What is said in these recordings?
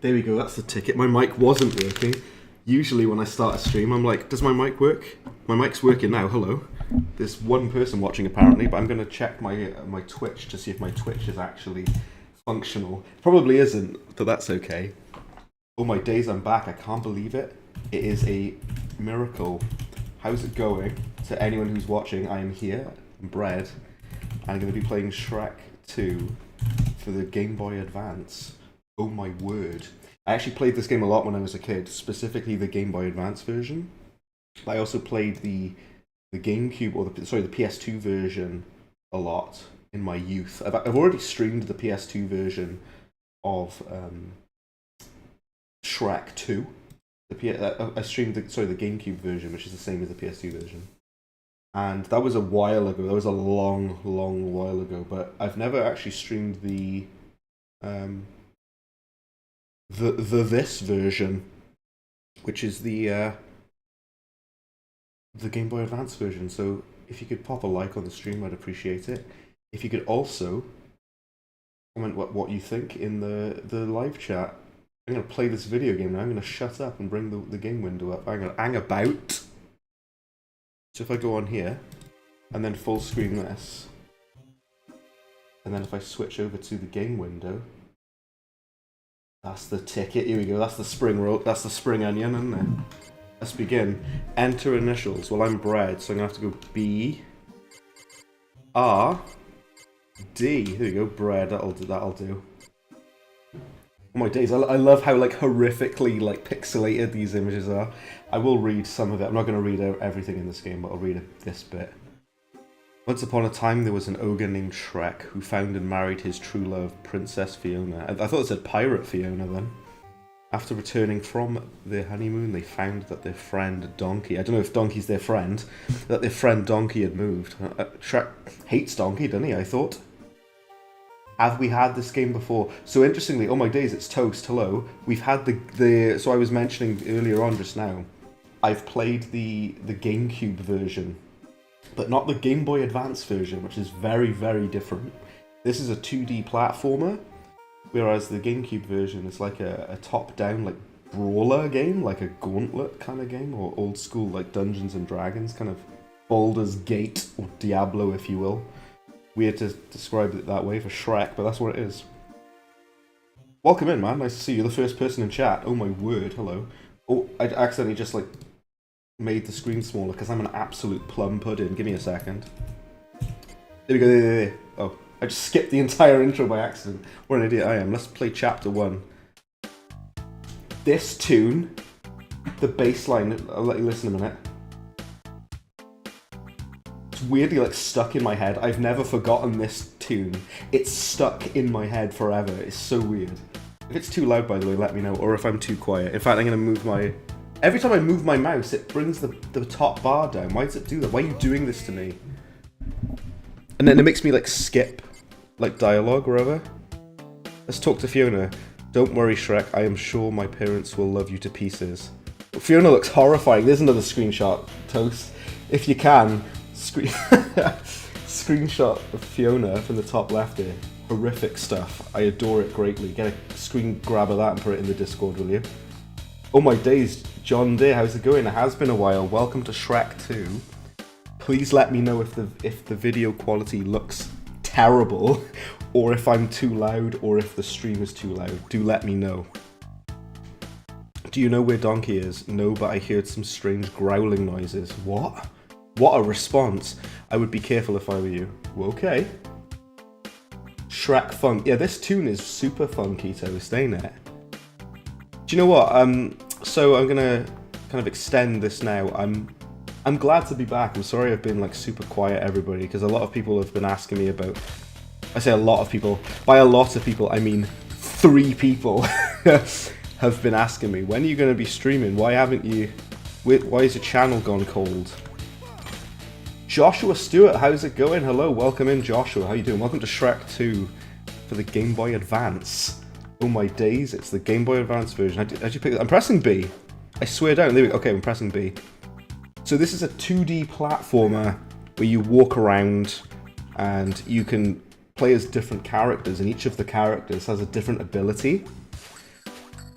There we go, that's the ticket. My mic wasn't working. Usually when I start a stream, I'm like, does my mic work? My mic's working now, hello. There's one person watching apparently, but I'm going to check my Twitch to see if my Twitch is actually functional. Probably isn't, but that's okay. Oh my days, I'm back. I can't believe it. It is a miracle. How's it going? To anyone who's watching, I am here, I'm Bread, and I'm going to be playing Shrek 2 for the Game Boy Advance. Oh my word. I actually played this game a lot when I was a kid, specifically the Game Boy Advance version. I also played the GameCube, or the PS2 version a lot in my youth. I've already streamed the PS2 version of Shrek 2. I streamed the GameCube version, which is the same as the PS2 version. And that was a while ago. That was a long, long while ago. But I've never actually streamed the this version, which is the Game Boy Advance version. So if you could pop a like on the stream, I'd appreciate it. If you could also comment what you think in the live chat. I'm going to play this video game now. I'm going to shut up and bring the game window up. I'm going to hang about. So if I go on here, and then full screen this, and then if I switch over to the game window, that's the ticket. Here we go. That's the spring roll. That's the spring onion, isn't it? Let's begin. Enter initials. Well, I'm Bread, so I'm gonna have to go B R D. Here we go. Bread. That'll do. Oh my days! I love how like horrifically like pixelated these images are. I will read some of it. I'm not going to read everything in this game, but I'll read this bit. Once upon a time, there was an ogre named Shrek who found and married his true love, Princess Fiona. I thought it said Pirate Fiona then. After returning from their honeymoon, they found that their friend Donkey, I don't know if Donkey's their friend, that their friend Donkey had moved. Shrek hates Donkey, doesn't he, I thought? Have we had this game before? So interestingly, oh my days, it's Toast, hello. We've had so I was mentioning earlier on just now, I've played the GameCube version, but not the Game Boy Advance version, which is very, very different. This is a 2D platformer, whereas the GameCube version is like a top-down, like, brawler game, like a Gauntlet kind of game, or old school, like, Dungeons and Dragons, kind of Baldur's Gate, or Diablo, if you will. Weird to describe it that way for Shrek, but that's what it is. Welcome in, man. Nice to see you. The first person in chat. Oh my word, hello. Oh, I accidentally just, like, made the screen smaller because I'm an absolute plum pudding. Give me a second. There we go, there. Oh, I just skipped the entire intro by accident. What an idiot I am. Let's play chapter 1. This tune, the bass line, I'll let you listen a minute. It's weirdly like stuck in my head. I've never forgotten this tune. It's stuck in my head forever. It's so weird. If it's too loud, by the way, let me know. Or if I'm too quiet. In fact, I'm going to move my... Every time I move my mouse, it brings the top bar down. Why does it do that? Why are you doing this to me? And then it makes me like skip like dialogue or whatever. Let's talk to Fiona. Don't worry, Shrek. I am sure my parents will love you to pieces. Fiona looks horrifying. There's another screenshot, Toast. If you can, screenshot of Fiona from the top left here. Horrific stuff. I adore it greatly. Get a screen grab of that and put it in the Discord, will you? Oh my days, John Deere, how's it going? It has been a while. Welcome to Shrek 2. Please let me know if the video quality looks terrible, or if I'm too loud, or if the stream is too loud. Do let me know. Do you know where Donkey is? No, but I heard some strange growling noises. What? What a response. I would be careful if I were you. Okay. Shrek funk. Yeah, this tune is super funky, Toast, ain't it? Do you know what? So I'm gonna kind of extend this now. I'm glad to be back. I'm sorry I've been like super quiet, everybody, because a lot of people have been asking me about. I say a lot of people. By a lot of people, I mean 3 people have been asking me, when are you going to be streaming? Why haven't you? Why is your channel gone cold? Joshua Stewart, how's it going? Hello, welcome in, Joshua. How you doing? Welcome to Shrek 2 for the Game Boy Advance. Oh my days, it's the Game Boy Advance version. How'd you pick it? I'm pressing B. I swear down. There we go. Okay, I'm pressing B. So this is a 2D platformer where you walk around and you can play as different characters, and each of the characters has a different ability.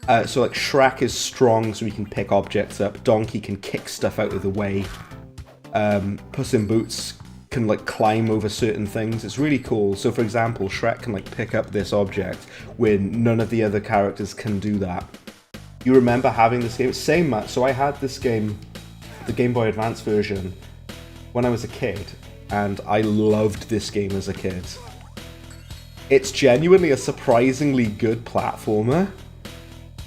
So like Shrek is strong, so he can pick objects up. Donkey can kick stuff out of the way. Puss in Boots can like climb over certain things. It's really cool. So for example, Shrek can like pick up this object when none of the other characters can do that. You remember having this game? Same, Matt. So I had this game, the Game Boy Advance version, when I was a kid, and I loved this game as a kid. It's genuinely a surprisingly good platformer.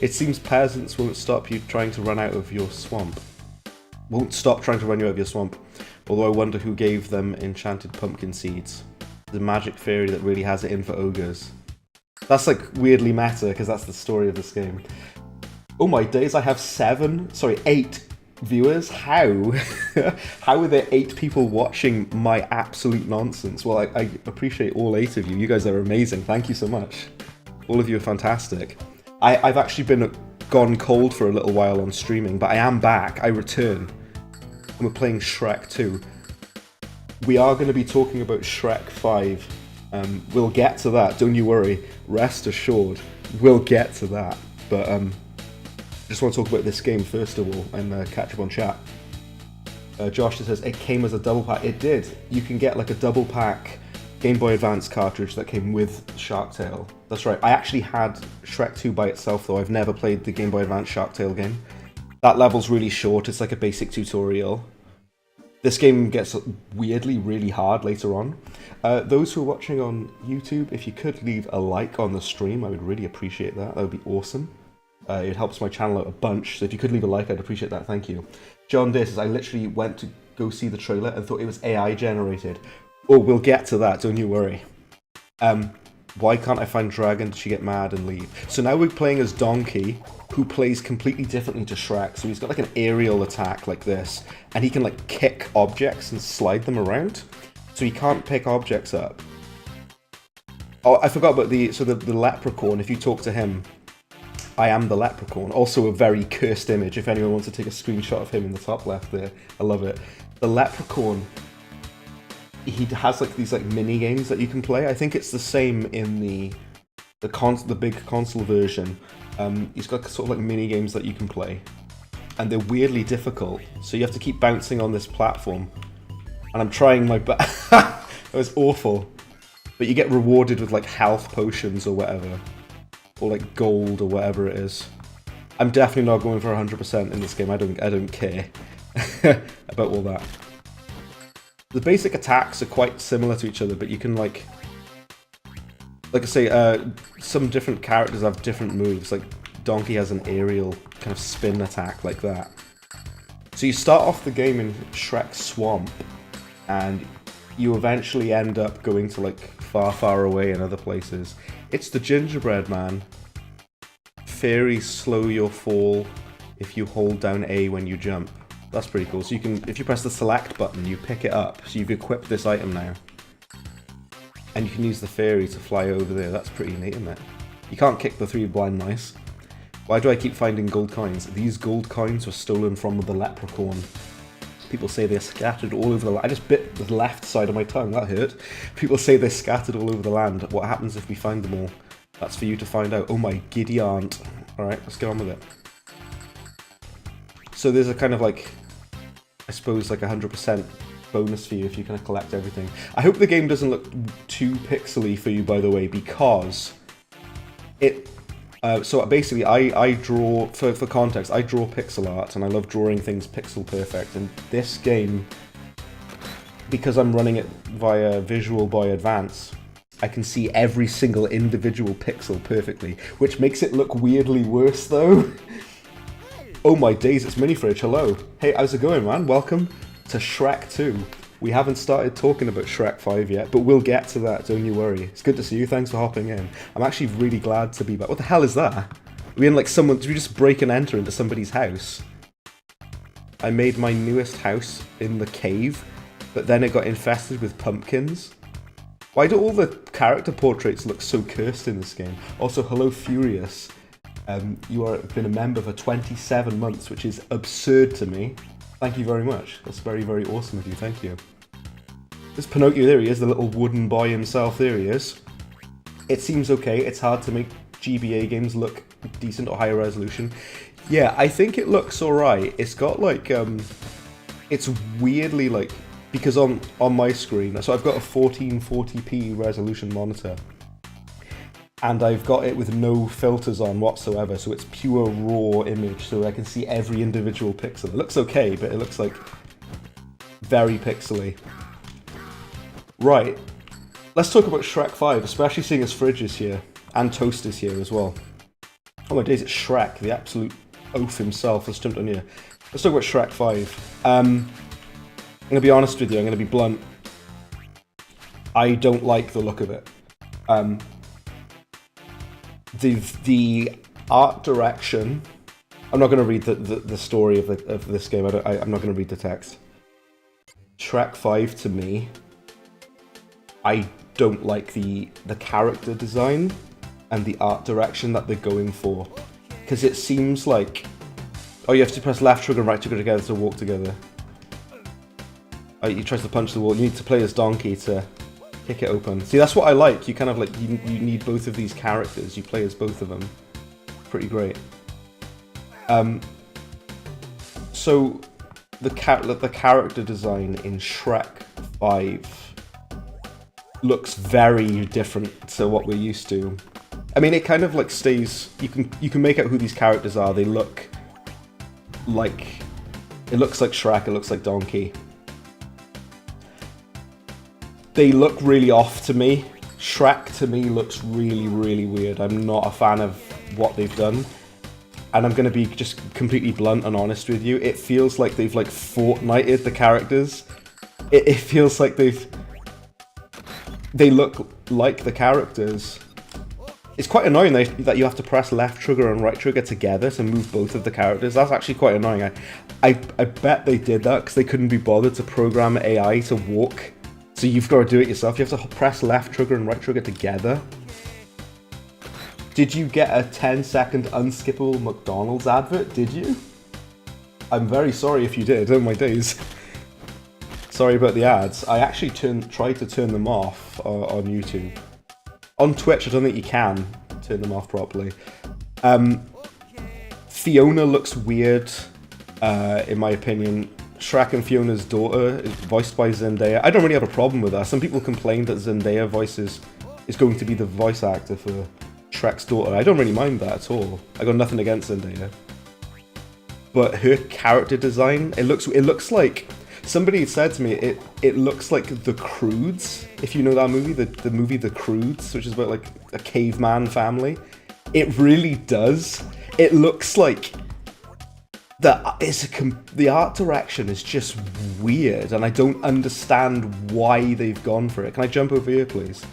It seems peasants won't stop you trying to run out of your swamp. Won't stop trying to run you out of your swamp. Although I wonder who gave them enchanted pumpkin seeds. The magic fairy that really has it in for ogres. That's like weirdly meta, because that's the story of this game. Oh my days, I have 8 viewers? How? How are there 8 people watching my absolute nonsense? Well, I appreciate all 8 of you. You guys are amazing. Thank you so much. All of you are fantastic. I've actually gone cold for a little while on streaming, but I am back. I return. And we're playing Shrek 2. We are going to be talking about Shrek 5. We'll get to that, don't you worry. Rest assured, we'll get to that. But I just want to talk about this game first of all and catch up on chat. Josh says, it came as a double pack. It did. You can get like a double pack Game Boy Advance cartridge that came with Shark Tale. That's right. I actually had Shrek 2 by itself though. I've never played the Game Boy Advance Shark Tale game. That level's really short. It's like a basic tutorial. This game gets weirdly really hard later on. Those who are watching on YouTube, if you could leave a like on the stream, I would really appreciate that. That would be awesome. It helps my channel out a bunch, so if you could leave a like, I'd appreciate that. Thank you. John Day says, I literally went to go see the trailer and thought it was AI generated. Oh, we'll get to that, don't you worry. Why can't I find Dragon? Did she get mad and leave? So now we're playing as Donkey, who plays completely differently to Shrek. So he's got like an aerial attack like this, and he can like kick objects and slide them around. So he can't pick objects up. Oh, I forgot about the leprechaun. If you talk to him, I am the leprechaun. Also a very cursed image. If anyone wants to take a screenshot of him in the top left there, I love it. The leprechaun, he has like these like mini games that you can play. I think it's the same in the big console version. He's got sort of like mini games that you can play, and they're weirdly difficult. So you have to keep bouncing on this platform, and I'm trying my best. That was awful, but you get rewarded with like health potions or whatever, or like gold or whatever it is. I'm definitely not going for 100% in this game. I don't care about all that. The basic attacks are quite similar to each other, but you can like I say, some different characters have different moves. Like Donkey has an aerial kind of spin attack like that. So you start off the game in Shrek's swamp, and you eventually end up going to like far, far away in other places. It's the gingerbread man. Fairies slow your fall if you hold down A when you jump. That's pretty cool. So you can, if you press the select button, you pick it up. So you've equipped this item now. And you can use the fairy to fly over there. That's pretty neat, isn't it? You can't kick the 3 blind mice. Why do I keep finding gold coins? These gold coins were stolen from the leprechaun. People say they're scattered all over the land. I just bit the left side of my tongue, that hurt. People say they're scattered all over the land. What happens if we find them all? That's for you to find out. Oh my giddy aunt. Alright, let's get on with it. So there's a kind of like, I suppose like 100% bonus for you if you kind of collect everything. I hope the game doesn't look too pixely for you, by the way, because it... so basically, I draw, for context, I draw pixel art, and I love drawing things pixel perfect, and this game, because I'm running it via Visual Boy Advance, I can see every single individual pixel perfectly, which makes it look weirdly worse, though. Oh my days, it's Minifridge, hello. Hey, how's it going, man? Welcome to Shrek 2. We haven't started talking about Shrek 5 yet, but we'll get to that, don't you worry. It's good to see you, thanks for hopping in. I'm actually really glad to be back. What the hell is that? Are we in like someone, did we just break and enter into somebody's house? I made my newest house in the cave, but then it got infested with pumpkins. Why do all the character portraits look so cursed in this game? Also, hello Furious. You have been a member for 27 months, which is absurd to me. Thank you very much. That's very, very awesome of you. Thank you. There's Pinocchio. There he is, the little wooden boy himself. There he is. It seems okay. It's hard to make GBA games look decent or higher resolution. Yeah, I think it looks alright. It's got like, it's weirdly like, because on my screen, so I've got a 1440p resolution monitor, and I've got it with no filters on whatsoever, so it's pure raw image, so I can see every individual pixel. It looks okay, but it looks like very pixely. Right, let's talk about Shrek 5, especially seeing as Fridge is here, and Toast is here as well. Oh my days, it's Shrek, the absolute oaf himself has jumped on here. Let's talk about Shrek 5. I'm gonna be honest with you, I'm gonna be blunt. I don't like the look of it. The art direction, I'm not gonna read the story of this game, I'm not gonna read the text. Shrek 5 to me, I don't like the character design and the art direction that they're going for. Because it seems like, oh, you have to press left trigger and right trigger together to walk together. He tries to punch the wall, you need to play as Donkey to kick it open. See, that's what I like, you kind of like, you need both of these characters, you play as both of them. Pretty great. So, the character design in Shrek 5 looks very different to what we're used to. I mean, it kind of like stays, you can make out who these characters are, they look like, it looks like Shrek, it looks like Donkey. They look really off to me. Shrek to me looks really, really weird. I'm not a fan of what they've done. And I'm gonna be just completely blunt and honest with you. It feels like they've like Fortnited the characters. It feels like they look like the characters. It's quite annoying that you have to press left trigger and right trigger together to move both of the characters. That's actually quite annoying. I bet they did that because they couldn't be bothered to program AI to walk. So you've got to do it yourself. You have to press left trigger and right trigger together. Did you get a 10-second unskippable McDonald's advert? Did you? I'm very sorry if you did. Oh my days. Sorry about the ads. I actually tried to turn them off on YouTube. On Twitch, I don't think you can turn them off properly. Fiona looks weird, in my opinion. Shrek and Fiona's daughter is voiced by Zendaya. I don't really have a problem with that. Some people complained that Zendaya is going to be the voice actor for Shrek's daughter. I don't really mind that at all. I got nothing against Zendaya. But her character design, it looks like, somebody said to me, it looks like The Croods, if you know that movie, the movie The Croods, which is about like a caveman family. It really does. It looks like the art direction is just weird, and I don't understand why they've gone for it. Can I jump over here, please?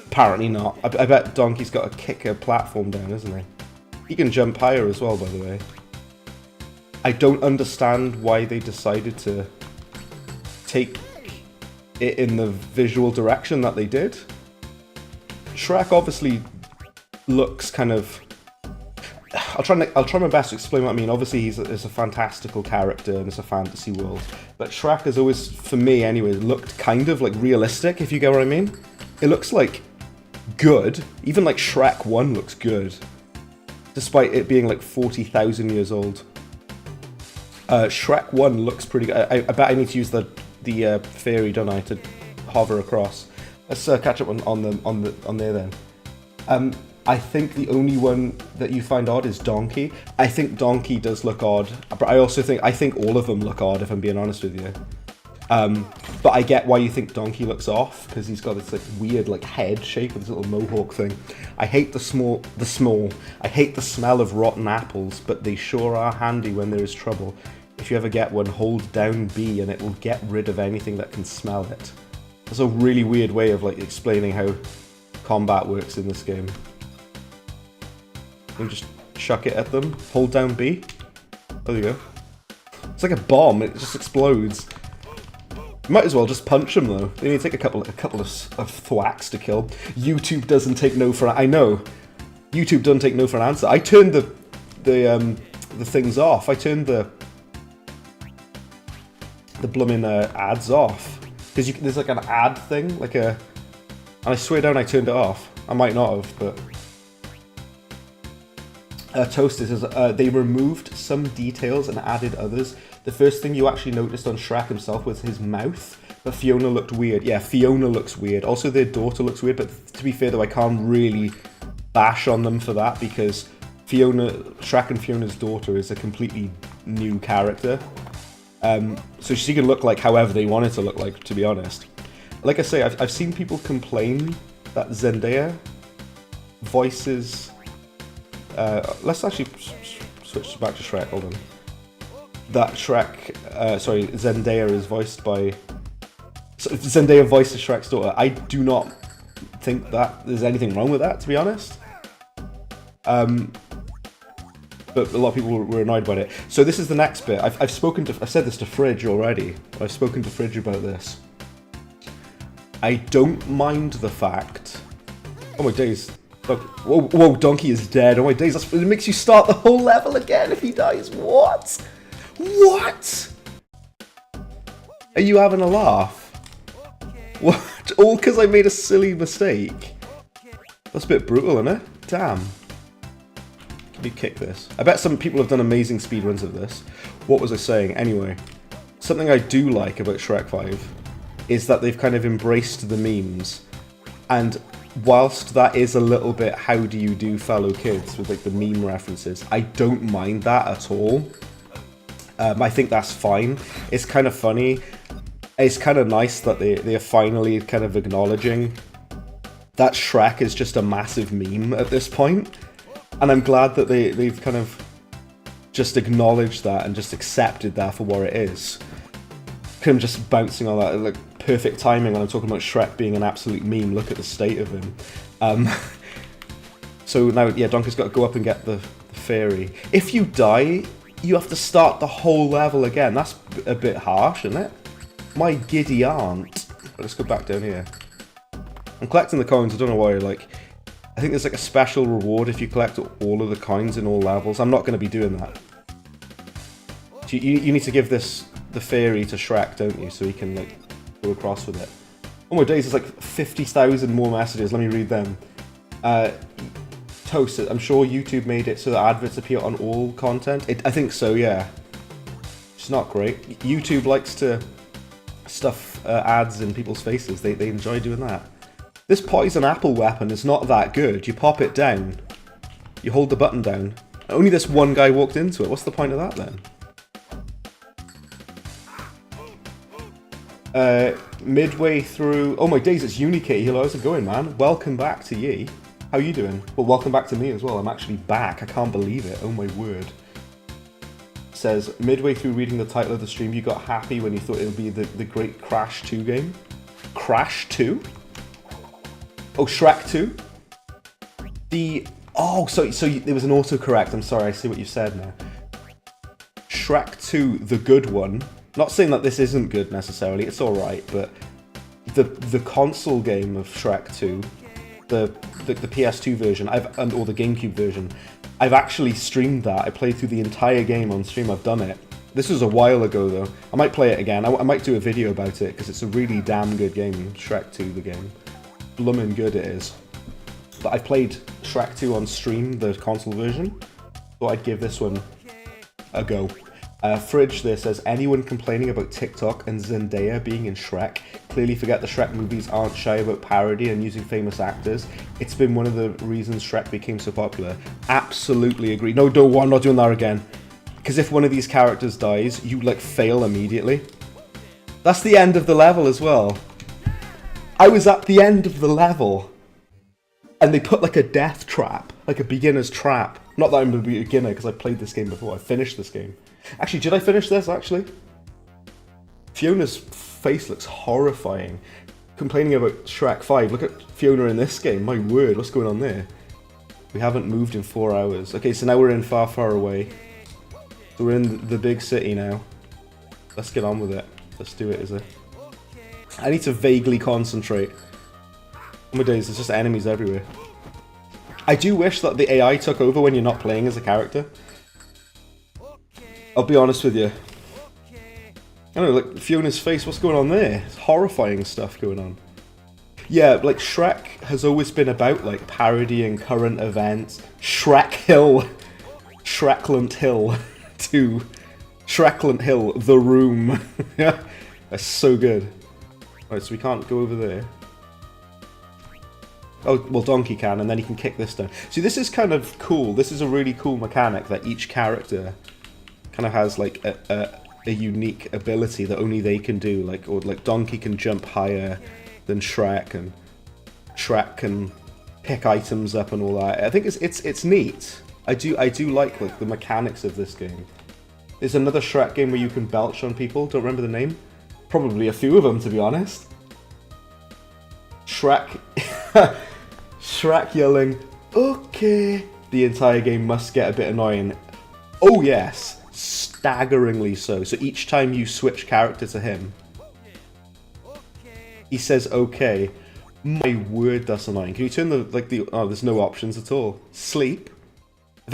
Apparently not. I bet Donkey's got to kick a platform down, isn't he? He can jump higher as well, by the way. I don't understand why they decided to take it in the visual direction that they did. Shrek obviously looks kind of... I'll try my best to explain what I mean. Obviously, he's a fantastical character and it's a fantasy world. But Shrek has always, for me anyway, looked kind of like realistic, if you get what I mean. It looks like good. Even like Shrek 1 looks good. Despite it being like 40,000 years old. Shrek 1 looks pretty good. I bet I need to use the fairy, don't I, to hover across. Let's catch up on there then. I think the only one that you find odd is Donkey. I think Donkey does look odd, but I think all of them look odd, if I'm being honest with you. But I get why you think Donkey looks off, because he's got this like weird like head shape with this little mohawk thing. I hate I hate the smell of rotten apples, but they sure are handy when there is trouble. If you ever get one, hold down B and it will get rid of anything that can smell it. That's a really weird way of like explaining how combat works in this game. You just chuck it at them, hold down B. There you go. It's like a bomb, it just explodes. Might as well just punch them though. They need to take a couple of thwacks to kill. YouTube doesn't take no for I know. YouTube doesn't take no for an answer. I turned the things off. I turned the blooming ads off, because there's like an ad thing, and I swear down I turned it off. I might not have, but Toaster says, they removed some details and added others. The first thing you actually noticed on Shrek himself was his mouth, but Fiona looked weird. Yeah, Fiona looks weird. Also, their daughter looks weird, but to be fair though, I can't really bash on them for that because Shrek and Fiona's daughter is a completely new character. So she can look like however they want it to look like, to be honest. Like I say, I've seen people complain that Zendaya voices... let's actually switch back to Shrek, hold on. That Zendaya is voiced by... Zendaya voices Shrek's daughter. I do not think that there's anything wrong with that, to be honest. But a lot of people were annoyed about it. So this is the next bit. I've said this to Fridge already. I've spoken to Fridge about this. I don't mind the fact... Oh my days. Whoa, Donkey is dead. Oh my days, it makes you start the whole level again if he dies. What? What? Are you having a laugh? What? All because I made a silly mistake? That's a bit brutal, isn't it? Damn. Can you kick this? I bet some people have done amazing speedruns of this. What was I saying? Anyway, something I do like about Shrek 5 is that they've kind of embraced the memes. And whilst that is a little bit how do you do fellow kids with like the meme references, I don't mind that at all. I think that's fine. It's kind of funny. It's kind of nice that they are finally kind of acknowledging that Shrek is just a massive meme at this point. And I'm glad that they've kind of just acknowledged that and just accepted that for what it is. I'm just bouncing on that, like, perfect timing when I'm talking about Shrek being an absolute meme. Look at the state of him. So now, yeah, Donkey's got to go up and get the fairy. If you die, you have to start the whole level again. That's a bit harsh, isn't it? My giddy aunt. Let's go back down here. I'm collecting the coins. I don't know why. Like, I think there's like a special reward if you collect all of the coins in all levels. I'm not going to be doing that. You need to give the fairy to Shrek, don't you? So he can like go across with it. Oh my days, there's like 50,000 more messages. Let me read them. Toast, I'm sure YouTube made it so that adverts appear on all content. I think so, yeah. It's not great. YouTube likes to stuff ads in people's faces. They enjoy doing that. This poison apple weapon is not that good. You pop it down. You hold the button down. Only this one guy walked into it. What's the point of that then? Midway through... Oh my days, it's Unikitty. Hello, how's it going, man? Welcome back to ye. How you doing? Well, welcome back to me as well. I'm actually back. I can't believe it. Oh my word. Says, midway through reading the title of the stream, you got happy when you thought it would be the great Crash 2 game? Crash 2? Oh, Shrek 2? So there was an autocorrect. I'm sorry, I see what you said now. Shrek 2, the good one. Not saying that this isn't good necessarily, it's alright, but the console game of Shrek 2, the PS2 version, or the GameCube version, I've actually streamed that. I played through the entire game on stream, I've done it. This was a while ago though. I might play it again, I might do a video about it, because it's a really damn good game, Shrek 2 the game. Bloomin' good it is. But I played Shrek 2 on stream, the console version, so I'd give this one a go. Fridge there says, anyone complaining about TikTok and Zendaya being in Shrek clearly forget the Shrek movies aren't shy about parody and using famous actors. It's been one of the reasons Shrek became so popular. Absolutely agree. No, I'm not doing that again. Because if one of these characters dies, you like fail immediately. That's the end of the level as well. I was at the end of the level and they put like a death trap, like a beginner's trap. Not that I'm a beginner because I played this game before, I finished this game. Actually, did I finish this, actually? Fiona's face looks horrifying. Complaining about Shrek 5. Look at Fiona in this game. My word, what's going on there? We haven't moved in 4 hours. Okay, so now we're in Far, Far Away. So we're in the big city now. Let's get on with it. Let's do it, is it? I need to vaguely concentrate. Oh my days, there's just enemies everywhere. I do wish that the AI took over when you're not playing as a character. I'll be honest with you. I don't know, like Fiona's face, what's going on there? It's horrifying stuff going on. Yeah, like Shrek has always been about like parodying current events. Shrek Hill. Shrekland Hill to Shrekland Hill, The Room. Yeah, that's so good. Alright, so we can't go over there. Oh, well, Donkey can, and then he can kick this down. See, this is kind of cool. This is a really cool mechanic that each character kind of has, like, a unique ability that only they can do. Like Donkey can jump higher than Shrek, and Shrek can pick items up and all that. I think it's neat. I do like the mechanics of this game. There's another Shrek game where you can belch on people. Don't remember the name. Probably a few of them, to be honest. Shrek yelling, "Okay!" The entire game must get a bit annoying. Oh yes, staggeringly so. So each time you switch character to him, he says "okay." My word, that's annoying. Can you turn oh, there's no options at all. Sleep.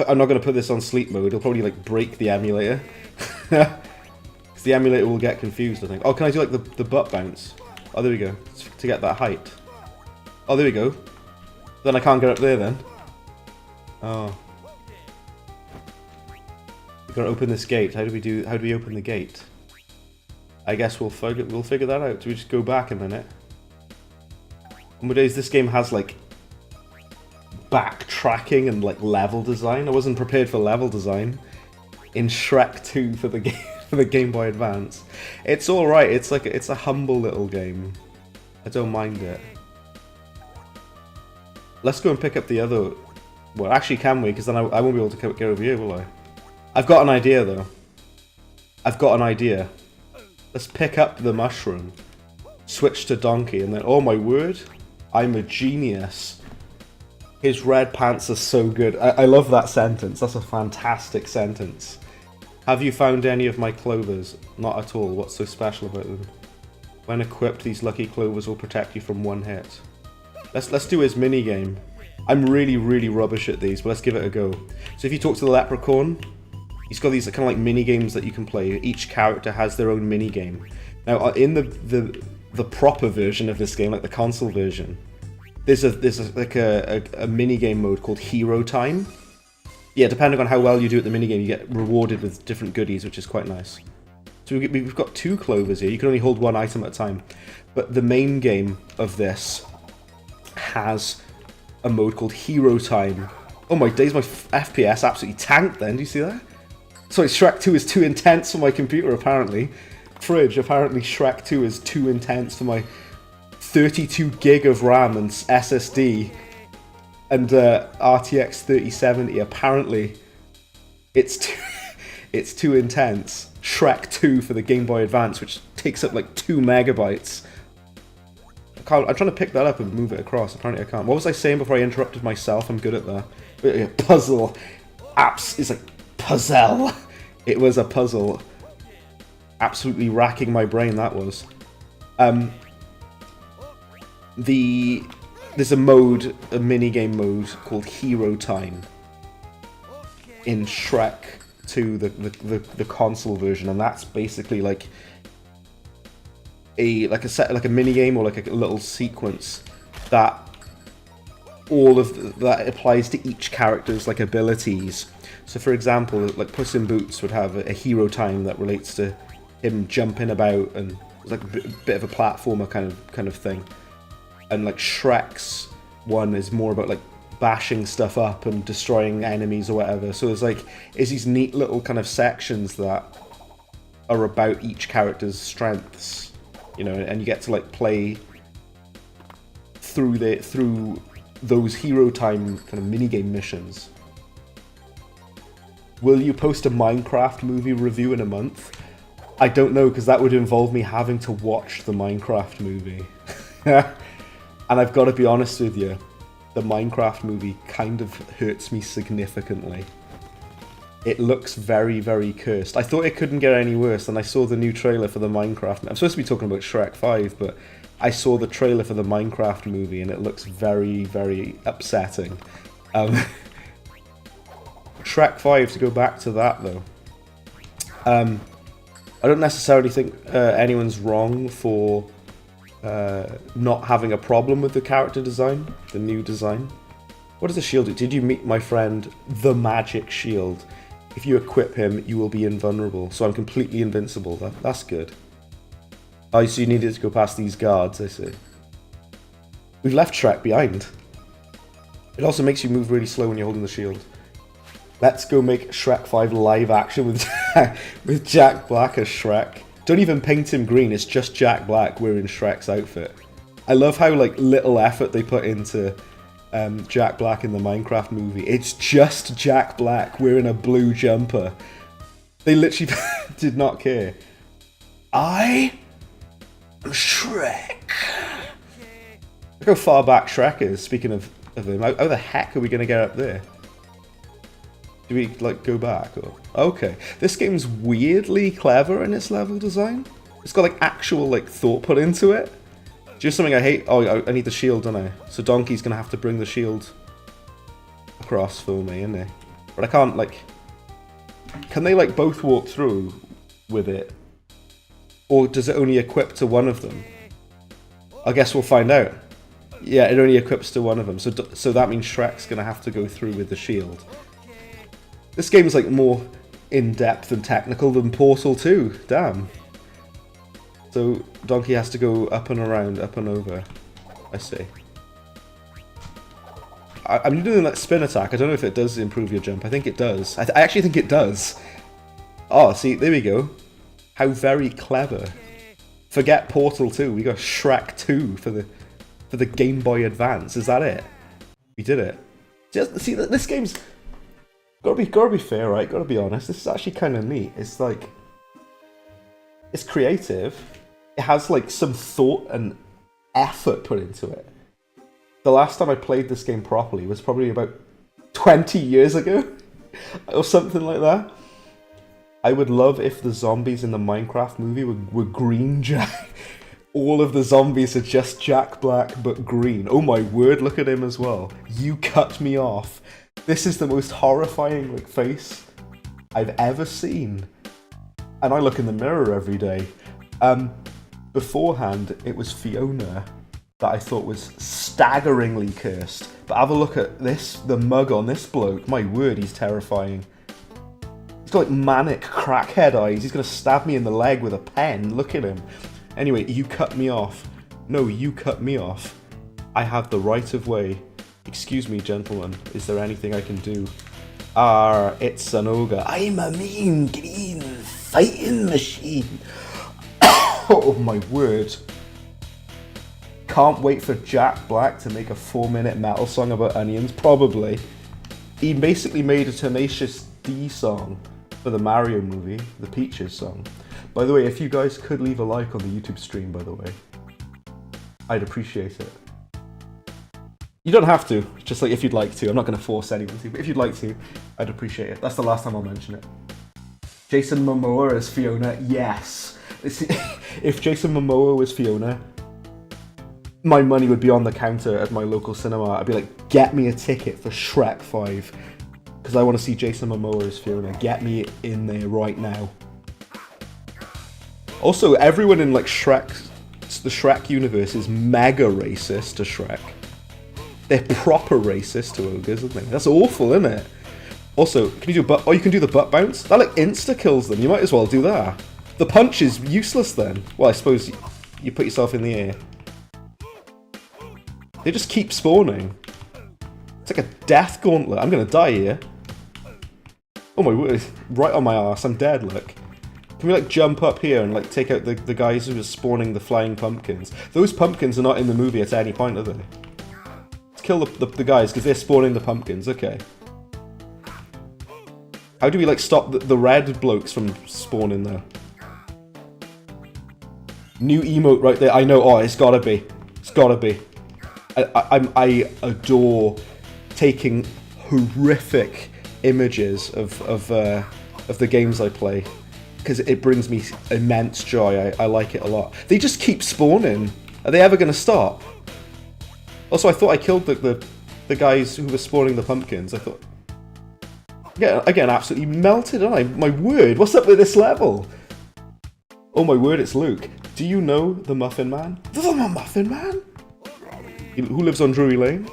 I'm not going to put this on sleep mode. It'll probably like break the emulator. Because the emulator will get confused, I think. Oh, can I do like the butt bounce? Oh, there we go. To get that height. Oh, there we go. Then I can't get up there then. Oh. We've got to open this gate. How do we open the gate? I guess we'll figure that out. Do we just go back a minute? Nowadays, this game has like backtracking and like level design. I wasn't prepared for level design in Shrek 2 for the game for the Game Boy Advance. It's all right. It's a humble little game. I don't mind it. Let's go and pick up the other. Well, actually, can we? Because then I won't be able to get over here, will I? I've got an idea though. I've got an idea. Let's pick up the mushroom, switch to Donkey, and then oh my word, I'm a genius. His red pants are so good. I love that sentence. That's a fantastic sentence. Have you found any of my clovers? Not at all. What's so special about them? When equipped, these lucky clovers will protect you from one hit. Let's do his mini game. I'm really rubbish at these, but let's give it a go. So if you talk to the leprechaun, he's got these kind of like mini games that you can play. Each character has their own mini game. Now in the proper version of this game, like the console version, there's a mini game mode called Hero Time. Yeah, depending on how well you do at the mini game, you get rewarded with different goodies, which is quite nice. So we've got 2 clovers here. You can only hold 1 item at a time. But the main game of this has a mode called Hero Time. Oh my days, my FPS absolutely tanked then. Do you see that? Sorry, Shrek 2 is too intense for my computer, apparently. Fridge, apparently Shrek 2 is too intense for my 32 gig of RAM and SSD. And RTX 3070, apparently it's too intense. Shrek 2 for the Game Boy Advance, which takes up like 2 megabytes. I'm trying to pick that up and move it across. Apparently I can't. What was I saying before I interrupted myself? I'm good at that. Puzzle. Apps is like puzzle. It was a puzzle. Absolutely racking my brain, that was. There's a mini-game mode called Hero Time in Shrek 2, the console version, and that's basically like a mini game or like a little sequence that that applies to each character's like abilities. So for example, like Puss in Boots would have a hero time that relates to him jumping about and like a bit of a platformer kind of thing. And like Shrek's one is more about like bashing stuff up and destroying enemies or whatever. So there's these neat little kind of sections that are about each character's strengths, you know, and you get to like play through those hero time kind of minigame missions. Will you post a Minecraft movie review in a month? I don't know, because that would involve me having to watch the Minecraft movie. And I've got to be honest with you, the Minecraft movie kind of hurts me significantly. It looks very, very cursed. I thought it couldn't get any worse, and I saw the new trailer for the Minecraft. I'm supposed to be talking about Shrek 5, but I saw the trailer for the Minecraft movie, and it looks very, very upsetting. Shrek 5, to go back to that though. I don't necessarily think anyone's wrong for not having a problem with the character design, the new design. What does the shield do? Did you meet my friend, the Magic Shield? If you equip him, you will be invulnerable. So I'm completely invincible. That's good. Oh, so you needed to go past these guards, I see. We've left Shrek behind. It also makes you move really slow when you're holding the shield. Let's go make Shrek 5 live action with, with Jack Black as Shrek. Don't even paint him green, it's just Jack Black wearing Shrek's outfit. I love how like little effort they put into Jack Black in the Minecraft movie. It's just Jack Black wearing a blue jumper. They literally did not care. I am Shrek. Look how far back Shrek is, speaking of him. How the heck are we going to get up there? Do we, like, go back? Or... Okay. This game's weirdly clever in its level design. It's got, like, actual, like, thought put into it. Just something I hate. Oh, I need the shield, don't I? So Donkey's going to have to bring the shield across for me, isn't he? But I can't, like... Can they, like, both walk through with it? Or does it only equip to one of them? I guess we'll find out. Yeah, it only equips to one of them. So that means Shrek's going to have to go through with the shield. This game is like more in-depth and technical than Portal 2. Damn. So Donkey has to go up and around, up and over. I see. I'm doing that spin attack. I don't know if it does improve your jump. I think it does. I actually think it does. Oh, see, there we go. How very clever. Forget Portal 2. We got Shrek 2 for the Game Boy Advance. Is that it? We did it. Just see, this game's gotta be fair, right? Gotta be honest. This is actually kind of neat. It's like, it's creative. It has like some thought and effort put into it. The last time I played this game properly was probably about 20 years ago, or something like that. I would love if the zombies in the Minecraft movie were green Jack. All of the zombies are just Jack Black, but green. Oh my word, look at him as well. You cut me off. This is the most horrifying like face I've ever seen. And I look in the mirror every day. Beforehand, it was Fiona that I thought was staggeringly cursed. But have a look at this, the mug on this bloke. My word, he's terrifying. He's got like manic crackhead eyes. He's gonna stab me in the leg with a pen. Look at him. Anyway, you cut me off. No, you cut me off. I have the right of way. Excuse me, gentlemen. Is there anything I can do? It's an ogre. I'm a mean green fighting machine. Oh my word. Can't wait for Jack Black to make a 4-minute metal song about onions, probably. He basically made a Tenacious D song for the Mario movie, the Peaches song. By the way, if you guys could leave a like on the YouTube stream, by the way, I'd appreciate it. You don't have to, just like if you'd like to. I'm not going to force anyone to, but if you'd like to, I'd appreciate it. That's the last time I'll mention it. Jason Momoa as Fiona, yes. If Jason Momoa was Fiona, my money would be on the counter at my local cinema. I'd be like, get me a ticket for Shrek 5. Because I want to see Jason Momoa as Fiona. Get me in there right now. Also, everyone in like the Shrek universe is mega racist to Shrek. They're proper racist to ogres, aren't they? That's awful, isn't it? Also, can you do butt? Oh, you can do the butt bounce? That like insta kills them. You might as well do that. The punch is useless then. Well, I suppose you put yourself in the air. They just keep spawning. It's like a death gauntlet. I'm gonna die here. Oh my word! Right on my ass. I'm dead. Look. Can we like jump up here and like take out the guys who are spawning the flying pumpkins? Those pumpkins are not in the movie at any point, are they? Let's kill the guys because they're spawning the pumpkins. Okay. How do we like stop the red blokes from spawning there? New emote right there. I know. Oh, it's gotta be. It's gotta be. I adore taking horrific images of the games I play because it brings me immense joy. I like it a lot. They just keep spawning. Are they ever going to stop? Also, I thought I killed the guys who were spawning the pumpkins. I thought... Yeah, again, absolutely melted, aren't I? My word, what's up with this level? Oh my word, it's Luke. Do you know the Muffin Man? The Muffin Man? Who lives on Drury Lane?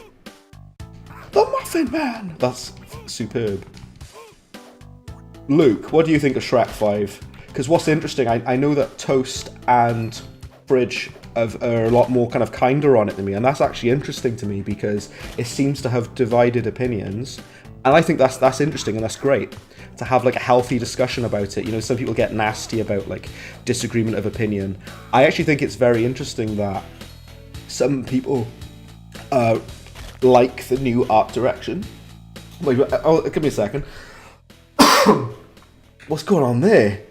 The Muffin Man! That's superb. Luke, what do you think of Shrek 5? Because what's interesting, I know that Toast and Fridge are a lot more kind of kinder on it than me, and that's actually interesting to me because it seems to have divided opinions, and I think that's interesting and that's great to have like a healthy discussion about it. You know, some people get nasty about like disagreement of opinion. I actually think it's very interesting that some people like the new art direction. Wait, give me a second. What's going on there?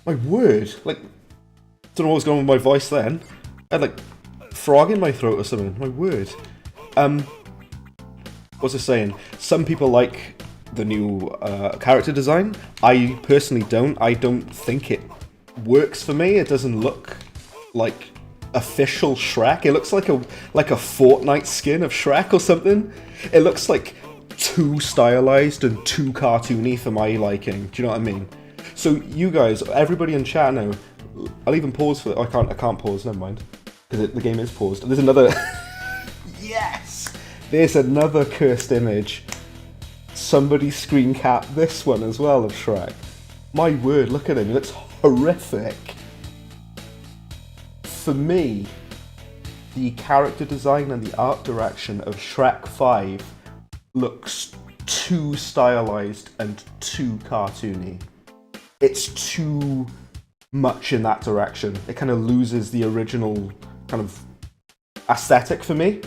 My word, like, don't know what was going on with my voice then. I had like frog in my throat or something. My word. What's it saying? Some people like the new character design. I personally don't. I don't think it works for me. It doesn't look like official Shrek. It looks like a Fortnite skin of Shrek or something. It looks like too stylized and too cartoony for my liking. Do you know what I mean? So you guys, everybody in chat now, I'll even pause for. Oh, I can't pause. Never mind, because the game is paused. There's another. Yes, there's another cursed image. Somebody screen cap this one as well of Shrek. My word, look at him. He looks horrific. For me, the character design and the art direction of Shrek 5 looks too stylized and too cartoony. It's too much in that direction. It kind of loses the original kind of aesthetic for me.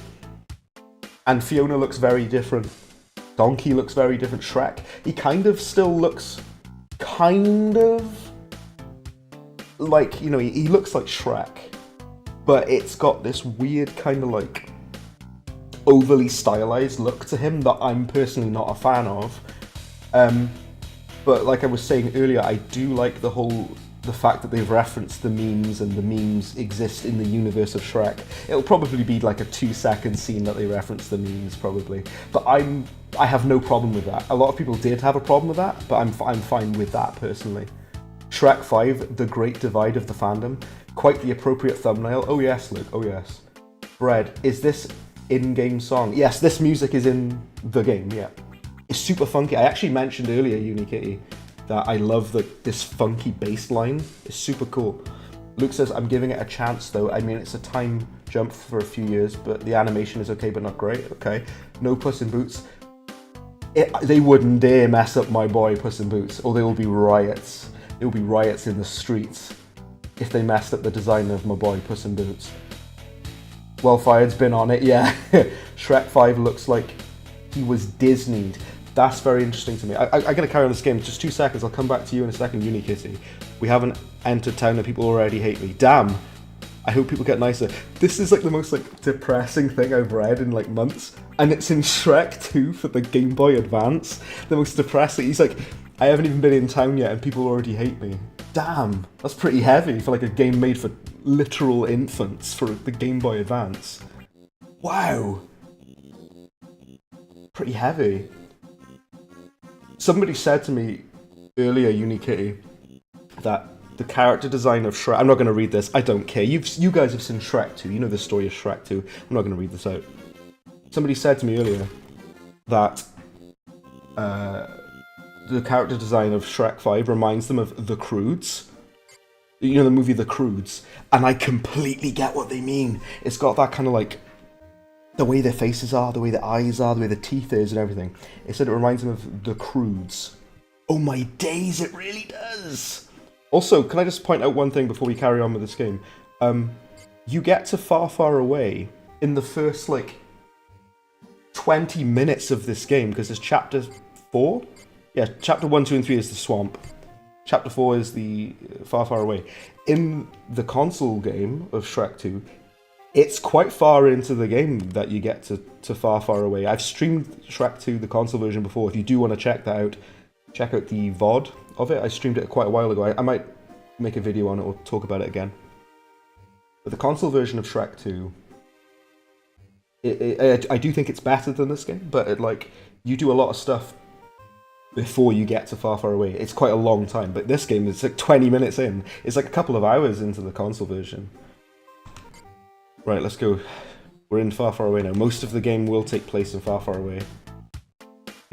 And Fiona looks very different. Donkey looks very different. Shrek, he kind of still looks kind of like, you know, he looks like Shrek, but it's got this weird kind of like overly stylized look to him that I'm personally not a fan of. But like I was saying earlier, I do like the fact that they've referenced the memes and the memes exist in the universe of Shrek. It'll probably be like a 2-second scene that they reference the memes probably. But I have no problem with that. A lot of people did have a problem with that, but I'm fine with that personally. Shrek 5, The Great Divide of the Fandom. Quite the appropriate thumbnail. Oh yes, Luke, oh yes. Bread, is this in-game song? Yes, this music is in the game, yeah. It's super funky. I actually mentioned earlier, Unikitty, that I love this funky bass line. It's super cool. Luke says, I'm giving it a chance though. I mean, it's a time jump for a few years, but the animation is okay, but not great. Okay. No Puss in Boots. They wouldn't dare mess up my boy Puss in Boots, or there will be riots. There will be riots in the streets if they messed up the design of my boy Puss in Boots. Wellfired's been on it, yeah. Shrek 5 looks like he was Disneyed. That's very interesting to me. I gotta carry on this game. Just 2 seconds. I'll come back to you in a second, Unikitty. We haven't entered town and people already hate me. Damn. I hope people get nicer. This is like the most like depressing thing I've read in like months, and it's in Shrek 2 for the Game Boy Advance. The most depressing. He's like, I haven't even been in town yet, and people already hate me. Damn, that's pretty heavy for like a game made for literal infants for the Game Boy Advance. Wow. Pretty heavy. Somebody said to me earlier, Unikitty, that the character design of Shrek... I'm not going to read this, I don't care. You guys have seen Shrek 2, you know the story of Shrek 2. I'm not going to read this out. Somebody said to me earlier that the character design of Shrek 5 reminds them of The Croods. You know the movie The Croods? And I completely get what they mean. It's got that kind of like... the way their faces are, the way their eyes are, the way the teeth is and everything. It said it reminds them of The Croods. Oh my days, it really does! Also, can I just point out one thing before we carry on with this game? You get to Far, Far Away in the first, like, 20 minutes of this game, because there's chapter 4? Yeah, chapter 1, 2, and 3 is the swamp. Chapter 4 is the Far, Far Away. In the console game of Shrek 2, it's quite far into the game that you get to Far, Far Away. I've streamed Shrek 2, the console version, before. If you do want to check that out, check out the VOD of it. I streamed it quite a while ago. I might make a video on it or talk about it again. But the console version of Shrek 2, I do think it's better than this game, but you do a lot of stuff before you get to Far, Far Away. It's quite a long time, but this game is like 20 minutes in. It's like a couple of hours into the console version. Right, let's go. We're in Far, Far Away now. Most of the game will take place in Far, Far Away.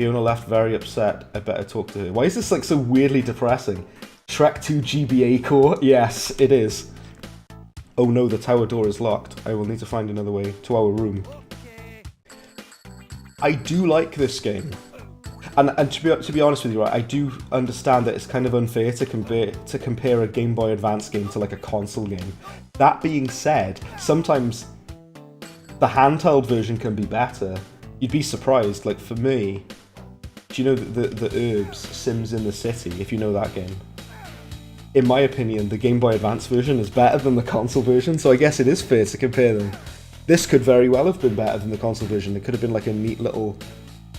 Fiona left very upset. I better talk to her. Why is this like so weirdly depressing? Shrek 2 GBA core? Yes, it is. Oh no, the tower door is locked. I will need to find another way to our room. I do like this game. And to be honest with you, right, I do understand that it's kind of unfair to compare a Game Boy Advance game to like a console game. That being said, sometimes the handheld version can be better. You'd be surprised. Like for me, do you know the Herbs Sims in the City? If you know that game, in my opinion, the Game Boy Advance version is better than the console version. So I guess it is fair to compare them. This could very well have been better than the console version. It could have been like a neat little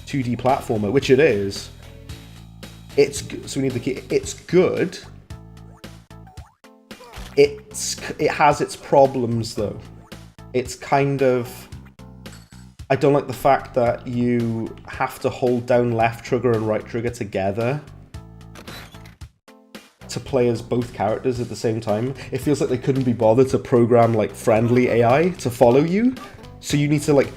2D platformer, which it is. So we need the key. It's good. It has its problems though. It's kind of... I don't like the fact that you have to hold down left trigger and right trigger together to play as both characters at the same time. It feels like they couldn't be bothered to program like friendly AI to follow you. So you need to like...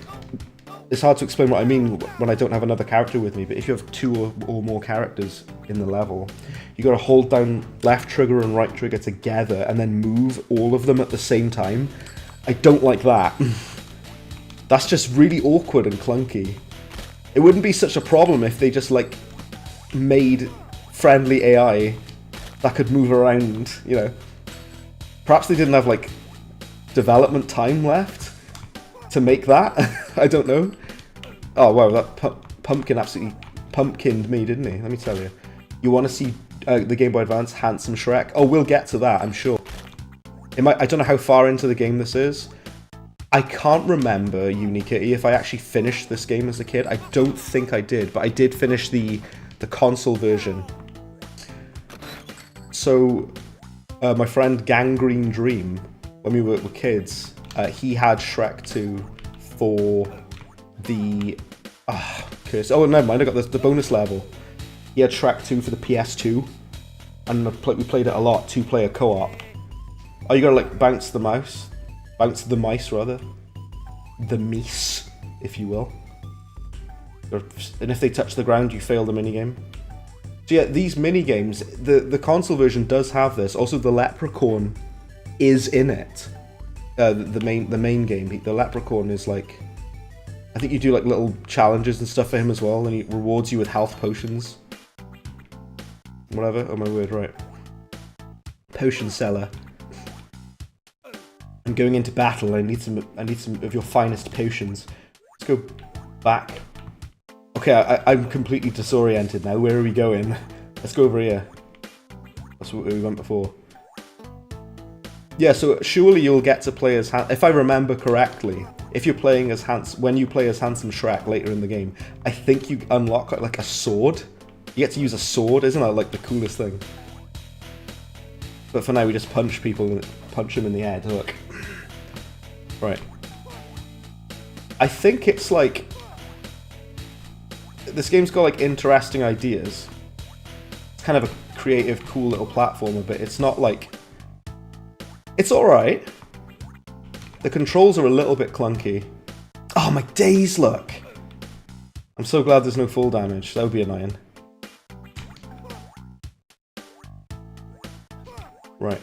It's hard to explain what I mean when I don't have another character with me, but if you have two or more characters in the level, you gotta hold down left trigger and right trigger together and then move all of them at the same time. I don't like that. That's just really awkward and clunky. It wouldn't be such a problem if they just like made friendly AI that could move around, you know. Perhaps they didn't have like development time left to make that. I don't know. Oh wow, that pumpkin absolutely pumpkined me, didn't he? Let me tell you. You want to see the Game Boy Advance handsome Shrek? Oh, we'll get to that, I'm sure. I don't know how far into the game this is. I can't remember, Unikitty, if I actually finished this game as a kid. I don't think I did, but I did finish the console version. So, my friend Gangrene Dream, when we were kids, he had Shrek 2 for the... curse. Oh, never mind, I got the bonus level. He had Shrek 2 for the PS2, and we played it a lot, 2-player co-op. Oh, you gotta like bounce the mice, rather. The mice, if you will. And if they touch the ground, you fail the minigame. So yeah, these minigames, the console version does have this. Also, the leprechaun is in it. The main game. The leprechaun is like... I think you do like little challenges and stuff for him as well, and he rewards you with health potions. Whatever, oh my word, right. Potion seller. I'm going into battle. I need some of your finest potions. Let's go back. Okay, I'm completely disoriented now. Where are we going? Let's go over here. That's where we went before. Yeah, so surely you'll get to play as if I remember correctly. If you're playing as when you play as handsome Shrek later in the game, I think you unlock like a sword. You get to use a sword, isn't that like the coolest thing? But for now, we just punch people, punch them in the head. Look. Right. I think it's like... This game's got like interesting ideas. It's kind of a creative, cool little platformer, but it's not like... It's alright. The controls are a little bit clunky. Oh, my days, look! I'm so glad there's no fall damage. That would be annoying. Right.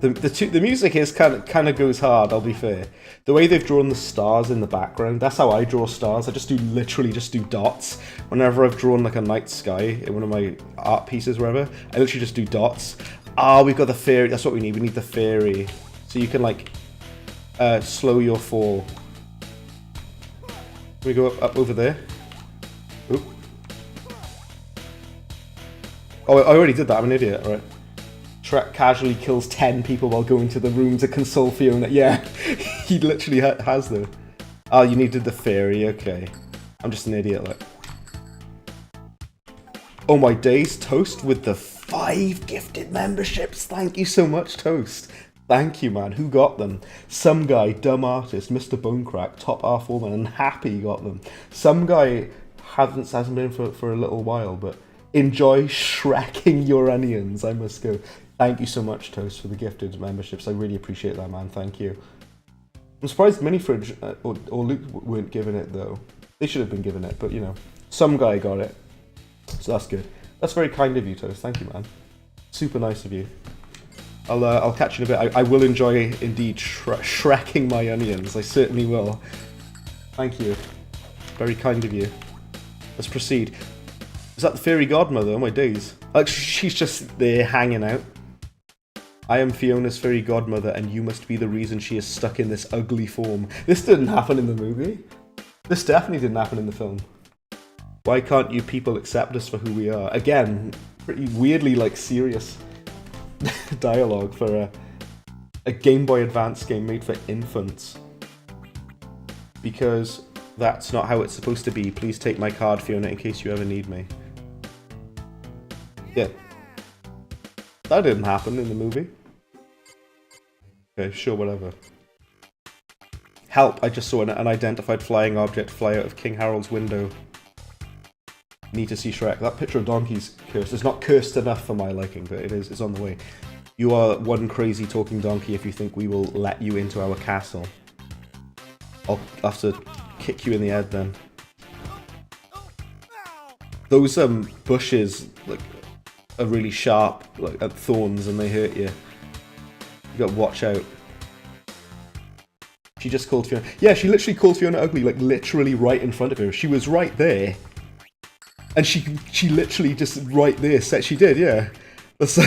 The music is kind of goes hard, I'll be fair. The way they've drawn the stars in the background, that's how I draw stars. I literally just do dots. Whenever I've drawn like a night sky in one of my art pieces or whatever, I literally just do dots. Ah, we've got the fairy, that's what we need. We need the fairy. So you can like slow your fall. Can we go up over there? Oop. Oh, I already did that, I'm an idiot, right. Shrek casually kills 10 people while going to the room to console Fiona. Yeah, he literally has though. Oh, you needed the fairy, okay. I'm just an idiot, like. Oh my days, Toast with the 5 gifted memberships. Thank you so much, Toast. Thank you, man. Who got them? Some guy, dumb artist, Mr. Bonecrack, top R4man, and Happy got them. Some guy hasn't been for a little while, but enjoy shrekking your onions. I must go. Thank you so much, Toast, for the gifted memberships. I really appreciate that, man. Thank you. I'm surprised Minifridge or Luke weren't given it, though. They should have been given it, but you know, some guy got it. So that's good. That's very kind of you, Toast. Thank you, man. Super nice of you. I'll catch you in a bit. I will enjoy, indeed, shrekking my onions. I certainly will. Thank you. Very kind of you. Let's proceed. Is that the fairy godmother? Oh my days. Like, she's just there hanging out. I am Fiona's fairy godmother, and you must be the reason she is stuck in this ugly form. This didn't happen in the movie. This definitely didn't happen in the film. Why can't you people accept us for who we are? Again, pretty weirdly, like, serious dialogue for a Game Boy Advance game made for infants. Because that's not how it's supposed to be. Please take my card, Fiona, in case you ever need me. Yeah. That didn't happen in the movie. Okay, sure, whatever. Help! I just saw an unidentified flying object fly out of King Harold's window. Need to see Shrek. That picture of Donkey's cursed. It's not cursed enough for my liking, but it is. It's on the way. You are one crazy talking donkey if you think we will let you into our castle. I'll have to kick you in the head then. Those bushes like are really sharp, like at thorns, and they hurt you. You gotta watch out. She just called Fiona. Yeah, she literally called Fiona ugly, like literally right in front of her. She was right there. And she literally just right there said she did, yeah. That's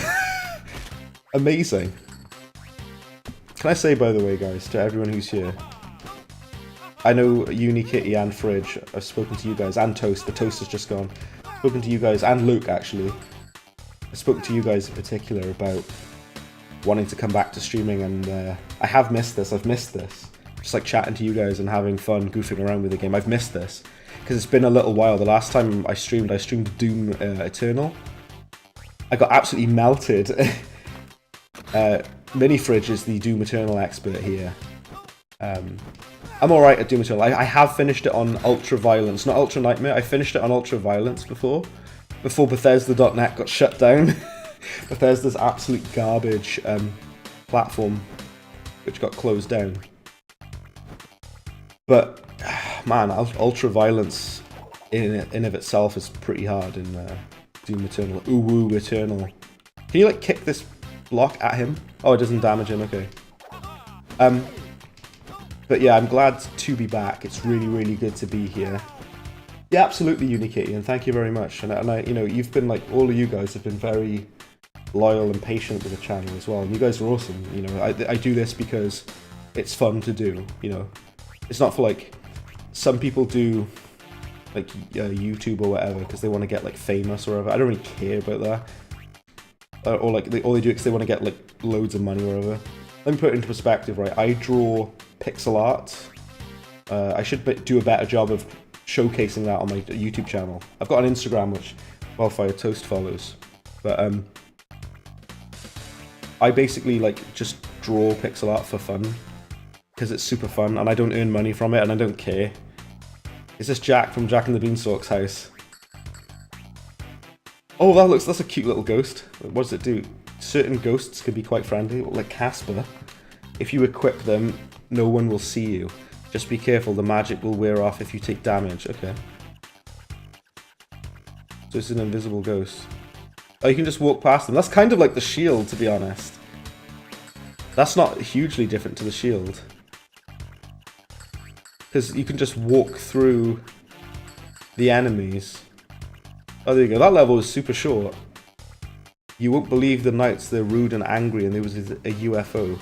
amazing. Can I say, by the way, guys, to everyone who's here, I know Unikitty and Fridge, I've spoken to you guys, and Toast, the Toast has just gone. I've spoken to you guys, and Luke, actually. I've spoken to you guys in particular about wanting to come back to streaming, and I have missed this, I've missed this. Just like chatting to you guys and having fun, goofing around with the game. I've missed this. Because it's been a little while. The last time I streamed Doom Eternal. I got absolutely melted. Mini Fridge is the Doom Eternal expert here. I'm alright at Doom Eternal. I have finished it on Ultra Violence, not Ultra Nightmare. I finished it on Ultra Violence before Bethesda.net got shut down. Bethesda's absolute garbage platform, which got closed down. But man, Ultra Violence in of itself is pretty hard in Doom Eternal. Ooh, Eternal. Can you like kick this block at him? Oh, it doesn't damage him. Okay. But yeah, I'm glad to be back. It's really, really good to be here. Yeah, absolutely, Unikitty, and thank you very much. And I, you know, you've been like, all of you guys have been very loyal and patient with the channel as well. And you guys are awesome. You know, I do this because it's fun to do. You know, it's not for like. Some people do like YouTube or whatever because they want to get like famous or whatever. I don't really care about that. Or like all they do because they want to get like loads of money or whatever. Let me put it into perspective, right? I draw pixel art. I should do a better job of showcasing that on my YouTube channel. I've got an Instagram which Wildfire Toast follows, but I basically like just draw pixel art for fun. Because it's super fun, and I don't earn money from it, and I don't care. Is this Jack from Jack and the Beanstalk's house? Oh, that's a cute little ghost. What does it do? Certain ghosts can be quite friendly, like Casper. If you equip them, no one will see you. Just be careful, the magic will wear off if you take damage. Okay. So it's an invisible ghost. Oh, you can just walk past them. That's kind of like the shield, to be honest. That's not hugely different to the shield. Because you can just walk through the enemies. Oh, there you go. That level is super short. You won't believe the knights. They're rude and angry, and there was a UFO.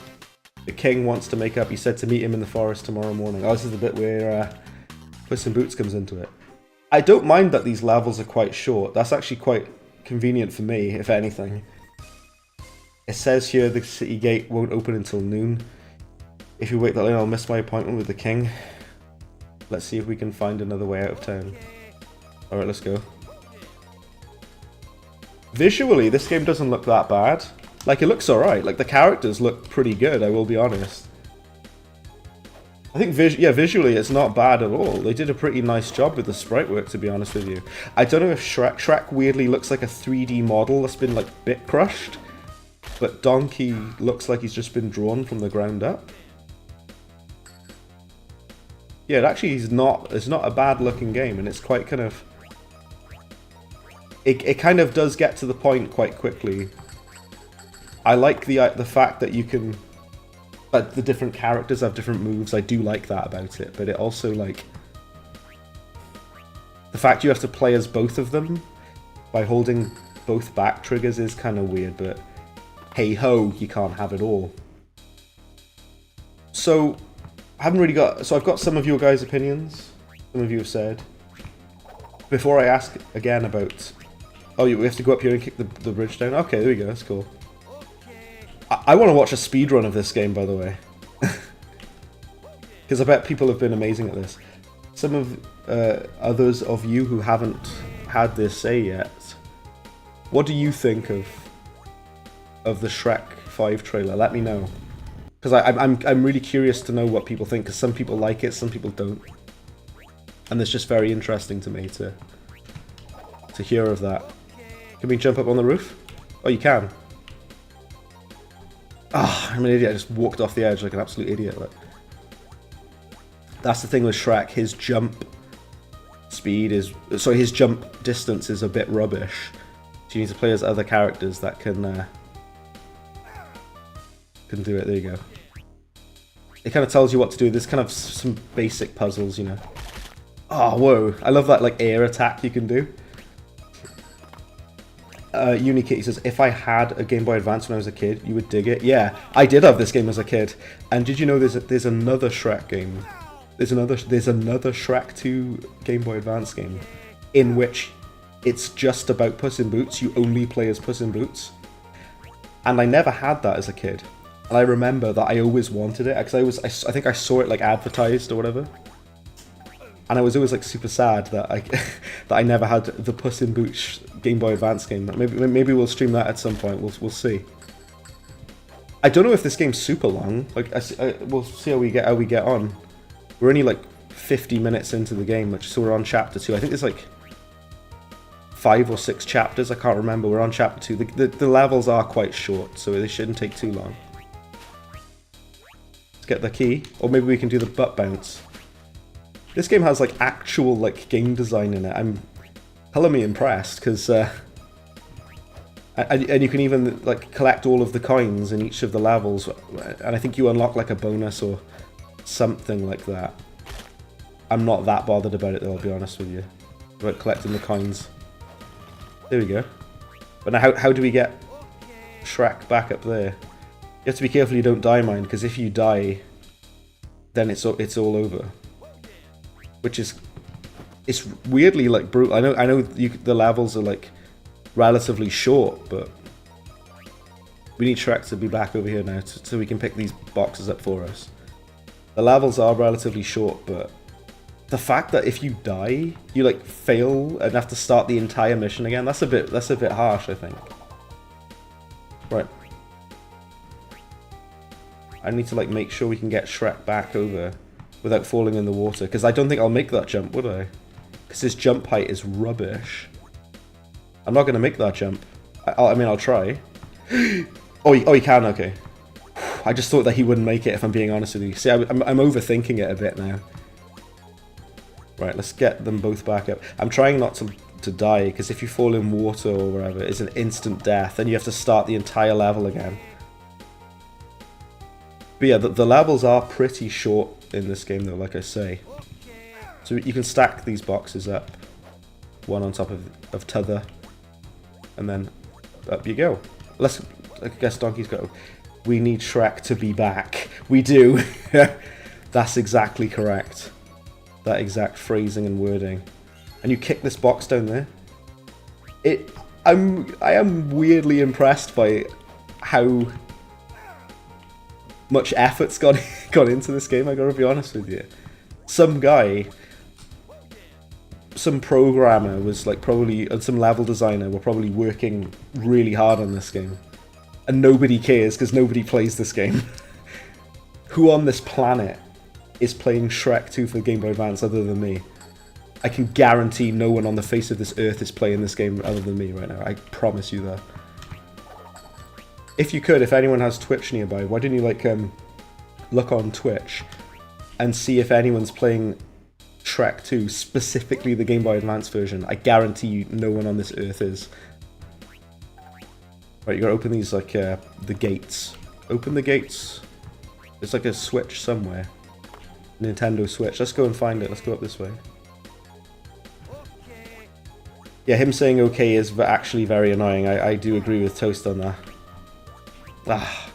The king wants to make up. He said to meet him in the forest tomorrow morning. Oh, this is the bit where Puss in Boots comes into it. I don't mind that these levels are quite short. That's actually quite convenient for me, if anything. It says here the city gate won't open until noon. If you wait that long, I'll miss my appointment with the king. Let's see if we can find another way out of town. Alright, let's go. Visually, this game doesn't look that bad. Like, it looks alright. Like, the characters look pretty good, I will be honest. I think, visually it's not bad at all. They did a pretty nice job with the sprite work, to be honest with you. I don't know if Shrek weirdly looks like a 3D model that's been, like, bit crushed. But Donkey looks like he's just been drawn from the ground up. Yeah, it actually is not. It's not a bad looking game, and it's quite kind of. It kind of does get to the point quite quickly. I like the fact that you can. But the different characters have different moves. I do like that about it, but it also like. The fact you have to play as both of them by holding both back triggers is kind of weird, but hey ho, you can't have it all. So, I haven't really got... So I've got some of your guys' opinions. Some of you have said. Before I ask again about... Oh, we have to go up here and kick the bridge down? Okay, there we go, that's cool. I want to watch a speedrun of this game, by the way. Because I bet people have been amazing at this. Some of others of you who haven't had this say yet, what do you think of the Shrek 5 trailer? Let me know. Because I'm really curious to know what people think, because some people like it, some people don't. And it's just very interesting to me to hear of that. Can we jump up on the roof? Oh, you can. Ah, oh, I'm an idiot. I just walked off the edge like an absolute idiot. Like. That's the thing with Shrek. His jump speed is... Sorry, his jump distance is a bit rubbish. So you need to play as other characters that can do it. There you go. It kind of tells you what to do. There's kind of some basic puzzles, you know. Oh, whoa. I love that, like, air attack you can do. Unikitty says, if I had a Game Boy Advance when I was a kid, you would dig it. Yeah, I did have this game as a kid. And did you know there's another Shrek game? There's another Shrek 2 Game Boy Advance game in which it's just about Puss in Boots. You only play as Puss in Boots. And I never had that as a kid. And I remember that I always wanted it, because I think I saw it like advertised or whatever. And I was always like super sad that I never had the Puss in Boots Game Boy Advance game. Maybe we'll stream that at some point. We'll see. I don't know if this game's super long. Like we'll see how we get on. We're only like 50 minutes into the game, so we're on chapter 2. I think there's like 5 or 6 chapters. I can't remember. We're on chapter 2. The levels are quite short, so they shouldn't take too long. Let's get the key, or maybe we can do the butt bounce. This game has like actual like game design in it. I'm hella me impressed, because and you can even like collect all of the coins in each of the levels, and I think you unlock like a bonus or something like that. I'm not that bothered about it though, I'll be honest with you, about collecting the coins. There we go. But now how do we get Shrek back up there? You have to be careful you don't die, mind, because if you die, then it's all over. Which is, it's weirdly like brutal. I know the levels are like relatively short, but we need Shrek to be back over here now so we can pick these boxes up for us. The levels are relatively short, but the fact that if you die, you like fail and have to start the entire mission again, that's a bit harsh, I think. Right. I need to like make sure we can get Shrek back over without falling in the water, because I don't think I'll make that jump, would I? Because his jump height is rubbish. I'm not going to make that jump. I mean, I'll try. Oh, you can, okay. I just thought that he wouldn't make it, if I'm being honest with you. See, I'm overthinking it a bit now. Right, let's get them both back up. I'm trying not to die, because if you fall in water or wherever, it's an instant death, and you have to start the entire level again. But yeah, the levels are pretty short in this game though, like I say. So you can stack these boxes up, one on top of t'other, and then up you go. I guess donkeys go. We need Shrek to be back. We do. That's exactly correct. That exact phrasing and wording. And you kick this box down there. I am weirdly impressed by how much effort's gone into this game, I gotta be honest with you. Some guy, some programmer was like probably, and some level designer were probably working really hard on this game. And nobody cares, because nobody plays this game. Who on this planet is playing Shrek 2 for the Game Boy Advance other than me? I can guarantee no one on the face of this earth is playing this game other than me right now. I promise you that. If you could, if anyone has Twitch nearby, why don't you like look on Twitch and see if anyone's playing Shrek 2, specifically the Game Boy Advance version. I guarantee you no one on this earth is. Right, you gotta open these, like, the gates. Open the gates. There's like a switch somewhere. Nintendo Switch. Let's go and find it. Let's go up this way. Yeah, him saying okay is actually very annoying. I do agree with Toast on that. Ah.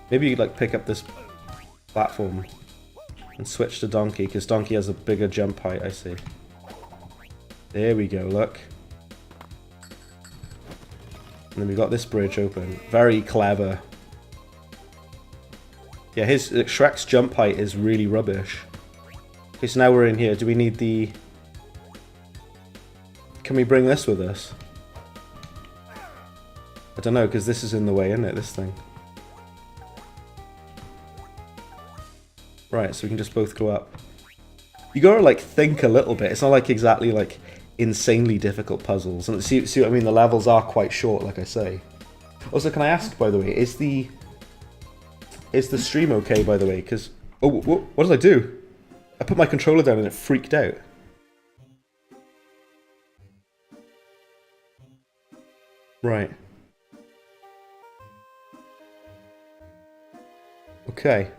Maybe you'd like pick up this platform and switch to Donkey, because Donkey has a bigger jump height, I see. There we go, look. And then we got this bridge open. Very clever. Yeah, Shrek's jump height is really rubbish. Okay, so now we're in here. Do we need the... Can we bring this with us? I don't know, because this is in the way, isn't it, this thing? Right, so we can just both go up. You gotta, like, think a little bit. It's not, like, exactly, like, insanely difficult puzzles. And see what I mean? The levels are quite short, like I say. Also, can I ask, by the way, is the stream okay, by the way? Because... Oh, what did I do? I put my controller down and it freaked out. Right. Okay.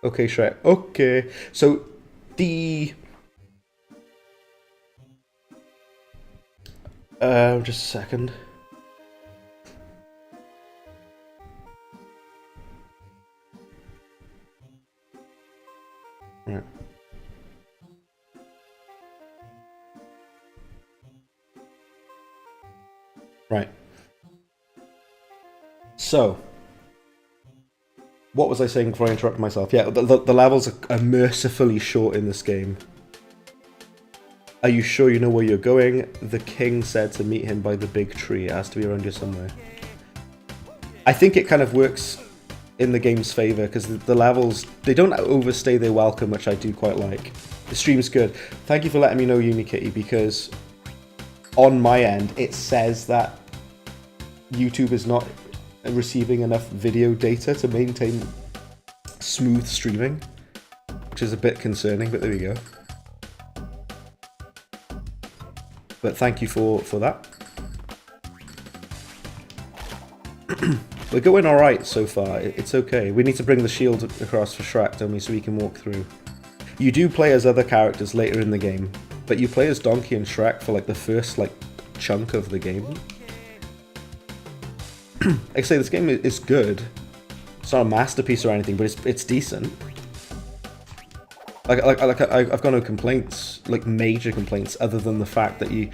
Okay, Shrek. Okay. So, the... just a second. Right. Right. So, what was I saying before I interrupted myself? Yeah, the levels are mercifully short in this game. Are you sure you know where you're going? The king said to meet him by the big tree. It has to be around here somewhere. I think it kind of works in the game's favour, because the levels, they don't overstay their welcome, which I do quite like. The stream's good. Thank you for letting me know, Unikitty, because on my end, it says that YouTube is not receiving enough video data to maintain smooth streaming, which is a bit concerning, but there we go. But thank you for that. We're going alright so far, it's okay. We need to bring the shield across for Shrek, don't we, so we can walk through. You do play as other characters later in the game, but you play as Donkey and Shrek for like the first like chunk of the game. Like I say, this game is good. It's not a masterpiece or anything, but it's decent. I've got no complaints, like major complaints, other than the fact that you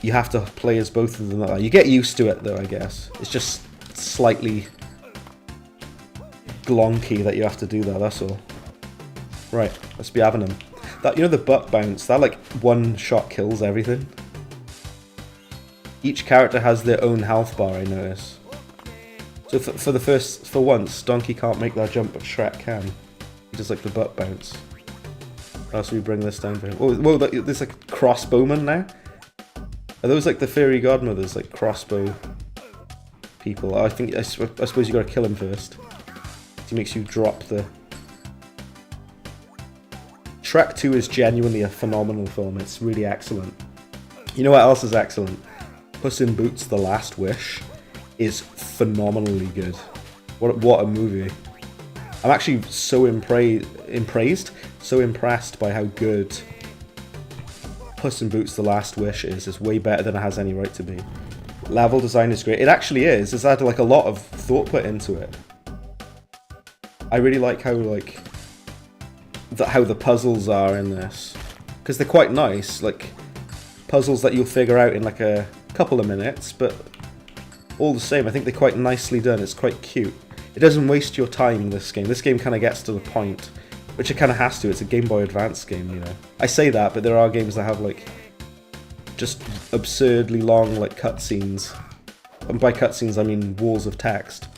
have to play as both of them. You get used to it though, I guess. It's just slightly glonky that you have to do that, that's all. Right, let's be having them. That, you know, the butt bounce, that like one shot kills everything. Each character has their own health bar, I notice. So for once, Donkey can't make that jump, but Shrek can. He does like the butt bounce. How should we bring this down for him? Whoa, there's like crossbowmen now? Are those like the fairy godmothers, like crossbow people? I suppose you gotta kill him first. He makes you drop the... Shrek 2 is genuinely a phenomenal film. It's really excellent. You know what else is excellent? Puss in Boots: The Last Wish is phenomenally good. What a movie. I'm actually so so impressed by how good Puss in Boots: The Last Wish is. It's way better than it has any right to be. Level design is great. It actually is. It's had like a lot of thought put into it. I really like how how the puzzles are in this, because they're quite nice. Like puzzles that you'll figure out in like a couple of minutes, but all the same, I think they're quite nicely done. It's quite cute. It doesn't waste your time, this game. This game kind of gets to the point, which it kind of has to. It's a Game Boy Advance game, you know. I say that, but there are games that have like just absurdly long like cutscenes. And by cutscenes, I mean walls of text.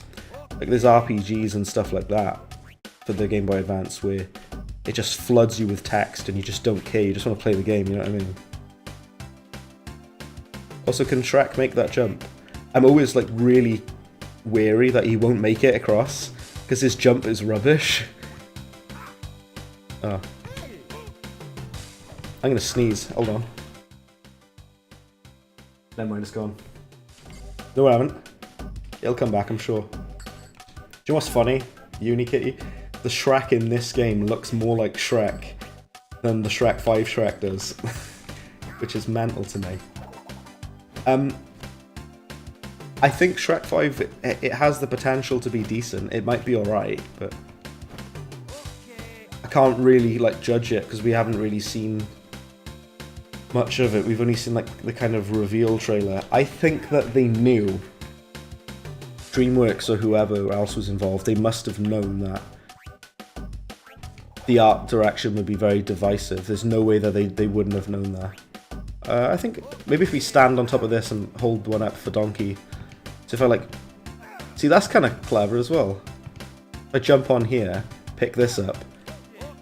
Like there's RPGs and stuff like that for the Game Boy Advance where it just floods you with text and you just don't care. You just want to play the game, you know what I mean? Also, can Shrek make that jump? I'm always like really wary that he won't make it across, Because his jump is rubbish. Oh. I'm gonna sneeze. Hold on. Never mind, it's gone. No, I haven't. It'll come back, I'm sure. Do you know what's funny, Unikitty? The Shrek in this game looks more like Shrek than the Shrek 5 Shrek does. Which is mental to me. I think Shrek 5, it has the potential to be decent. It might be alright, but I can't really like judge it because we haven't really seen much of it. We've only seen like the kind of reveal trailer. I think that they knew, DreamWorks or whoever else was involved, they must have known that the art direction would be very divisive. There's no way that they wouldn't have known that. I think maybe if we stand on top of this and hold one up for Donkey. So if I like... See, that's kind of clever as well. If I jump on here, pick this up,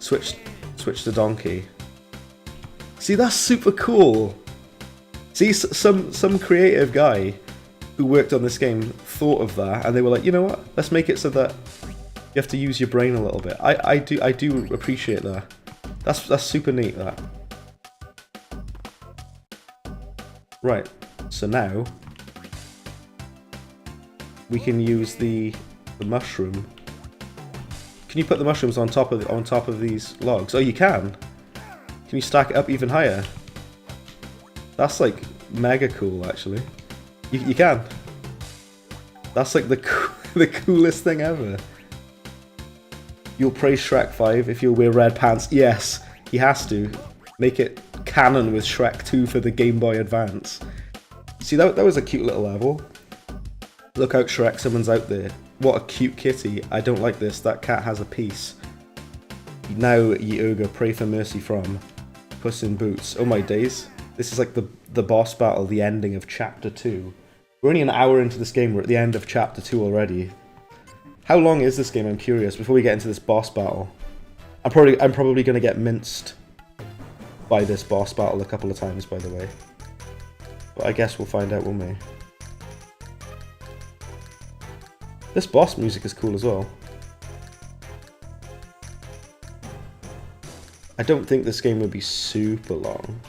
switch to Donkey. See, that's super cool. See, some creative guy who worked on this game thought of that, and they were like, you know what? Let's make it so that you have to use your brain a little bit. I do appreciate that. That's super neat, that. Right, so now we can use the mushroom. Can you put the mushrooms on top of these logs? Oh, you can. Can you stack it up even higher? That's like mega cool, actually. You can. That's like the coolest thing ever. You'll praise Shrek 5 if you'll wear red pants. Yes, he has to. Make it canon with Shrek 2 for the Game Boy Advance. See, that was a cute little level. Look out, Shrek, someone's out there. What a cute kitty. I don't like this. That cat has a piece. Now, ye ogre, pray for mercy from Puss in Boots. Oh my days. This is like the boss battle, the ending of Chapter 2. We're only an hour into this game. We're at the end of Chapter 2 already. How long is this game? I'm curious. Before we get into this boss battle. I'm probably going to get minced by this boss battle a couple of times, by the way. But I guess we'll find out, won't we? This boss music is cool as well. I don't think this game would be super long.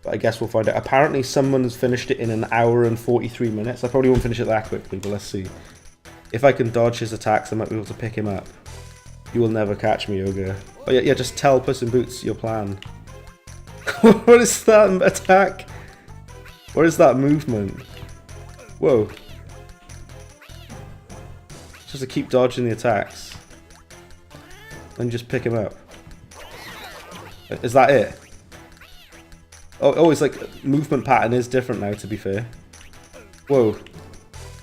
But I guess we'll find out. Apparently someone has finished it in an hour and 43 minutes. I probably won't finish it that quickly, but let's see. If I can dodge his attacks, I might be able to pick him up. You will never catch me, ogre. Oh yeah, just tell Puss in Boots your plan. What is that attack? What is that movement? Whoa. Just to keep dodging the attacks. And just pick him up. Is that it? Oh, it's like movement pattern is different now, to be fair. Whoa.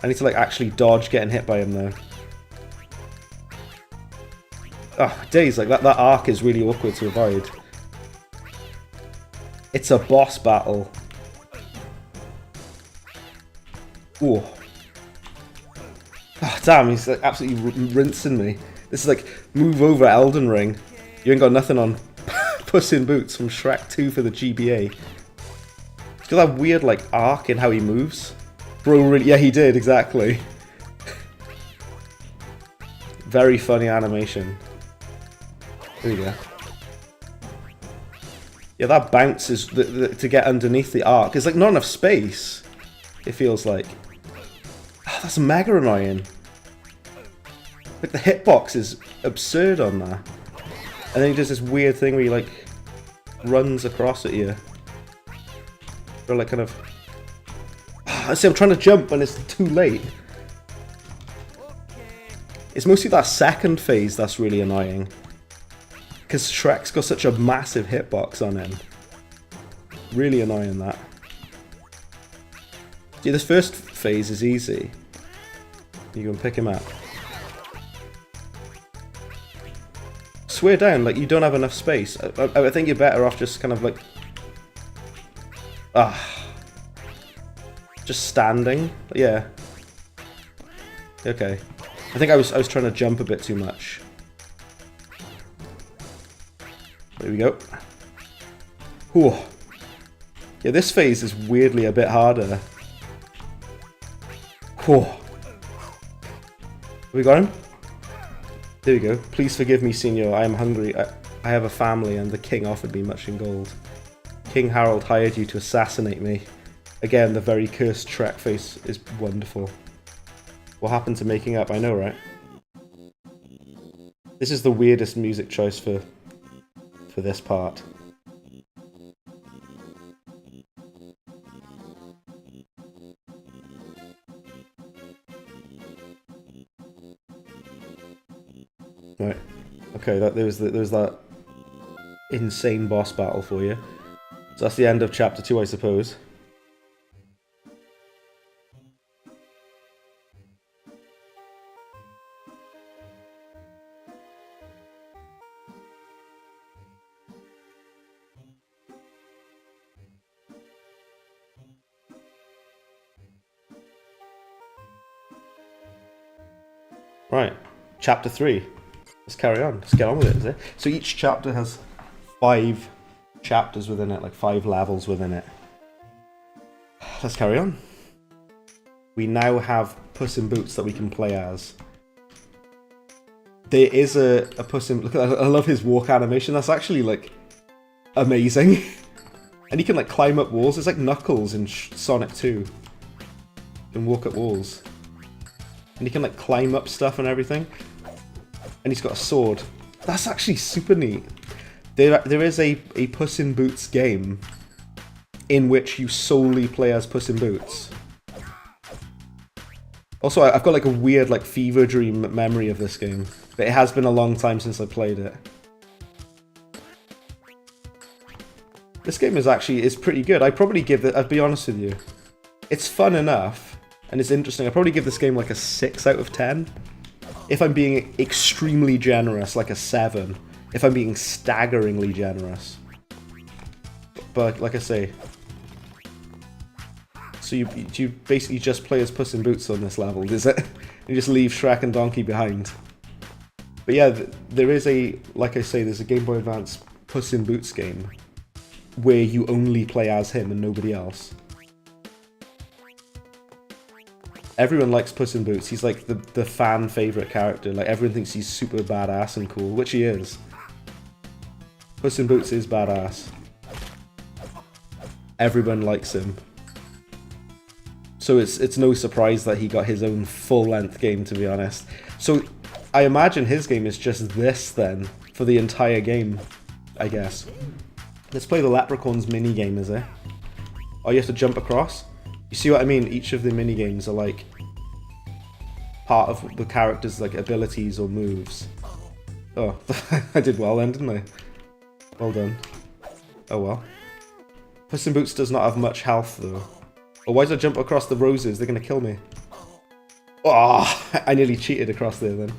I need to like actually dodge getting hit by him though. Oh, days, like that arc is really awkward to avoid. It's a boss battle. Ooh. Oh, damn, he's like absolutely rinsing me. This is like, move over Elden Ring. You ain't got nothing on Puss in Boots from Shrek 2 for the GBA. He's got that weird like arc in how he moves. Bro, really, yeah, he did, exactly. Very funny animation. There you go. Yeah, that bounce is to get underneath the arc. It's like not enough space, it feels like. Oh, that's mega annoying. Like the hitbox is absurd on that. And then he does this weird thing where he like runs across at you. Or like kind of... Oh, see, I'm trying to jump and it's too late. It's mostly that second phase that's really annoying. Because Shrek's got such a massive hitbox on him. Really annoying, that. See, this first phase is easy. You can pick him up. Swear down, like you don't have enough space. I think you're better off just kind of like... just standing. Yeah. Okay. I think I was trying to jump a bit too much. There we go. Whew. Yeah, this phase is weirdly a bit harder. Whew. Have we got him? There we go. Please forgive me, Signor. I am hungry. I have a family, and the king offered me much in gold. King Harold hired you to assassinate me. Again, the very cursed Shrek face is wonderful. What happened to making up? I know, right? This is the weirdest music choice for this part. Right. Okay, there was that insane boss battle for you. So that's the end of chapter 2, I suppose. Right, chapter 3. Let's carry on. Let's get on with it, is it? So each chapter has 5 chapters within it, like 5 levels within it. Let's carry on. We now have Puss in Boots that we can play as. There is a Puss in... Look, I love his walk animation. That's actually, like, amazing. And he can, like, climb up walls. It's like Knuckles in Sonic 2. He can walk up walls. And he can, like, climb up stuff and everything. And he's got a sword. That's actually super neat. There is a Puss in Boots game in which you solely play as Puss in Boots. Also, I've got like a weird like fever dream memory of this game, but it has been a long time since I played it. This game is pretty good. I'd probably give it, I'll be honest with you. It's fun enough, and it's interesting. I'd probably give this game like a 6 out of 10. If I'm being extremely generous, like a 7. If I'm being staggeringly generous. But, like I say... So you basically just play as Puss in Boots on this level, is it? You just leave Shrek and Donkey behind. But yeah, there is a... Like I say, there's a Game Boy Advance Puss in Boots game where you only play as him and nobody else. Everyone likes Puss in Boots. He's like the fan favourite character. Like, everyone thinks he's super badass and cool, which he is. Puss in Boots is badass. Everyone likes him. So it's no surprise that he got his own full-length game, to be honest. So I imagine his game is just this, then, for the entire game, I guess. Let's play the Leprechauns mini-game, is it? Oh, you have to jump across? You see what I mean? Each of the mini-games are like part of the character's like abilities or moves. Oh, I did well then, didn't I? Well done. Oh well. Puss in Boots does not have much health though. Oh, why did I jump across the roses? They're gonna kill me. Oh, I nearly cheated across there then.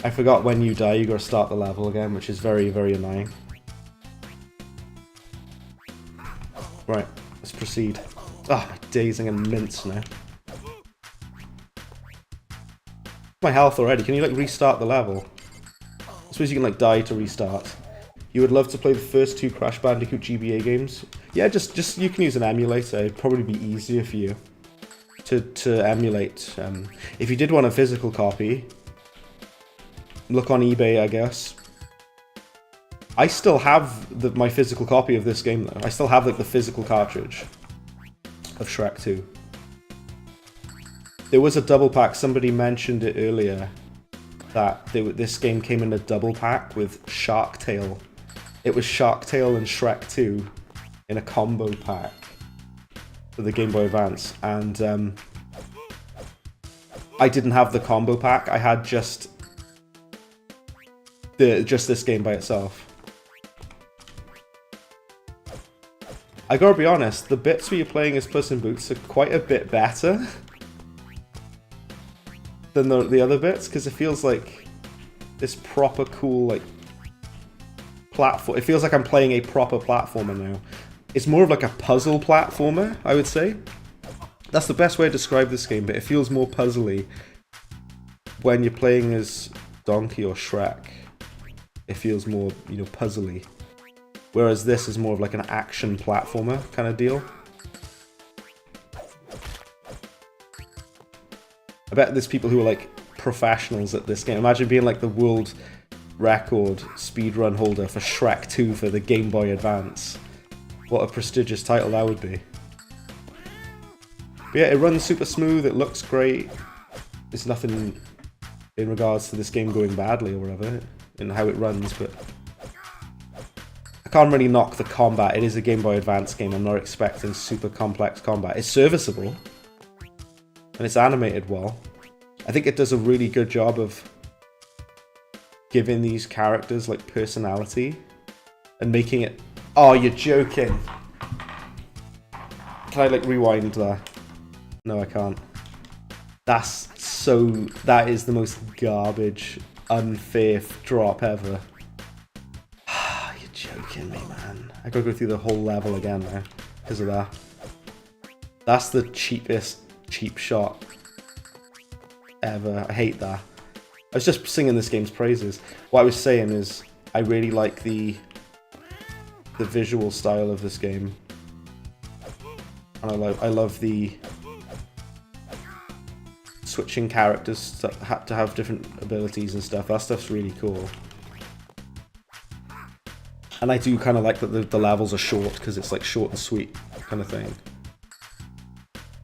I forgot when you die you gotta start the level again, which is very, very annoying. Right, let's proceed. Ah, my dazing and mince now. My health already. Can you like restart the level? I suppose you can like die to restart. You would love to play the first 2 Crash Bandicoot GBA games? Yeah, just you can use an emulator. It'd probably be easier for you to emulate. If you did want a physical copy, look on eBay, I guess. I still have my physical copy of this game though. I still have like the physical cartridge of Shrek 2. There was a double pack, somebody mentioned it earlier, that this game came in a double pack with Shark Tale. It was Shark Tale and Shrek 2 in a combo pack for the Game Boy Advance, and I didn't have the combo pack, I had just this game by itself. I gotta be honest, the bits where you're playing as Puss in Boots are quite a bit better than the other bits, because it feels like this proper cool, like, platform. It feels like I'm playing a proper platformer now. It's more of like a puzzle platformer, I would say. That's the best way to describe this game, but it feels more puzzly when you're playing as Donkey or Shrek. It feels more, you know, puzzly. Whereas this is more of like an action platformer kind of deal. I bet there's people who are like professionals at this game. Imagine being like the world record speedrun holder for Shrek 2 for the Game Boy Advance. What a prestigious title that would be. But yeah, it runs super smooth, it looks great. There's nothing in regards to this game going badly or whatever, in how it runs, but I can't really knock the combat. It is a Game Boy Advance game. I'm not expecting super complex combat. It's serviceable, and it's animated well. I think it does a really good job of giving these characters like personality and making it... Oh, you're joking. Can I like rewind that? No, I can't. That is the most garbage, unfair drop ever. You're joking me, man. I gotta go through the whole level again now because of that. That's the cheapest cheap shot ever. I hate that. I was just singing this game's praises. What I was saying is I really like the visual style of this game. And I love the switching characters to have different abilities and stuff. That stuff's really cool. And I do kind of like that the levels are short, because it's like short and sweet kind of thing.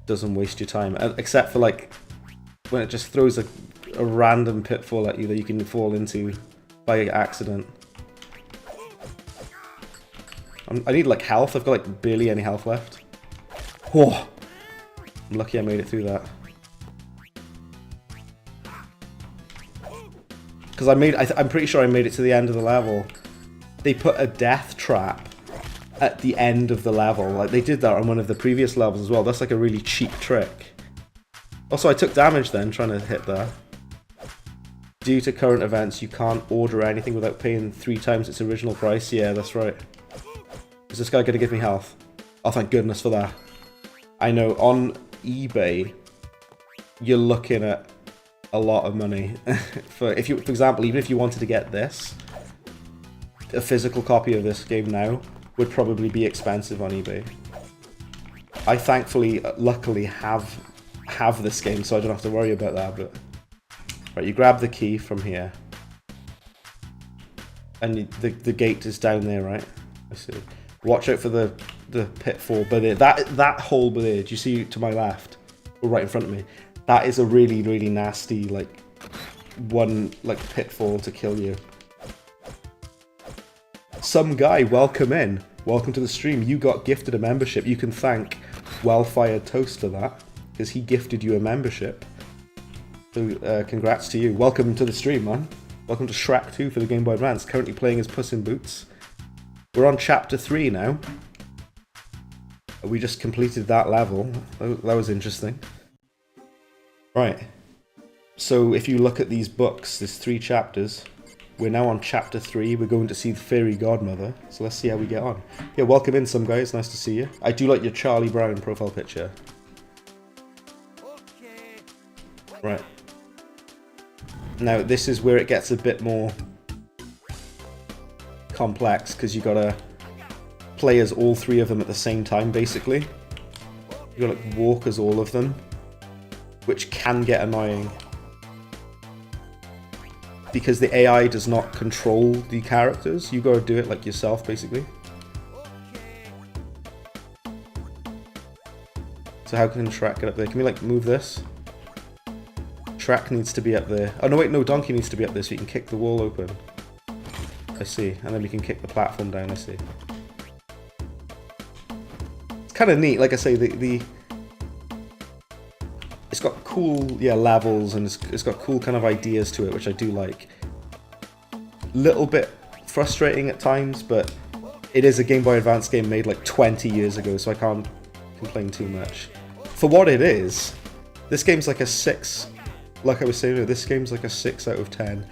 Doesn't waste your time. Except for like when it just throws a random pitfall at you that you can fall into by accident. I need like health. I've got like barely any health left. Whoa! I'm lucky I made it through that. Because I'm pretty sure I made it to the end of the level. They put a death trap at the end of the level. Like they did that on one of the previous levels as well. That's like a really cheap trick. Also, I took damage then trying to hit that. Due to current events, you can't order anything without paying 3 times its original price. Yeah, that's right. Is this guy going to give me health? Oh, thank goodness for that. I know, on eBay, you're looking at a lot of money. For example, even if you wanted to get this, a physical copy of this game now would probably be expensive on eBay. I thankfully, luckily, have this game, so I don't have to worry about that. But right, you grab the key from here, and the gate is down there, right? I see. Watch out for the pitfall, but that hole there, do you see to my left, or right in front of me? That is a really, really nasty like pitfall to kill you. Some guy, welcome in. Welcome to the stream. You got gifted a membership. You can thank Well-Fired Toast for that, because he gifted you a membership. So congrats to you. Welcome to the stream, man. Welcome to Shrek 2 for the Game Boy Advance. Currently playing as Puss in Boots. We're on chapter 3 now. We just completed that level. That was interesting. Right. So if you look at these books, there's 3 chapters. We're now on chapter 3. We're going to see the fairy godmother. So let's see how we get on. Yeah, welcome in some guys. Nice to see you. I do like your Charlie Brown profile picture. Right. Now this is where it gets a bit more complex, because you gotta play as all 3 of them at the same time, basically. You gotta like walk as all of them, which can get annoying because the AI does not control the characters. You gotta do it like yourself, basically. So how can Shrek get up there? Can we like move this? Shrek needs to be up there. Oh no, wait, no, Donkey needs to be up there so you can kick the wall open. I see, and then we can kick the platform down, I see. It's kind of neat, like I say, it's got cool, levels, and it's got cool kind of ideas to it, which I do like. Little bit frustrating at times, but it is a Game Boy Advance game made like 20 years ago, so I can't complain too much. For what it is, this game's like a 6, like I was saying, this game's like a 6 out of 10.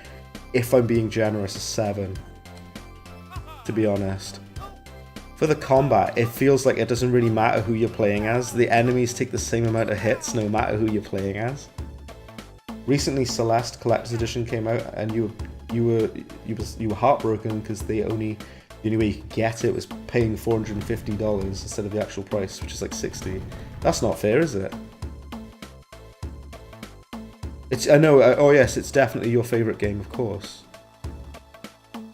If I'm being generous, a 7. To be honest. For the combat, it feels like it doesn't really matter who you're playing as. The enemies take the same amount of hits no matter who you're playing as. Recently, Celeste Collector's Edition came out, and you were heartbroken because the only way you could get it was paying $450 instead of the actual price, which is like $60. That's not fair, is it? I know, oh yes, it's definitely your favourite game, of course.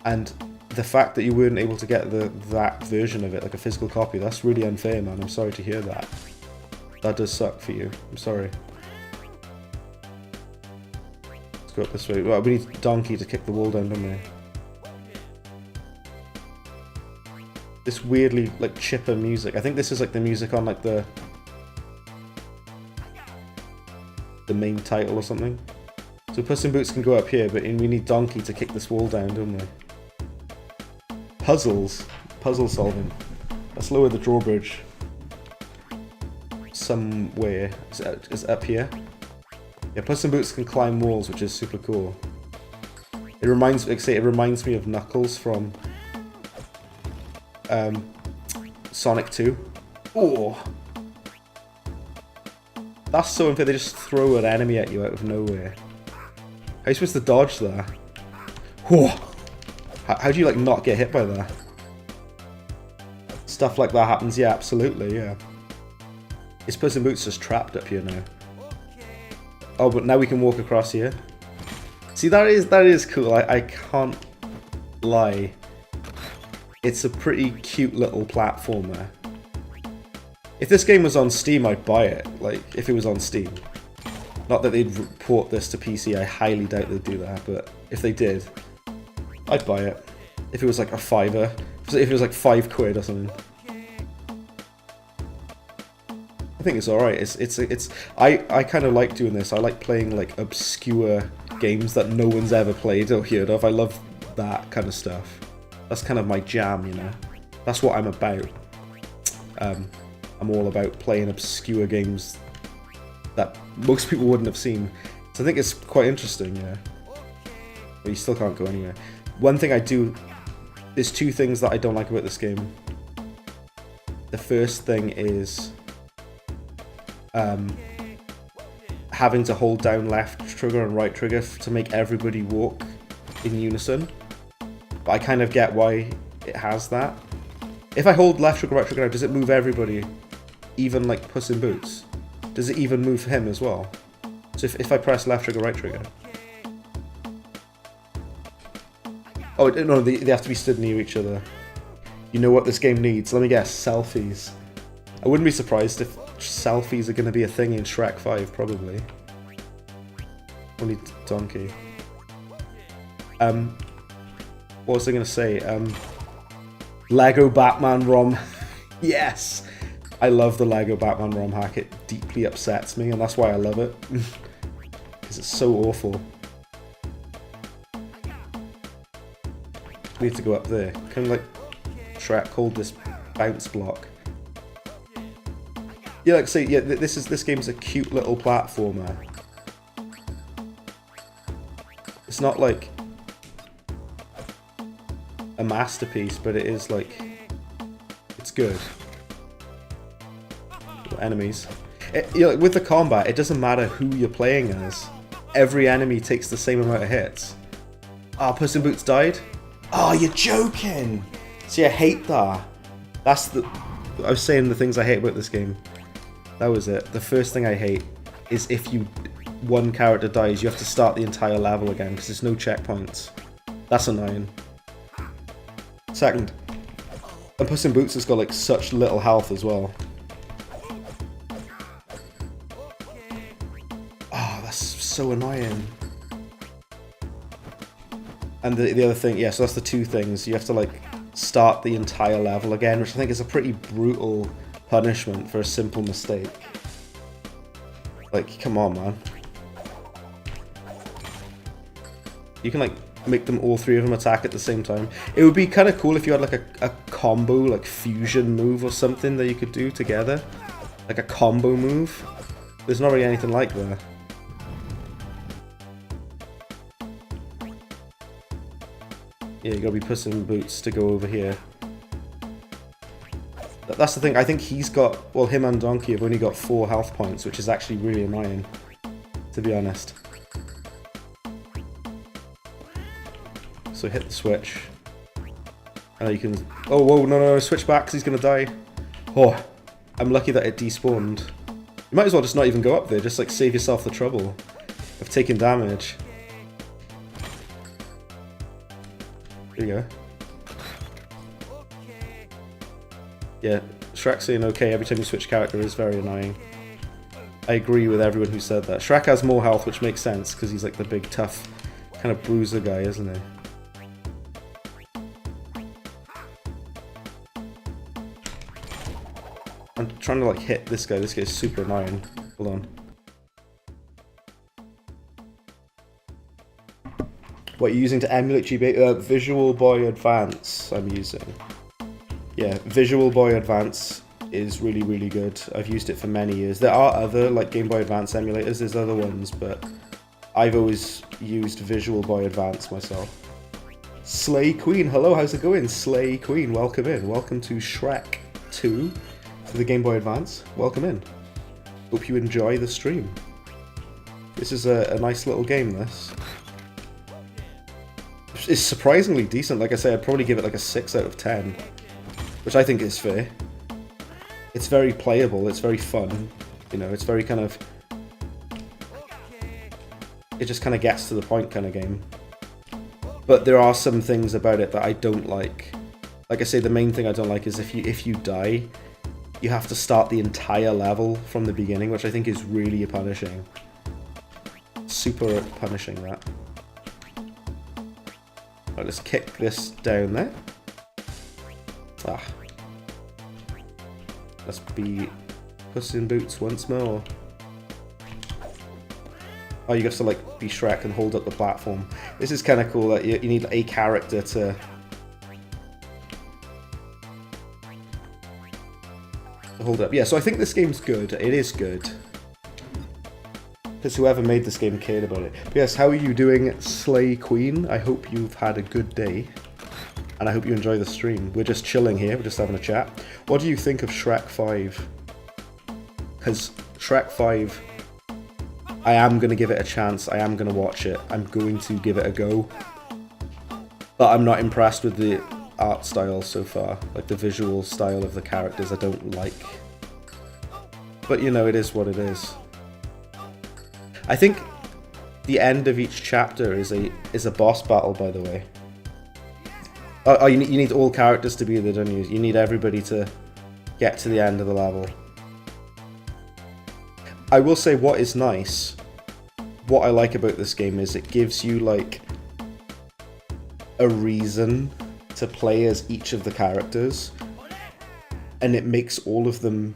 And the fact that you weren't able to get that version of it, like a physical copy, that's really unfair, man. I'm sorry to hear that. That does suck for you. I'm sorry. Let's go up this way. Well, we need Donkey to kick the wall down, don't we? This weirdly, like, chipper music. I think this is like the music on like the main title or something. So Puss in Boots can go up here, but we need Donkey to kick this wall down, don't we? Puzzles. Puzzle solving. Let's lower the drawbridge. Somewhere. Is it up here? Yeah, Puss in Boots can climb walls, which is super cool. It reminds, like I say, it reminds me of Knuckles from Sonic 2. Oh, that's so unfair. They just throw an enemy at you out of nowhere. How are you supposed to dodge that? Whoa. How do you like not get hit by that? Stuff like that happens. Yeah, absolutely. Yeah. Is Puss in Boots just trapped up here now? Oh, but now we can walk across here. See, that is cool. I can't lie. It's a pretty cute little platformer. If this game was on Steam, I'd buy it. Like, if it was on Steam. Not that they'd port this to PC, I highly doubt they'd do that, but if they did, I'd buy it. If it was like a $5, if it was like £5 or something. I think it's alright. I kind of like doing this. I like playing like obscure games that no one's ever played or heard of. I love that kind of stuff. That's kind of my jam, you know. That's what I'm about. I'm all about playing obscure games that most people wouldn't have seen. So I think it's quite interesting, yeah. But you still can't go anywhere. One thing I do... There's two things that I don't like about this game. The first thing is... having to hold down left trigger and right trigger to make everybody walk in unison. But I kind of get why it has that. If I hold left trigger, right trigger now, does it move everybody? Even like Puss in Boots? Does it even move him as well? So if I press left trigger, right trigger... Oh, no, they have to be stood near each other. You know what this game needs? Let me guess, selfies. I wouldn't be surprised if selfies are going to be a thing in Shrek 5, probably. Only Donkey. What was I going to say? Lego Batman ROM. Yes! I love the Lego Batman ROM hack. It deeply upsets me, and that's why I love it. Because it's so awful. We need to go up there. Kind of like Shrek hold this bounce block. Yeah, like I say, yeah, this game's a cute little platformer. It's not like a masterpiece, but it is like, it's good. Enemies. You know, with the combat, it doesn't matter who you're playing as. Every enemy takes the same amount of hits. Ah, Puss in Boots died? Oh, you're joking! See, I hate that. That's the... I was saying the things I hate about this game. That was it. The first thing I hate is if one character dies, you have to start the entire level again, because there's no checkpoints. That's annoying. Second, and Puss in Boots has got like such little health as well. Oh, that's so annoying. And the other thing, yeah, so that's the two things. You have to like start the entire level again, which I think is a pretty brutal punishment for a simple mistake. Like, come on, man. You can like make them, all three of them, attack at the same time. It would be kind of cool if you had like a combo, like fusion move or something that you could do together. Like a combo move. There's not really anything like that. Yeah, you gotta be Puss in Boots to go over here. That's the thing, I think he's got, well, him and Donkey have only got 4 health points, which is actually really annoying, to be honest. So hit the switch. And you can, oh, whoa, no, switch back, because he's gonna die. Oh, I'm lucky that it despawned. You might as well just not even go up there, just like save yourself the trouble. I've taken damage. There you go. Yeah, Shrek saying okay every time you switch character is very annoying. I agree with everyone who said that. Shrek has more health, which makes sense, because he's like the big, tough, kind of bruiser guy, isn't he? I'm trying to like hit this guy. This guy's super annoying. Hold on. What are you using to emulate GBA? Visual Boy Advance I'm using. Yeah, Visual Boy Advance is really, really good. I've used it for many years. There are other like Game Boy Advance emulators, there's other ones, but I've always used Visual Boy Advance myself. Slay Queen, hello, how's it going? Slay Queen, welcome in. Welcome to Shrek 2 for the Game Boy Advance. Welcome in. Hope you enjoy the stream. This is a nice little game, this. It's surprisingly decent. Like I say, I'd probably give it like a 6 out of 10. Which I think is fair. It's very playable, it's very fun. You know, it's very kind of... It just kind of gets to the point kind of game. But there are some things about it that I don't like. Like I say, the main thing I don't like is if you die, you have to start the entire level from the beginning, which I think is really punishing. Super punishing, that. Right, let's kick this down there. Ah. Let's be Puss in Boots once more. Oh, you have to like be Shrek and hold up the platform. This is kind of cool that you need a character to hold up. Yeah, so I think this game's good. It is good. Because whoever made this game cared about it. But yes, how are you doing, Slay Queen? I hope you've had a good day. And I hope you enjoy the stream. We're just chilling here, we're just having a chat. What do you think of Shrek 5? Because Shrek 5, I am going to give it a chance, I am going to watch it, I'm going to give it a go. But I'm not impressed with the art style so far. Like the visual style of the characters I don't like. But you know, it is what it is. I think the end of each chapter is a boss battle, by the way. Oh, you need all characters to be there, don't you? You need everybody to get to the end of the level. I will say what is nice, what I like about this game is it gives you like a reason to play as each of the characters, and it makes all of them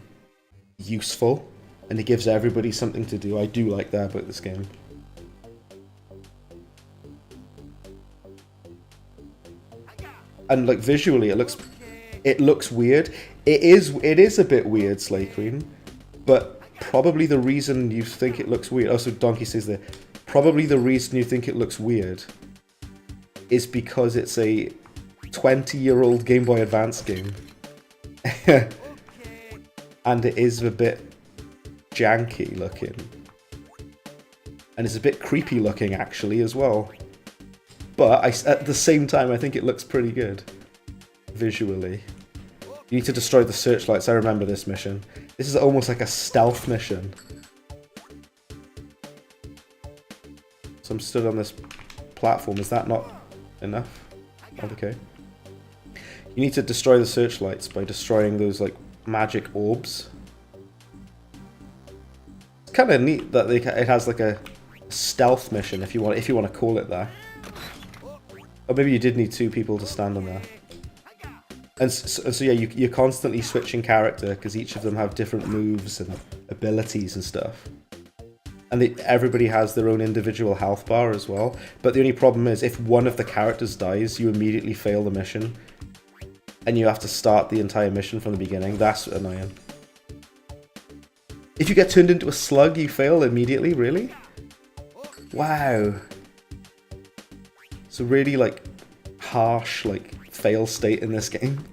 useful, and it gives everybody something to do. I do like that about this game. And like visually, it looks weird. It is a bit weird, Slay Queen, but probably the reason you think it looks weird. Oh, so Donkey says there. Probably the reason you think it looks weird is because it's a 20-year-old Game Boy Advance game, and it is a bit janky looking, and it's a bit creepy looking actually as well. But at the same time, I think it looks pretty good, visually. You need to destroy the searchlights. I remember this mission. This is almost like a stealth mission. So I'm stood on this platform. Is that not enough? Okay. You need to destroy the searchlights by destroying those like magic orbs. It's kind of neat that it has like a stealth mission, if you want to call it that. Or maybe you did need 2 people to stand on there. And so yeah, you're constantly switching character because each of them have different moves and abilities and stuff. And everybody has their own individual health bar as well. But the only problem is if one of the characters dies, you immediately fail the mission. And you have to start the entire mission from the beginning. That's annoying. If you get turned into a slug, you fail immediately? Really? Wow. It's a really like harsh like fail state in this game.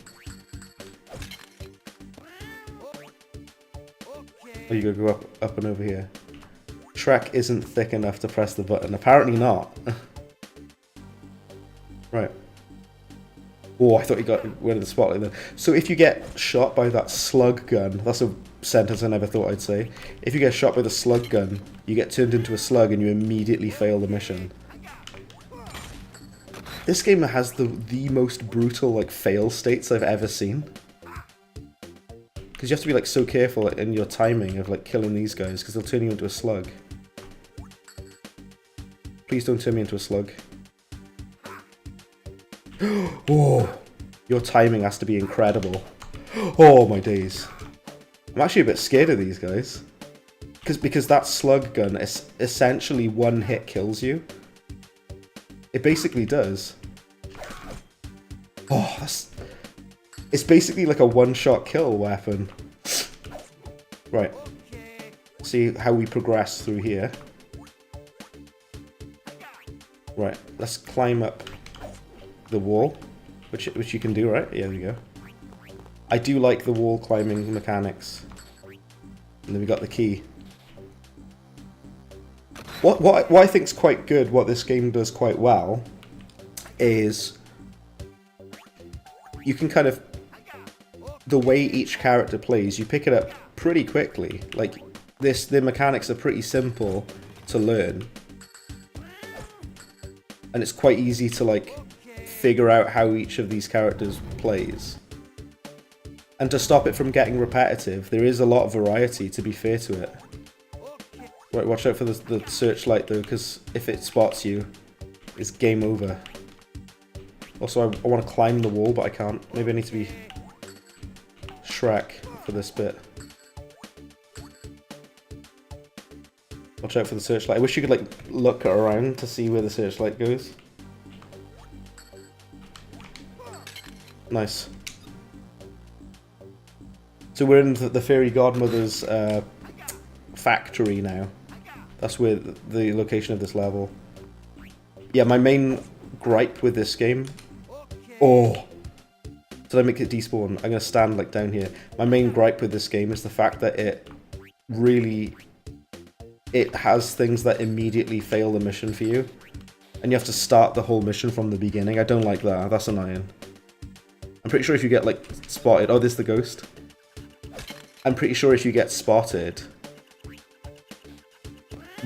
Oh, you gotta go up and over here. Shrek isn't thick enough to press the button. Apparently not. Right. Oh, I thought you got rid of the spotlight then. So if you get shot by that slug gun, that's a sentence I never thought I'd say. If you get shot with a slug gun, you get turned into a slug and you immediately fail the mission. This game has the most brutal, like, fail states I've ever seen. Because you have to be, like, so careful in your timing of, like, killing these guys, because they'll turn you into a slug. Please don't turn me into a slug. Oh, your timing has to be incredible. Oh, my days. I'm actually a bit scared of these guys. Because that slug gun is essentially one hit kills you. It basically does. Oh, it's basically like a one-shot kill weapon. Right. See how we progress through here. Right, let's climb up the wall, which you can do, right? Yeah, there we go. I do like the wall climbing mechanics. And then we got the key. What I think is quite good, what this game does quite well, is you can kind of, the way each character plays, you pick it up pretty quickly. Like, the mechanics are pretty simple to learn. And it's quite easy to, like, figure out how each of these characters plays. And to stop it from getting repetitive, there is a lot of variety, to be fair to it. Right, watch out for the searchlight though, because if it spots you, it's game over. Also, I want to climb the wall, but I can't. Maybe I need to be Shrek for this bit. Watch out for the searchlight. I wish you could, like, look around to see where the searchlight goes. Nice. So we're in the fairy godmother's factory now. That's where the location of this level. Yeah, my main gripe with this game... Oh! Did I make it despawn? I'm gonna stand, like, down here. My main gripe with this game is the fact that it really... It has things that immediately fail the mission for you. And you have to start the whole mission from the beginning. I don't like that. That's annoying. I'm pretty sure if you get, like, spotted... Oh, there's the ghost. I'm pretty sure if you get spotted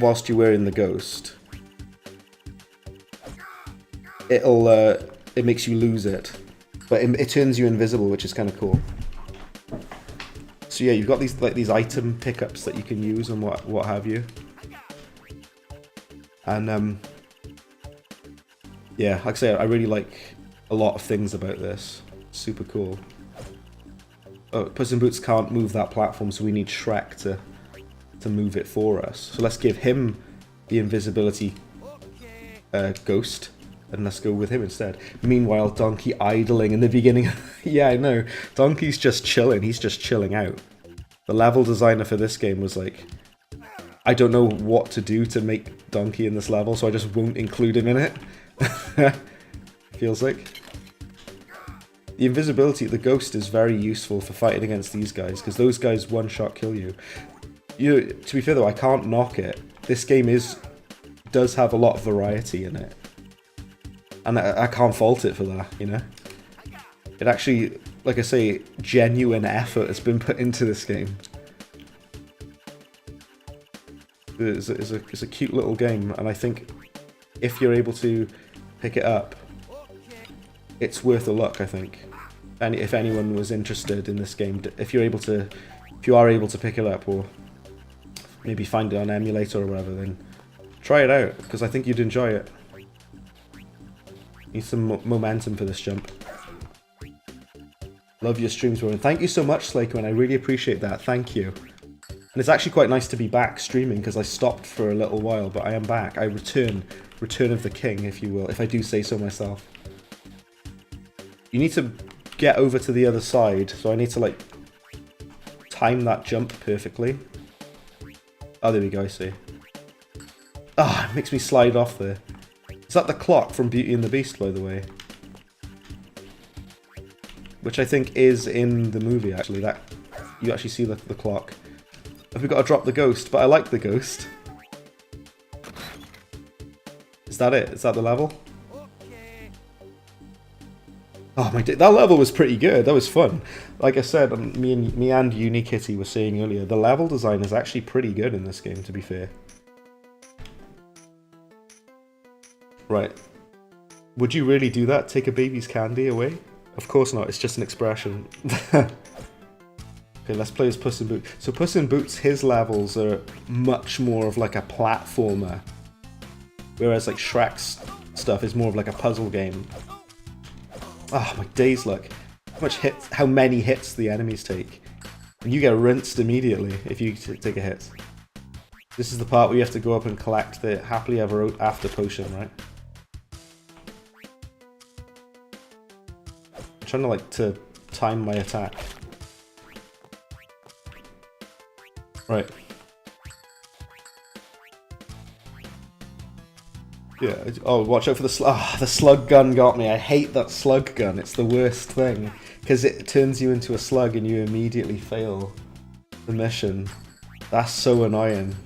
whilst you're wearing the ghost, it makes you lose it. But it turns you invisible, which is kind of cool. So yeah, you've got these, like, these item pickups that you can use and what have you. And yeah, like I say, I really like a lot of things about this. Super cool. Oh, Puss in Boots can't move that platform, so we need Shrek to move it for us. So let's give him the invisibility ghost, and let's go with him instead. Meanwhile, Donkey idling in the beginning. Yeah, I know. Donkey's just chilling. He's just chilling out. The level designer for this game was like, I don't know what to do to make Donkey in this level, so I just won't include him in it. Feels like. The invisibility, the ghost, is very useful for fighting against these guys, because those guys one-shot kill you. To be fair though, I can't knock it. This game does have a lot of variety in it. And I can't fault it for that, you know? It actually, like I say, genuine effort has been put into this game. It's a cute little game, and I think if you're able to pick it up, it's worth a look, I think. And if anyone was interested in this game, if you are able to pick it up, or maybe find it on emulator or whatever, then try it out, because I think you'd enjoy it. Need some momentum for this jump. Love your streams, Warren. Thank you so much, Slakeman. I really appreciate that. Thank you. And it's actually quite nice to be back streaming, because I stopped for a little while, but I am back. I return of the king, if you will, if I do say so myself. You need to get over to the other side, so I need to, like, time that jump perfectly. Oh, there we go, I see. Ah, it makes me slide off there. Is that the clock from Beauty and the Beast, by the way? Which I think is in the movie, actually. That you actually see the clock. Have we got to drop the ghost? But I like the ghost. Is that it? Is that the level? Oh my, that level was pretty good. That was fun. Like I said, me and Unikitty were saying earlier, the level design is actually pretty good in this game, to be fair. Right. Would you really do that? Take a baby's candy away? Of course not. It's just an expression. Okay, let's play as Puss in Boots. So Puss in Boots, his levels are much more of like a platformer, whereas like Shrek's stuff is more of like a puzzle game. Oh my days, look. How many hits the enemies take. And you get rinsed immediately if you take a hit. This is the part where you have to go up and collect the happily ever after potion, right? I'm trying to like to time my attack. Right. Yeah. Oh, watch out for the slug. Oh, the slug gun got me. I hate that slug gun. It's the worst thing. Because it turns you into a slug and you immediately fail the mission. That's so annoying.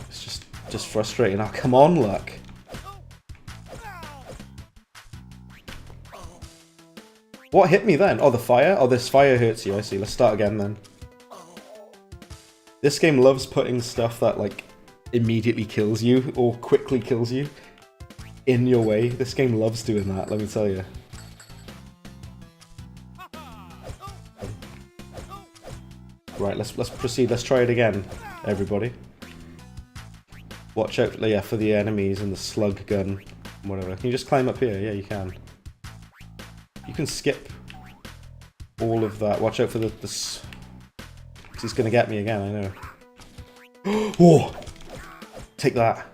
It's just frustrating. Oh, come on, luck. What hit me then? Oh, the fire? Oh, this fire hurts you. I see. Let's start again then. This game loves putting stuff that, like, immediately kills you or quickly kills you in your way. This game loves doing that, let me tell you. Right, let's proceed. Let's try it again, everybody. Watch out, yeah, for the enemies and the slug gun, whatever. Can you just climb up here? Yeah, you can. You can skip all of that. Watch out for this. He's gonna get me again, I know. Whoa! Take that.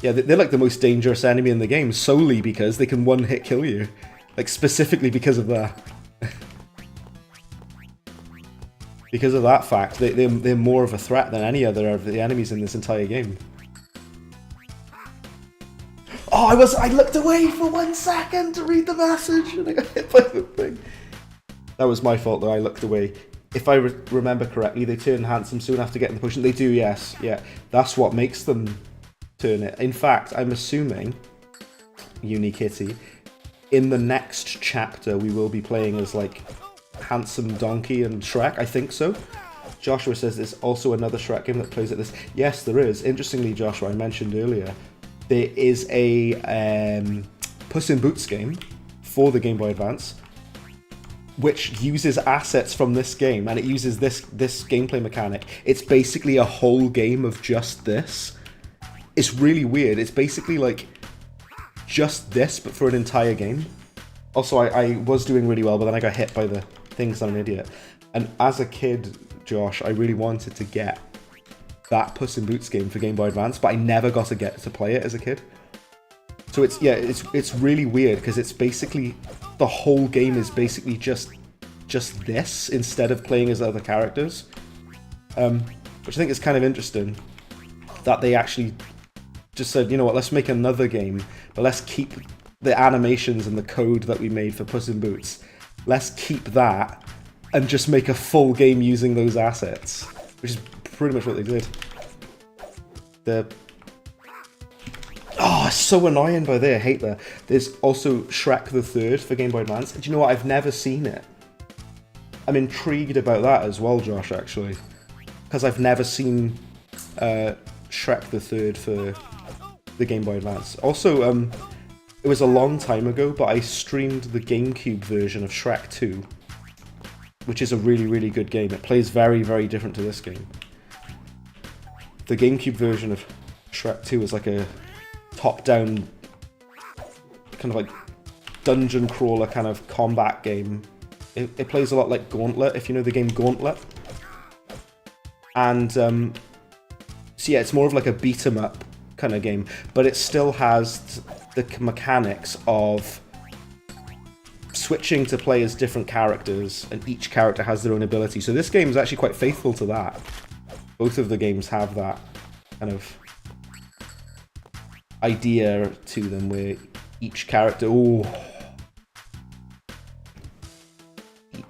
Yeah, they're like the most dangerous enemy in the game, solely because they can one-hit kill you. Like, specifically because of that. Because of that fact, they're more of a threat than any other of the enemies in this entire game. Oh, I looked away for 1 second to read the message and I got hit by the thing. That was my fault though, I looked away. If I remember correctly, they turn handsome soon after getting the potion. They do, yes. Yeah, that's what makes them turn it. In fact, I'm assuming, Unikitty, in the next chapter we will be playing as like Handsome Donkey and Shrek. I think so. Joshua says there's also another Shrek game that plays at this. Yes, there is. Interestingly, Joshua, I mentioned earlier, there is a Puss in Boots game for the Game Boy Advance, which uses assets from this game, and it uses this gameplay mechanic. It's basically a whole game of just this. It's really weird. It's basically like just this, but for an entire game. Also, I was doing really well, but then I got hit by the things. I'm an idiot. And as a kid, Josh, I really wanted to get that Puss in Boots game for Game Boy Advance, but I never got to get to play it as a kid. So it's really weird because it's basically the whole game is basically just this instead of playing as other characters, which I think is kind of interesting that they actually just said, you know what, let's make another game, but let's keep the animations and the code that we made for Puss in Boots. Let's keep that and just make a full game using those assets, which is pretty much what they did. Oh, it's so annoying by there. I hate that. There's also Shrek the Third for Game Boy Advance. Do you know what? I've never seen it. I'm intrigued about that as well, Josh, actually. Because I've never seen Shrek the Third for the Game Boy Advance. Also, it was a long time ago, but I streamed the GameCube version of Shrek 2, which is a really, really good game. It plays very, very different to this game. The GameCube version of Shrek 2 is like a top-down, kind of like dungeon crawler kind of combat game. It plays a lot like Gauntlet, if you know the game Gauntlet. And so yeah, it's more of like a beat-em-up kind of game, but it still has the mechanics of switching to play as different characters, and each character has their own ability. So this game is actually quite faithful to that. Both of the games have that kind of idea to them where each character,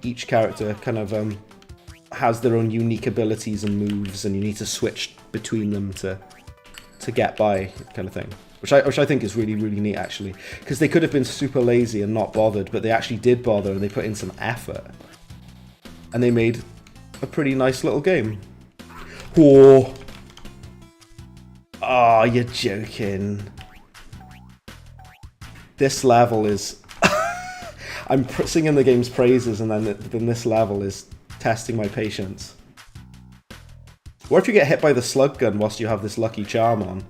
each character kind of has their own unique abilities and moves, and you need to switch between them to get by, kind of thing. which I think is really, really neat, actually. Because they could have been super lazy and not bothered, but they actually did bother, and they put in some effort. And they made a pretty nice little game. Whoa! Oh, you're joking. This level is... I'm singing the game's praises, and then this level is testing my patience. What if you get hit by the slug gun whilst you have this lucky charm on? Do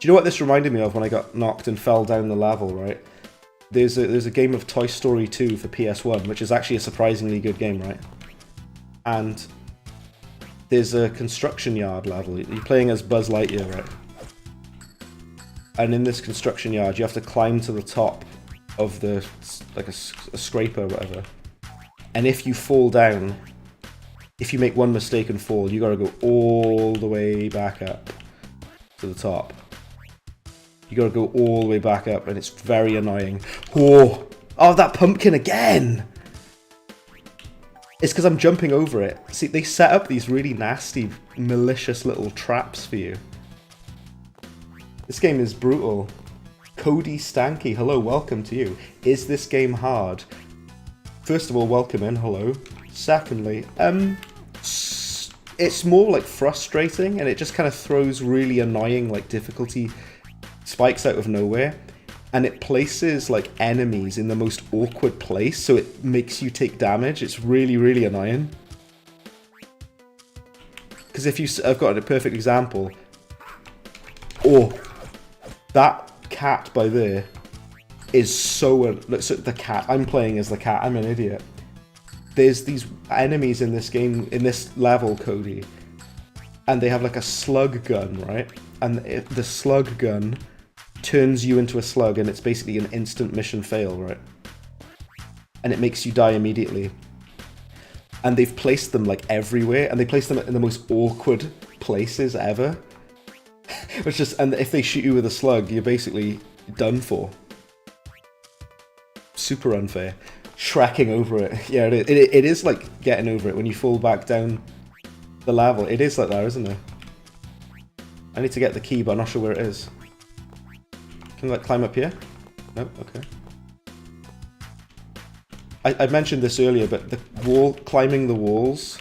you know what this reminded me of when I got knocked and fell down the level, right? There's a game of Toy Story 2 for PS1, which is actually a surprisingly good game, right? And there's a construction yard level. You're playing as Buzz Lightyear, right? And in this construction yard, you have to climb to the top of the, like a scraper or whatever. And if you fall down, if you make one mistake and fall, you gotta go all the way back up to the top. You gotta go all the way back up, and it's very annoying. Whoa! Oh, that pumpkin again! It's because I'm jumping over it. See, they set up these really nasty, malicious little traps for you. This game is brutal. Cody Stanky, hello, welcome to you. Is this game hard? First of all, welcome in, hello. Secondly, it's more like frustrating, and it just kind of throws really annoying like difficulty spikes out of nowhere, and it places like enemies in the most awkward place, so it makes you take damage. It's really, really annoying. Because if you, I've got a perfect example. Oh, that cat by there is so. Look, so the cat. I'm playing as the cat. I'm an idiot. There's these enemies in this game, in this level, Cody, and they have like a slug gun, right? And the slug gun turns you into a slug, and it's basically an instant mission fail, right? And it makes you die immediately. And they've placed them like everywhere, and they place them in the most awkward places ever. Which just, and if they shoot you with a slug, you're basically done for. Super unfair. Shrekking over it. Yeah, it is like getting over it when you fall back down the level. It is like that, isn't it? I need to get the key, but I'm not sure where it is. Can I like climb up here? No? Okay. I mentioned this earlier, but the wall, climbing the walls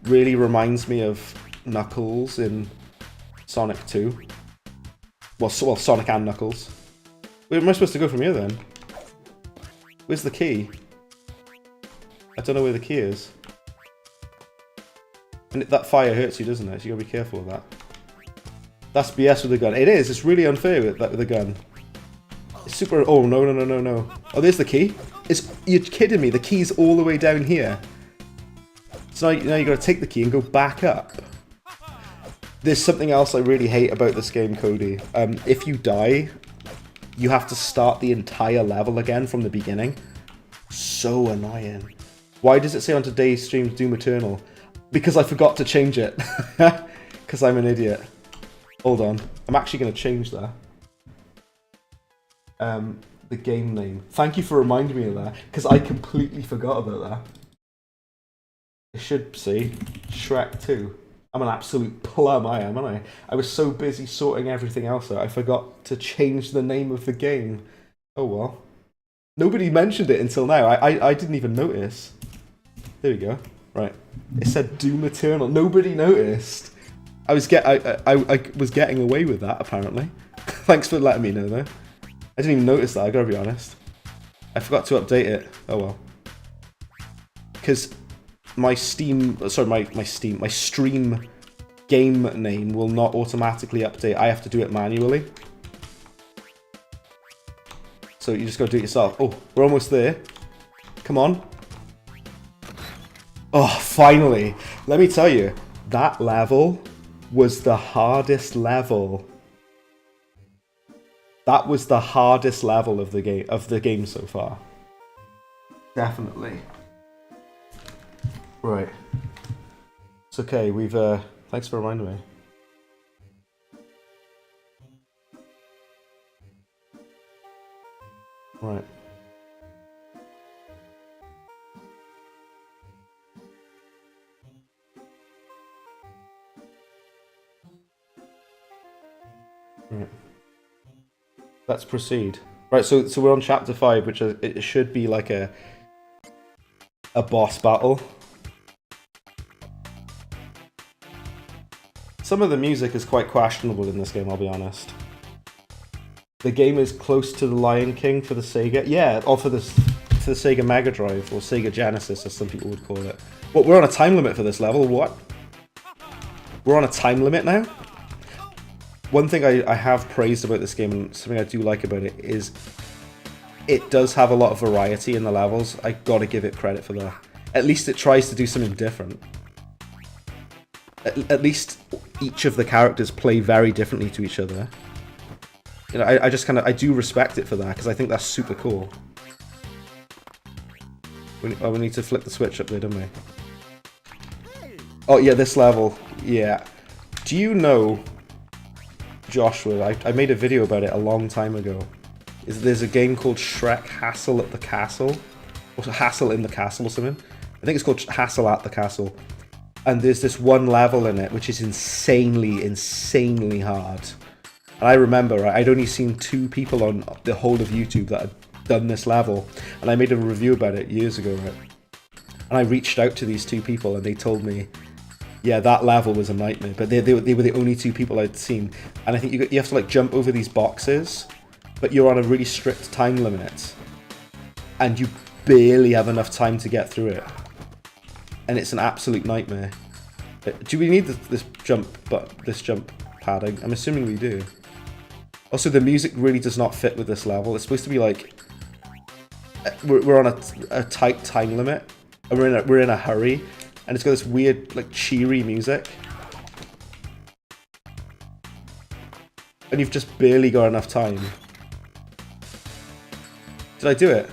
really reminds me of Knuckles in Sonic 2. Well, Sonic and Knuckles. Where am I supposed to go from here then? Where's the key? I don't know where the key is. And that fire hurts you, doesn't it? So you gotta be careful of that. That's BS with the gun. It is. It's really unfair with the gun. It's super. Oh no no no no no. Oh, there's the key. You're kidding me. The key's all the way down here. So now you gotta take the key and go back up. There's something else I really hate about this game, Cody. If you die, you have to start the entire level again from the beginning. So annoying. Why does it say on today's stream Doom Eternal? Because I forgot to change it. Because I'm an idiot. Hold on. I'm actually going to change that. The game name. Thank you for reminding me of that. Because I completely forgot about that. It should say Shrek 2. I'm an absolute plum, I am, aren't I? I was so busy sorting everything else out, I forgot to change the name of the game. Oh well. Nobody mentioned it until now. I didn't even notice. There we go. Right. It said Doom Eternal. Nobody noticed. I was getting away with that, apparently. Thanks for letting me know, though. I didn't even notice that, I gotta be honest. I forgot to update it. Oh well. Because my stream game name will not automatically update. I have to do it manually. So you just gotta do it yourself. Oh, we're almost there. Come on. Oh, finally. Let me tell you, that level was the hardest level. That was the hardest level of the game so far. Definitely. Right. It's okay, we've thanks for reminding me. Right. Let's proceed. Right, so we're on chapter 5, which it should be like a boss battle. Some of the music is quite questionable in this game, I'll be honest. The game is close to the Lion King for the Sega. Yeah, or for the Sega Mega Drive, or Sega Genesis, as some people would call it. What, we're on a time limit for this level? What? We're on a time limit now? One thing I have praised about this game, and something I do like about it, is it does have a lot of variety in the levels. I gotta give it credit for that. At least it tries to do something different. At least each of the characters play very differently to each other. You know, I do respect it for that, because I think that's super cool. We need to flip the switch up there, don't we? Oh yeah, this level. Yeah. Do you know, Joshua, I made a video about it a long time ago. There's a game called Shrek Hassle at the Castle. Or Hassle in the Castle or something. I think it's called Hassle at the Castle. And there's this one level in it which is insanely hard. And I remember, I'd only seen 2 people on the whole of YouTube that had done this level. And I made a review about it years ago, right? And I reached out to these 2 people and they told me, yeah, that level was a nightmare. But they were the only 2 people I'd seen. And I think you have to like jump over these boxes, but you're on a really strict time limit. And you barely have enough time to get through it. And it's an absolute nightmare. Do we need this jump padding? I'm assuming we do. Also, the music really does not fit with this level. It's supposed to be like we're on a tight time limit, and we're in a hurry, and it's got this weird like cheery music, and you've just barely got enough time. Did I do it?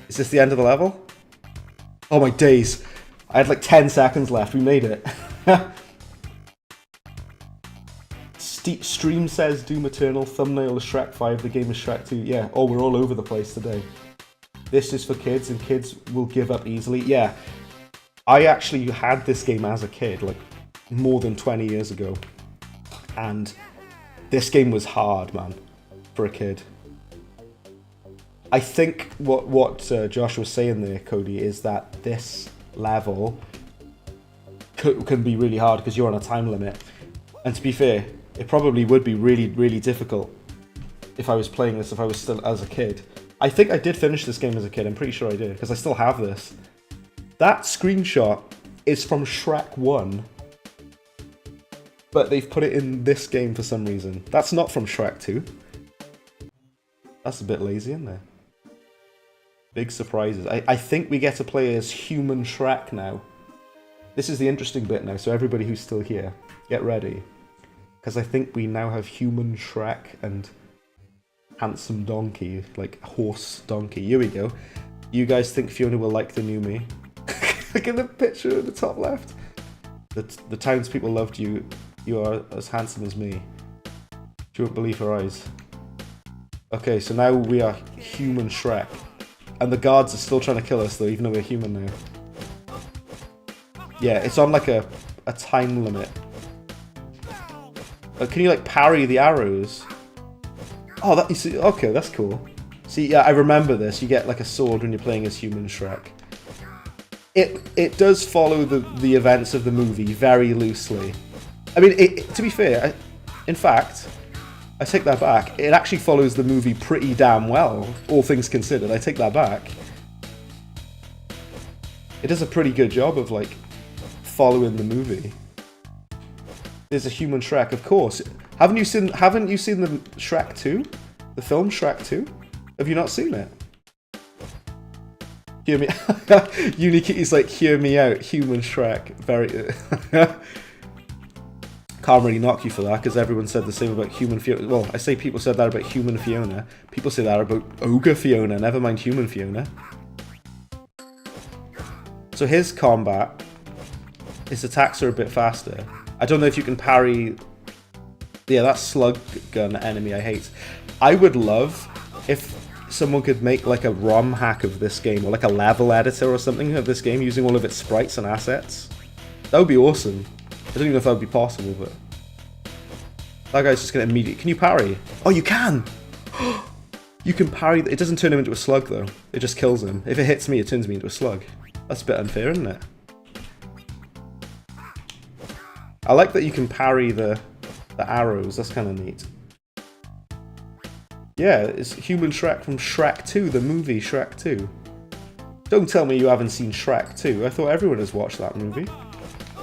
Is this the end of the level? Oh my days. I had like 10 seconds left. We made it. Stream says Doom Eternal. Thumbnail is Shrek 5. The game is Shrek 2. Yeah. Oh, we're all over the place today. This is for kids and kids will give up easily. Yeah. I actually had this game as a kid, like more than 20 years ago. And this game was hard, man, for a kid. I think what Josh was saying there, Cody, is that this level can be really hard because you're on a time limit. And to be fair, it probably would be really difficult if I was playing this, if I was still as a kid. I think I did finish this game as a kid. I'm pretty sure I did, because I still have this. That screenshot is from Shrek 1, but they've put it in this game for some reason. That's not from Shrek 2. That's a bit lazy, isn't it? Big surprises. I think we get to play as human Shrek now. This is the interesting bit now, so everybody who's still here, get ready. Because I think we now have human Shrek and handsome donkey, like horse donkey. Here we go. You guys think Fiona will like the new me? Look at the picture at the top left. The townspeople loved you. You are as handsome as me. She won't believe her eyes. Okay, so now we are human Shrek. And the guards are still trying to kill us though, even though we're human now. Yeah, it's on like a time limit. Can you like parry the arrows? Oh, that you see, okay, that's cool. See, yeah, I remember this. You get like a sword when you're playing as human Shrek. It does follow the events of the movie very loosely. I mean, to be fair, in fact, I take that back. It actually follows the movie pretty damn well, all things considered. I take that back. It does a pretty good job of like following the movie. There's a human Shrek, of course. Haven't you seen the Shrek 2? The film Shrek 2? Have you not seen it? Hear me. Unikitty's like, hear me out, human Shrek. Very. Can't really knock you for that, because everyone said the same about human Fiona. Well, I say people said that about human Fiona. People say that about ogre Fiona, never mind human Fiona. So his combat, his attacks are a bit faster. I don't know if you can parry... Yeah, that slug gun enemy I hate. I would love if someone could make like a ROM hack of this game, or like a level editor or something of this game, using all of its sprites and assets. That would be awesome. I don't even know if that would be possible, but... That guy's just gonna immediately... Can you parry? Oh, you can! You can parry... It doesn't turn him into a slug, though. It just kills him. If it hits me, it turns me into a slug. That's a bit unfair, isn't it? I like that you can parry the arrows. That's kind of neat. Yeah, it's Human Shrek from Shrek 2, the movie Shrek 2. Don't tell me you haven't seen Shrek 2. I thought everyone has watched that movie.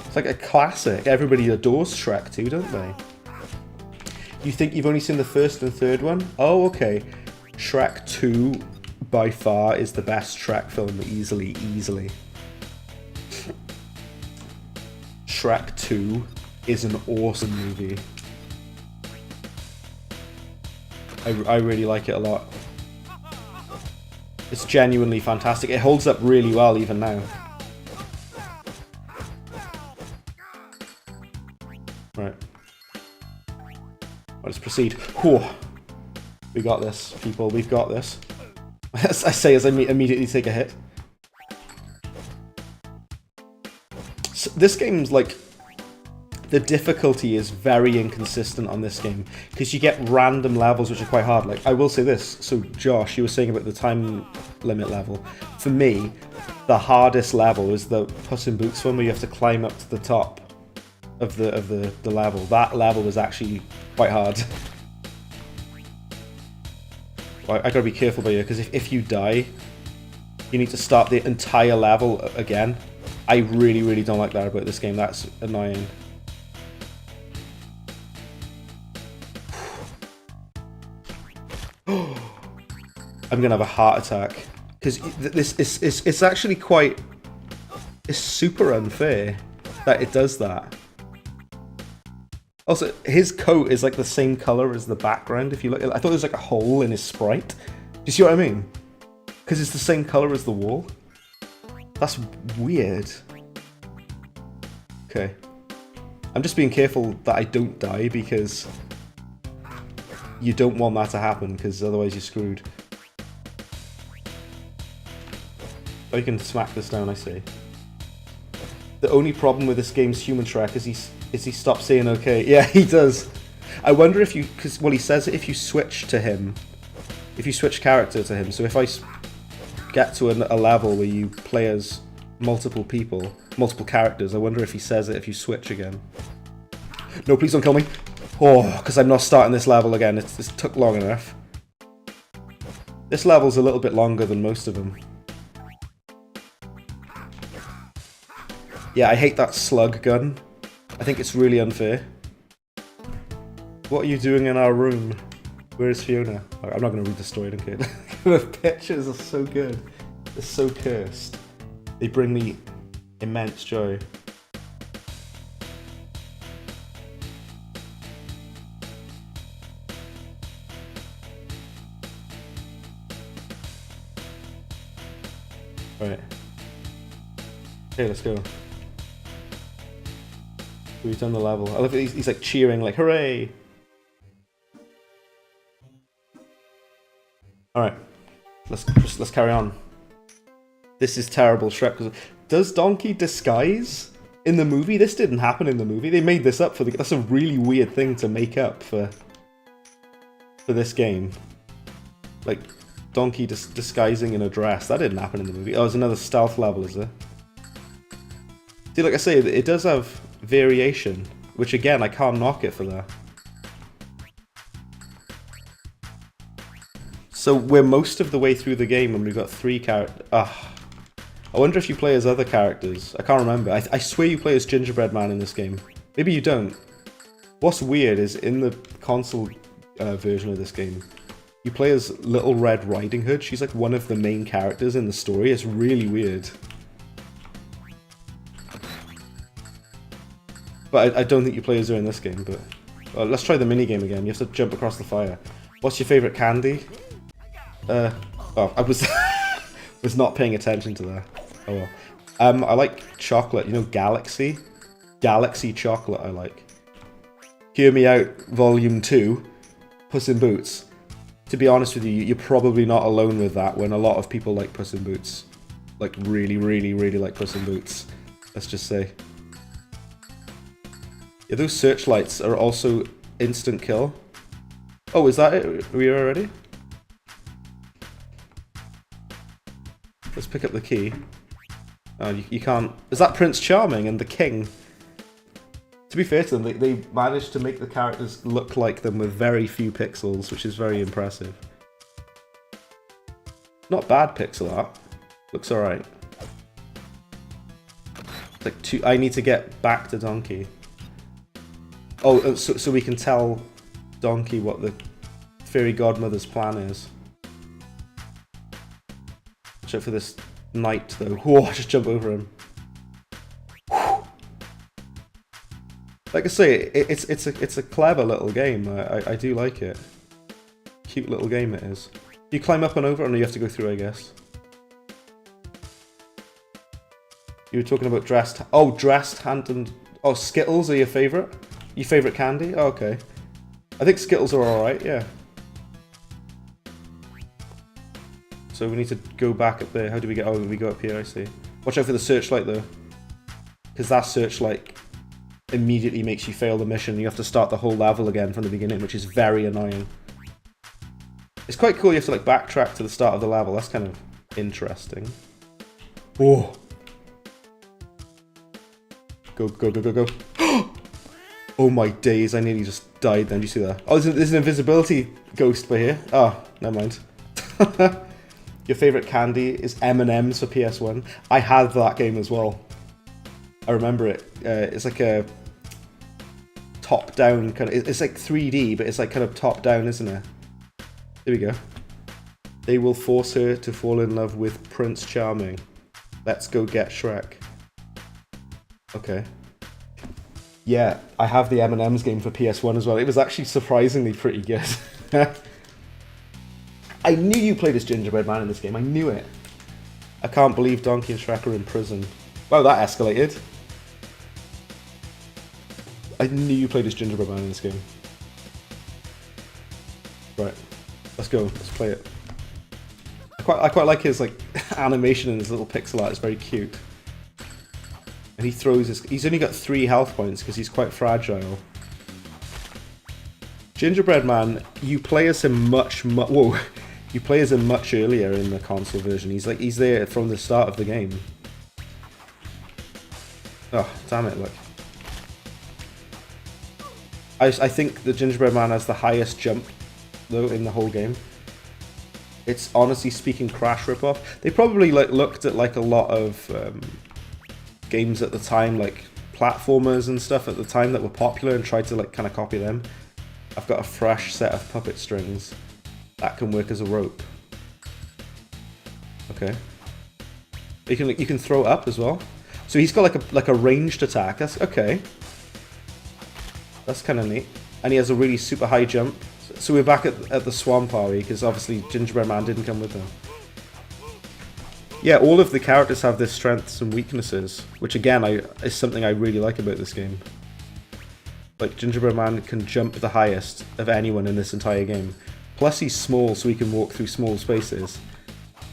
It's like a classic. Everybody adores Shrek 2, don't they? You think you've only seen the first and third one? Oh, okay. Shrek 2, by far, is the best Shrek film, easily. Shrek 2 is an awesome movie. I really like it a lot. It's genuinely fantastic. It holds up really well even now. Right. Let's proceed. Whew. We got this, people. We've got this. As I say as I immediately take a hit. So this game's like... The difficulty is very inconsistent on this game, because you get random levels which are quite hard. Like, I will say this, so Josh, you were saying about the time limit level. For me, the hardest level is the Puss in Boots one, where you have to climb up to the top of the level. That level was actually quite hard. I gotta be careful by here, because if you die, you need to start the entire level again. I really don't like that about this game. That's annoying. I'm gonna have a heart attack, because this is it's actually quite... It's super unfair that it does that. Also, his coat is like the same color as the background. If you look, I thought there was like a hole in his sprite. Do you see what I mean? Because it's the same color as the wall. That's weird. Okay. I'm just being careful that I don't die, because you don't want that to happen, because otherwise you're screwed. Oh, you can smack this down, I see. The only problem with this game's Human Shrek is he stops saying okay. Yeah, he does. I wonder if you... Because, well, he says if you switch to him, if you switch character to him, so if I get to a level where you play as multiple people, multiple characters, I wonder if he says it if you switch again. No, please don't kill me. Oh, because I'm not starting this level again. It took long enough. This level's a little bit longer than most of them. Yeah, I hate that slug gun. I think it's really unfair. What are you doing in our room? Where is Fiona? I'm not going to read the story, don't care. The pictures are so good. They're so cursed. They bring me immense joy. Right. Okay, let's go. We've done the level. I love it. He's like cheering, like hooray! All right, let's carry on. This is terrible, Shrek. Does Donkey disguise in the movie? This didn't happen in the movie. They made this up for the. That's a really weird thing to make up for this game. Like Donkey disguising in a dress. That didn't happen in the movie. Oh, it's another stealth level, is there? See, like I say, it does have variation, which again, I can't knock it for that. So we're most of the way through the game and we've got 3 characters. I wonder if you play as other characters. I can't remember. I swear you play as Gingerbread Man in this game. Maybe you don't. What's weird is in the console version of this game, you play as Little Red Riding Hood. She's like one of the main characters in the story. It's really weird. But I don't think you play as her in this game, but... let's try the minigame again. You have to jump across the fire. What's your favourite candy? Oh, I was... was not paying attention to that. Oh well. I like chocolate. You know Galaxy? Galaxy chocolate I like. Hear Me Out Volume 2. Puss in Boots. To be honest with you, you're probably not alone with that when a lot of people like Puss in Boots. Like really like Puss in Boots. Let's just say. Yeah, those searchlights are also instant kill. Oh, is that it? Are we already? Let's pick up the key. Oh, you can't... Is that Prince Charming and the King? To be fair to them, they managed to make the characters look like them with very few pixels, which is very impressive. Not bad pixel art. Looks alright. Like I need to get back to Donkey. Oh, so we can tell Donkey what the fairy godmother's plan is. Watch out for this knight, though. Whoa, I just jump over him. Whew. Like I say, it's a clever little game. I do like it. Cute little game it is. You climb up and over, or no, you have to go through, I guess. You were talking about dressed... Oh, dressed hand and... Oh, Skittles are your favourite? Your favourite candy? Oh, okay. I think Skittles are alright, yeah. So we need to go back up there. How do we get... Oh, we go up here, I see. Watch out for the searchlight, though. Because that searchlight immediately makes you fail the mission. You have to start the whole level again from the beginning, which is very annoying. It's quite cool you have to, like, backtrack to the start of the level. That's kind of interesting. Oh. Go, go, go, go, go. Oh my days, I nearly just died then. Do you see that? Oh, there's an invisibility ghost by here. Oh, never mind. Your favourite candy is M&M's for PS1. I had that game as well. I remember it. It's like a top-down kind of... It's like 3D, but it's like kind of top-down, isn't it? There we go. They will force her to fall in love with Prince Charming. Let's go get Shrek. Okay. Yeah, I have the M&M's game for PS1 as well. It was actually surprisingly pretty good. I knew you played as Gingerbread Man in this game. I knew it. I can't believe Donkey and Shrek are in prison. Wow, that escalated. I knew you played as Gingerbread Man in this game. Right. Let's go. Let's play it. I quite like his like animation and his little pixel art. It's very cute. And he throws his... He's only got 3 health points because he's quite fragile. Gingerbread Man, you play as him whoa. You play as him much earlier in the console version. He's there from the start of the game. Oh, damn it, look. I think the Gingerbread Man has the highest jump, though, in the whole game. It's honestly speaking Crash ripoff. They probably like looked at like a lot of games at the time, like platformers and stuff at the time that were popular and tried to like kind of copy them. I've got a fresh set of puppet strings that can work as a rope. Okay. You can throw up as well. So he's got like a ranged attack. That's okay. That's kind of neat. And he has a really super high jump. So we're back at the swamp, are we? Because obviously Gingerbread Man didn't come with them. Yeah, all of the characters have their strengths and weaknesses, which again is something I really like about this game. Like, Gingerbread Man can jump the highest of anyone in this entire game. Plus he's small, so he can walk through small spaces.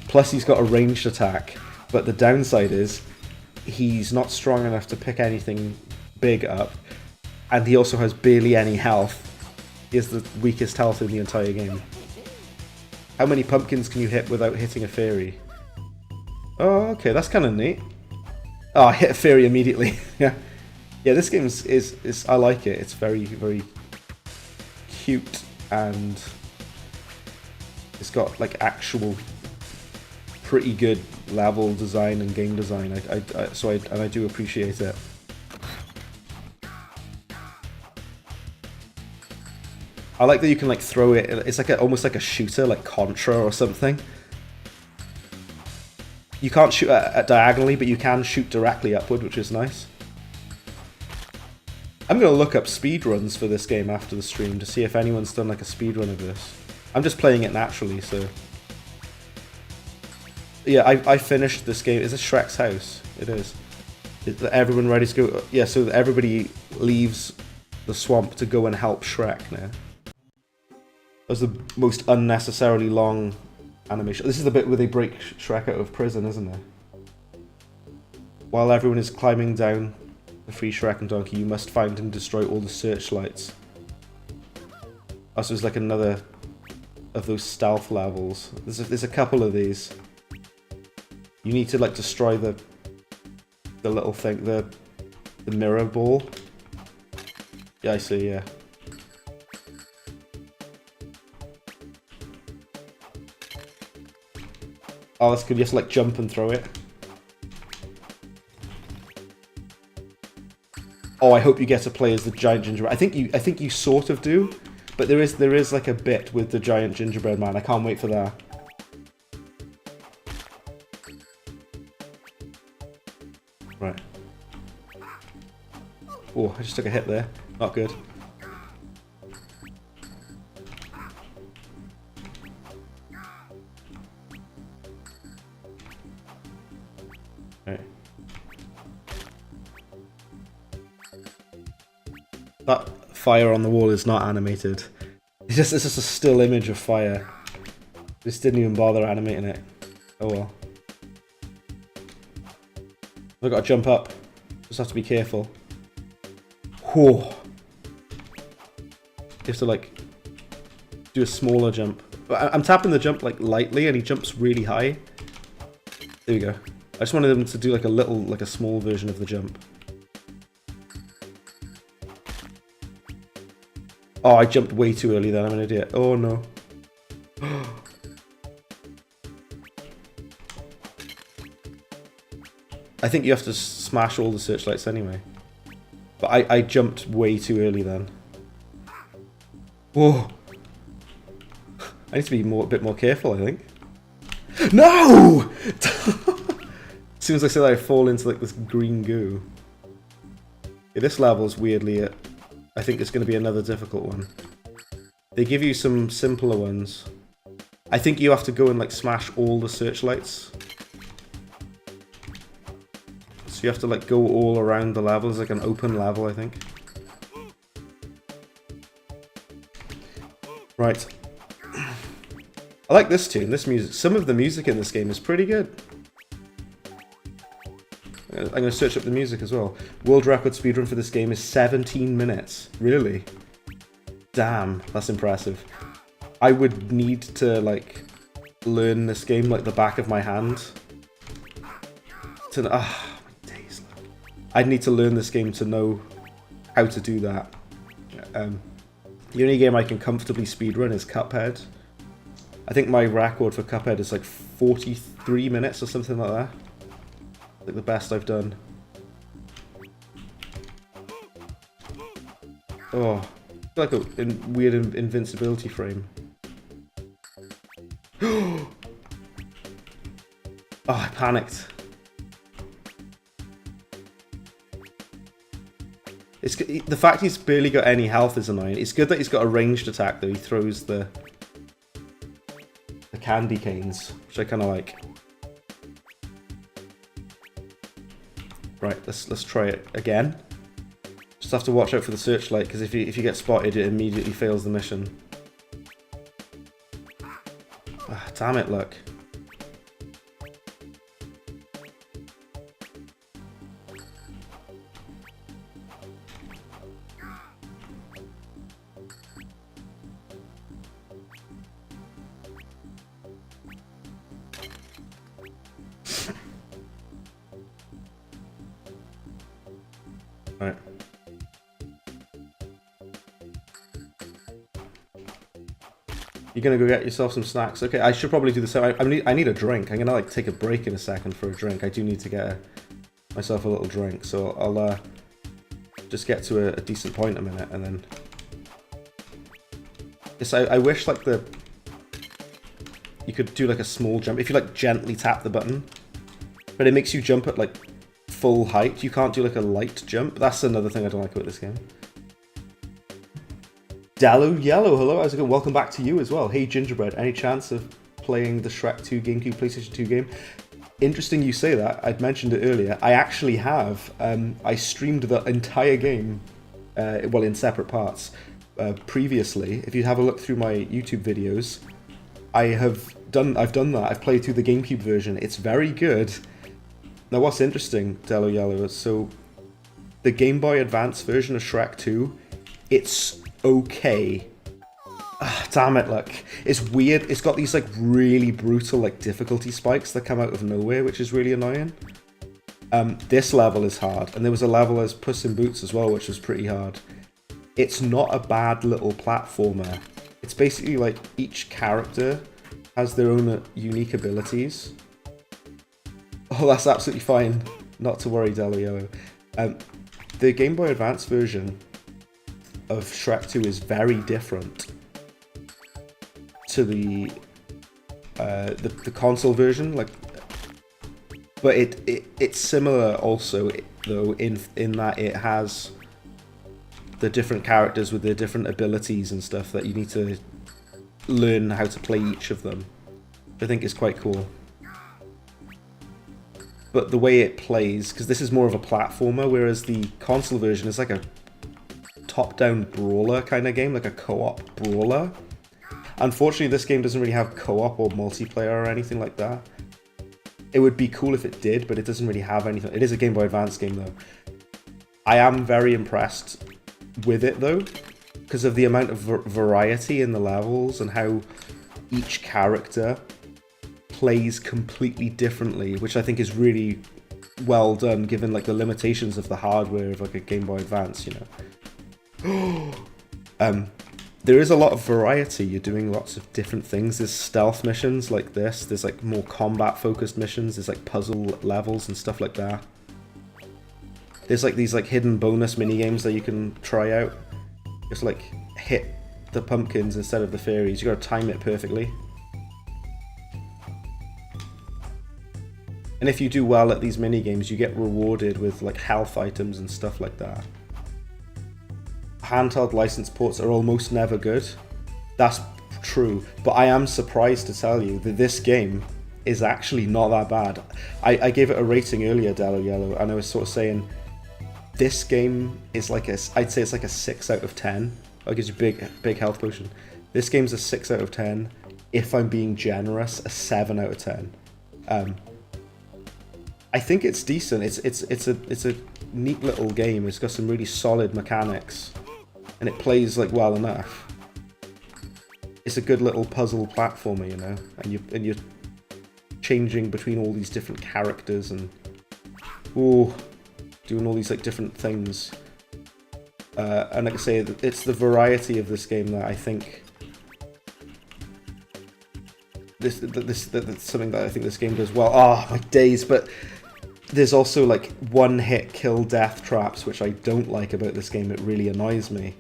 Plus he's got a ranged attack, but the downside is he's not strong enough to pick anything big up, and he also has barely any health. He has the weakest health in the entire game. How many pumpkins can you hit without hitting a fairy? Oh, okay, that's kind of neat. Oh, I hit a fairy immediately. Yeah, yeah. This game is I like it. It's very, very cute, and it's got like actual pretty good level design and game design. I do appreciate it. I like that you can like throw it. It's like almost like a shooter, like Contra or something. You can't shoot at diagonally, but you can shoot directly upward, which is nice. I'm going to look up speedruns for this game after the stream to see if anyone's done like a speedrun of this. I'm just playing it naturally, so... Yeah, I finished this game. Is this Shrek's house? It is. Is everyone ready to go? Yeah, so everybody leaves the swamp to go and help Shrek now. That was the most unnecessarily long animation. This is the bit where they break Shrek out of prison, isn't it? While everyone is climbing down to free Shrek and Donkey, you must find and destroy all the searchlights. Oh, so there's like another of those stealth levels. There's a couple of these. You need to like destroy the little thing, the mirror ball. Yeah, I see, yeah. Oh, that's good. You have to like jump and throw it. Oh, I hope you get to play as the giant gingerbread. I think you sort of do, but there is like a bit with the giant gingerbread man. I can't wait for that. Right. Oh, I just took a hit there. Not good. Right. That fire on the wall is not animated. It's just a still image of fire. Just didn't even bother animating it. Oh well. I've got to jump up. Just have to be careful. Whew. You have to like do a smaller jump. I'm tapping the jump like lightly and he jumps really high. There we go. I just wanted him to do like a small version of the jump. Oh, I jumped way too early then, I'm an idiot. Oh no. I think you have to smash all the searchlights anyway. But I jumped way too early then. Whoa. I need to be a bit more careful, I think. No! As soon as I say that, I fall into like this green goo. Yeah, this level is weirdly I think it's going to be another difficult one. They give you some simpler ones. I think you have to go and like smash all the searchlights. So you have to like go all around the level. It's like an open level, I think. Right. I like this tune, this music. Some of the music in this game is pretty good. I'm going to search up the music as well. World record speedrun for this game is 17 minutes. Really? Damn, that's impressive. I would need to, like, learn this game like the back of my hand. My days. I'd need to learn this game to know how to do that. The only game I can comfortably speedrun is Cuphead. I think my record for Cuphead is like 43 minutes or something like that. Like the best I've done. Oh, I feel like a weird invincibility frame. Oh, I panicked. The fact he's barely got any health is annoying. It's good that he's got a ranged attack though. He throws the candy canes, which I kind of like. Right, let's try it again. Just have to watch out for the searchlight, because if you get spotted, it immediately fails the mission. Ah, damn it, look. Right. You're gonna go get yourself some snacks. Okay, I should probably do the same. I need a drink. I'm gonna like take a break in a second for a drink. I do need to get myself a little drink, so I'll just get to a decent point in a minute, and then. Yes, I wish like you could do like a small jump if you like gently tap the button, but it makes you jump at like full height. You can't do like a light jump. That's another thing I don't like about this game. Dallo Yellow, hello, how's it going? Welcome back to you as well. Hey Gingerbread, any chance of playing the Shrek 2 GameCube PlayStation 2 game? Interesting you say that. I'd mentioned it earlier. I actually have. I streamed the entire game, well, in separate parts previously. If you have a look through my YouTube videos, I've done that. I've played through the GameCube version. It's very good. Now, what's interesting, Dallo Yellow, is so the Game Boy Advance version of Shrek 2, it's okay. Damn it, look. It's weird. It's got these like really brutal like difficulty spikes that come out of nowhere, which is really annoying. This level is hard, and there was a level as Puss in Boots as well, which was pretty hard. It's not a bad little platformer. It's basically like each character has their own unique abilities. Oh, that's absolutely fine. Not to worry, Delio. The Game Boy Advance version of Shrek 2 is very different to the console version, like, but it's similar also though in that it has the different characters with their different abilities and stuff that you need to learn how to play each of them. I think is quite cool. But the way it plays, because this is more of a platformer, whereas the console version is like a top-down brawler kind of game, like a co-op brawler. Unfortunately, this game doesn't really have co-op or multiplayer or anything like that. It would be cool if it did, but it doesn't really have anything. It is a Game Boy Advance game, though. I am very impressed with it, though, because of the amount of variety in the levels and how each character plays completely differently, which I think is really well done, given like the limitations of the hardware of like a Game Boy Advance, you know. There is a lot of variety. You're doing lots of different things. There's stealth missions like this. There's like more combat-focused missions. There's like puzzle levels and stuff like that. There's like these like hidden bonus mini-games that you can try out. Just like hit the pumpkins instead of the fairies. You gotta time it perfectly. And if you do well at these mini-games, you get rewarded with like health items and stuff like that. Handheld license ports are almost never good. That's true, but I am surprised to tell you that this game is actually not that bad. I gave it a rating earlier, Dello Yellow, and I was sort of saying this game is like I'd say it's like a 6 out of 10. It gives you big health potion. This game's a 6 out of 10. If I'm being generous, a 7 out of 10. I think it's decent. It's a neat little game. It's got some really solid mechanics, and it plays like well enough. It's a good little puzzle platformer, you know, and you're changing between all these different characters and doing all these like different things. And like I say, it's the variety of this game that I think that's something that I think this game does well. Oh my days! But there's also like one-hit kill death traps, which I don't like about this game. It really annoys me.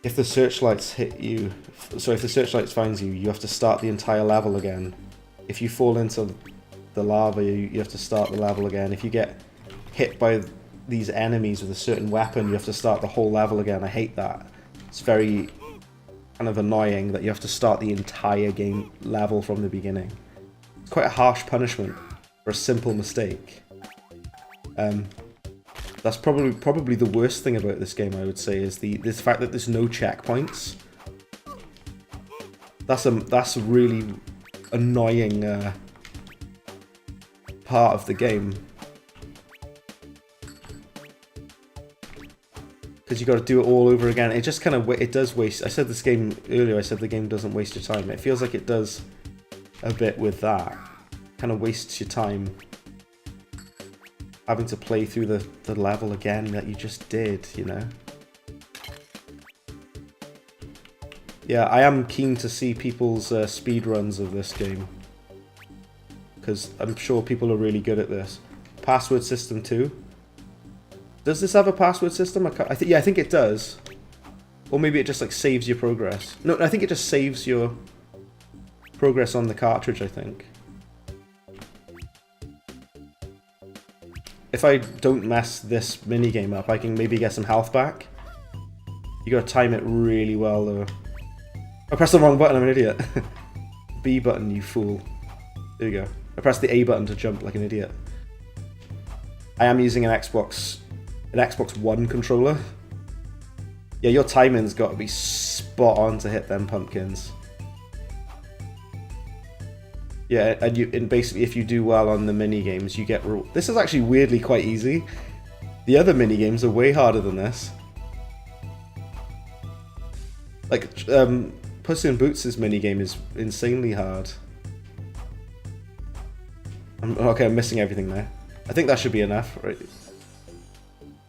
If the searchlights hit you, so if the searchlights finds you, you have to start the entire level again. If you fall into the lava, you have to start the level again. If you get hit by these enemies with a certain weapon, you have to start the whole level again. I hate that. It's very kind of annoying that you have to start the entire game level from the beginning. It's quite a harsh punishment for a simple mistake. That's probably the worst thing about this game, I would say, is this fact that there's no checkpoints. That's a really annoying part of the game, because you got to do it all over again. It just kind of it does waste. I said this game earlier. I said the game doesn't waste your time. It feels like it does a bit with that. Kind of wastes your time having to play through the level again that you just did, you know. Yeah, I am keen to see people's speedruns of this game, because I'm sure people are really good at this. Password system too. Does this have a password system? I think it does. Or maybe it just like saves your progress. No, I think it just saves your progress on the cartridge, I think. If I don't mess this minigame up, I can maybe get some health back. You gotta time it really well though. I pressed the wrong button, I'm an idiot. B button, you fool. There you go. I pressed the A button to jump like an idiot. I am using an Xbox One controller. Yeah, your timing's got to be spot on to hit them pumpkins. Yeah, and basically if you do well on the mini games, you get this is actually weirdly quite easy. The other mini games are way harder than this. Like, Puss in Boots' minigame is insanely hard. Okay, I'm missing everything there. I think that should be enough, right?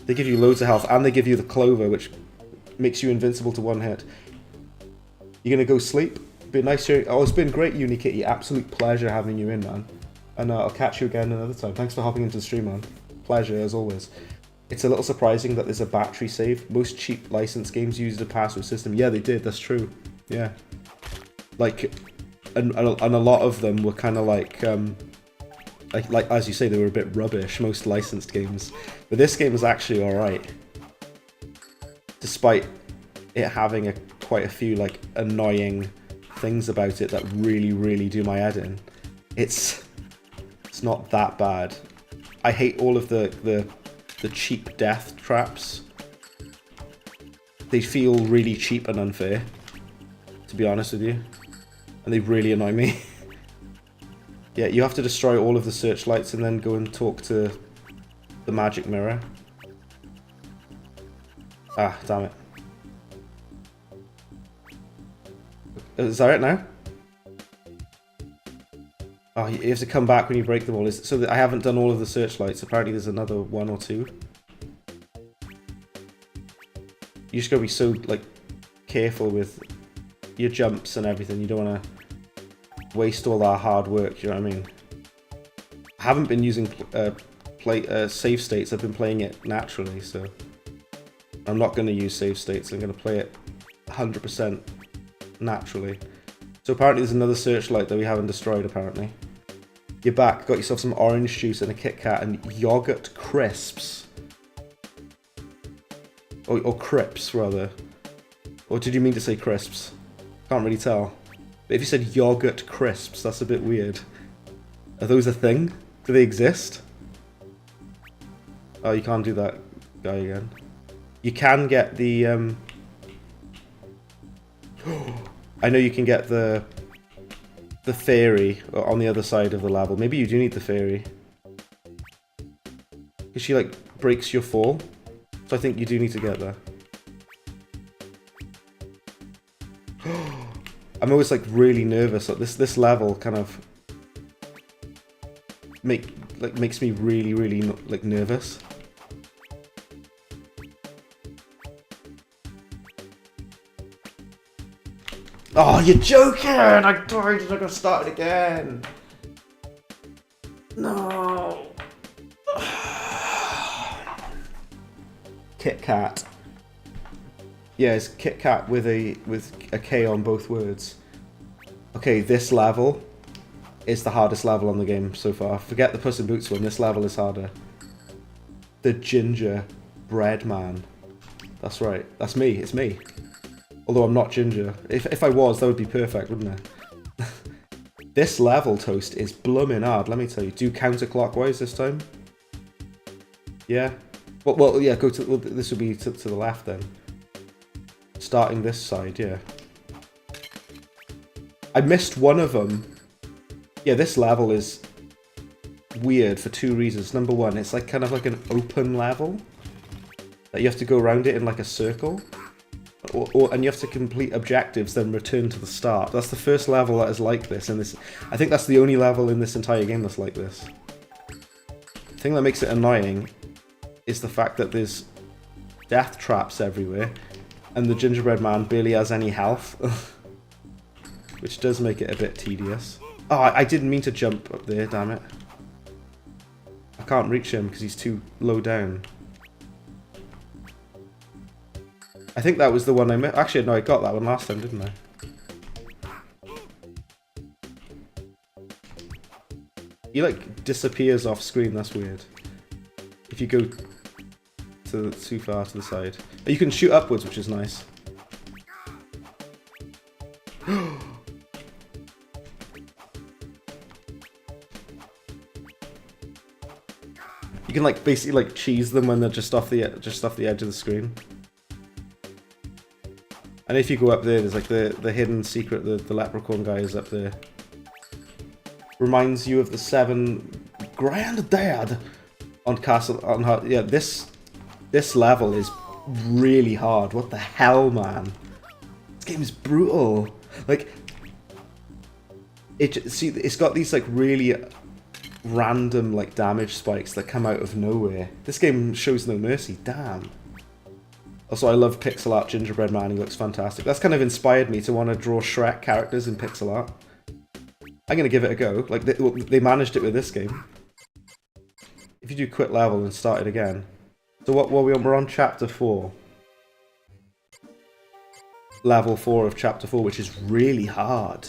They give you loads of health, and they give you the clover, which makes you invincible to one hit. You're gonna go sleep? Been nice hearing. Oh, it's been great, Unikitty. Absolute pleasure having you in, man. And I'll catch you again another time. Thanks for hopping into the stream, man. Pleasure, as always. It's a little surprising that there's a battery save. Most cheap license games use the password system. Yeah, they did. That's true. Yeah. Like, and a lot of them were kind of like as you say, they were a bit rubbish, most licensed games. But this game is actually alright. Despite it having quite a few like annoying things about it that really do my head in. It's not that bad. I hate all of the cheap death traps. They feel really cheap and unfair, to be honest with you. And they really annoy me. Yeah, you have to destroy all of the searchlights and then go and talk to the magic mirror. Ah, damn it. Is that it now? Oh, you have to come back when you break them all. So that I haven't done all of the searchlights. Apparently there's another one or two. You just gotta be so, like, careful with your jumps and everything. You don't want to waste all that hard work, you know what I mean? I haven't been using save states. I've been playing it naturally, so I'm not going to use save states. I'm going to play it 100% naturally. So apparently there's another searchlight that we haven't destroyed, apparently. You're back. Got yourself some orange juice and a Kit Kat and yogurt crisps. Or crisps, rather. Or did you mean to say crisps? Can't really tell. But if you said yogurt crisps, that's a bit weird. Are those a thing? Do they exist? Oh, you can't do that guy again. You can get the... I know you can get the fairy on the other side of the level. Maybe you do need the fairy. Because she, like, breaks your fall. So I think you do need to get that. I'm always like really nervous. Like this level kind of makes me really like nervous. Oh, you're joking! I died and I gotta start it again. No. Kit Kat. Yeah, it's Kit Kat with a K on both words. Okay, this level is the hardest level on the game so far. Forget the Puss in Boots one, this level is harder. The ginger bread man. That's right, that's me, it's me. Although I'm not ginger. If I was, that would be perfect, wouldn't it? This level, Toast, is blooming hard, let me tell you. Do counterclockwise this time. Yeah? Well yeah, go to... Well, this would be to the left then. Starting this side, yeah. I missed one of them. Yeah, this level is weird for two reasons. Number one, it's like kind of like an open level. That you have to go around it in like a circle. And you have to complete objectives, then return to the start. That's the first level that is like this. And this, I think that's the only level in this entire game that's like this. The thing that makes it annoying is the fact that there's death traps everywhere. And the gingerbread man barely has any health. Which does make it a bit tedious. Oh, I didn't mean to jump up there, damn it. I can't reach him because he's too low down. I think that was the one I missed. Actually, no, I got that one last time, didn't I? He, like, disappears off screen, that's weird. If you go too far to the side. You can shoot upwards, which is nice. You can like basically like cheese them when they're just off the edge of the screen. And if you go up there, there's like the hidden secret. The leprechaun guy is up there. Reminds you of the 7 Granddad on Castle on yeah. This level is really hard. What the hell, man? This game is brutal. Like, it's got these like really random like damage spikes that come out of nowhere. This game shows no mercy. Damn. Also, I love pixel art Gingerbread Man. He looks fantastic. That's kind of inspired me to want to draw Shrek characters in pixel art. I'm gonna give it a go. Like they managed it with this game. If you do quit level and start it again. So what were we on? We're on chapter 4. Level 4 of chapter 4, which is really hard.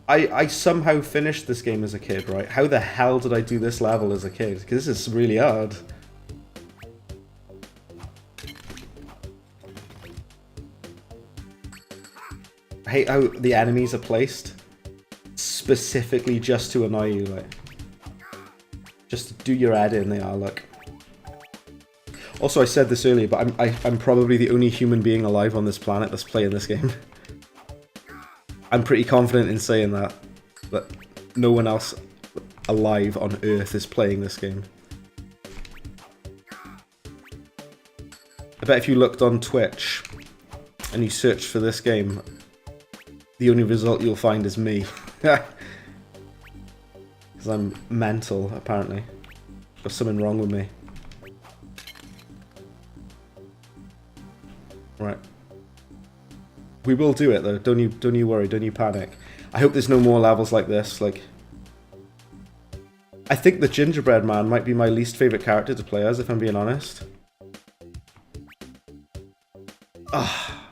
I somehow finished this game as a kid, right? How the hell did I do this level as a kid? Because this is really hard. I hate how the enemies are placed specifically just to annoy you, like. Just to do your head in, they are, look. Also, I said this earlier, but I'm probably the only human being alive on this planet that's playing this game. I'm pretty confident in saying that no one else alive on Earth is playing this game. I bet if you looked on Twitch and you searched for this game, the only result you'll find is me. Because I'm mental, apparently. There's something wrong with me. Right. We will do it though. Don't you worry. Don't you panic. I hope there's no more levels like this. Like, I think the Gingerbread Man might be my least favorite character to play as, if I'm being honest. Ah.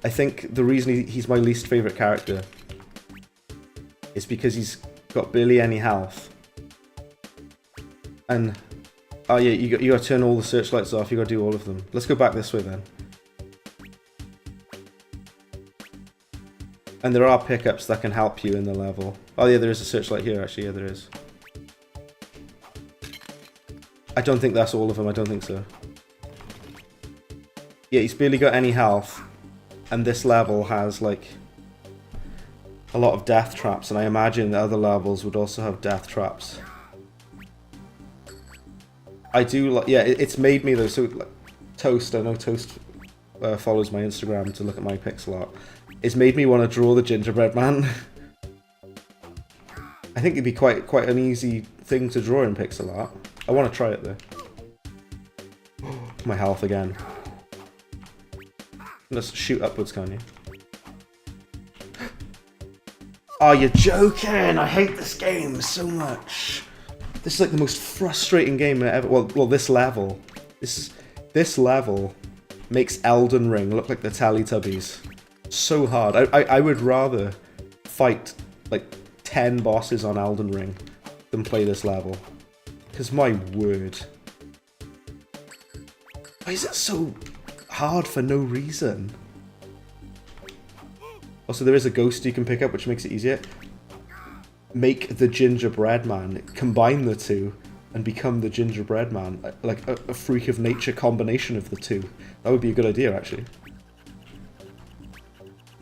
I think the reason he's my least favorite character is because he's got barely any health. And oh yeah, you gotta turn all the searchlights off, you gotta do all of them. Let's go back this way then. And there are pickups that can help you in the level. Oh yeah, there is a searchlight here actually, yeah there is. I don't think that's all of them, I don't think so. Yeah, he's barely got any health. And this level has like a lot of death traps, and I imagine the other levels would also have death traps. I do like, yeah, it's made me though, so like, Toast, I know Toast follows my Instagram to look at my pixel art. It's made me want to draw the Gingerbread Man. I think it'd be quite an easy thing to draw in pixel art. I want to try it though. My health again. Let's shoot upwards, can't you? Oh, you're joking! I hate this game so much. This is like the most frustrating game ever. Well, this level. This level makes Elden Ring look like the Teletubbies. So hard. I would rather fight like 10 bosses on Elden Ring than play this level. Because my word. Why is it so hard for no reason? Also, there is a ghost you can pick up, which makes it easier. Make the Gingerbread Man, combine the two, and become the Gingerbread Man. Like a freak of nature combination of the two. That would be a good idea, actually.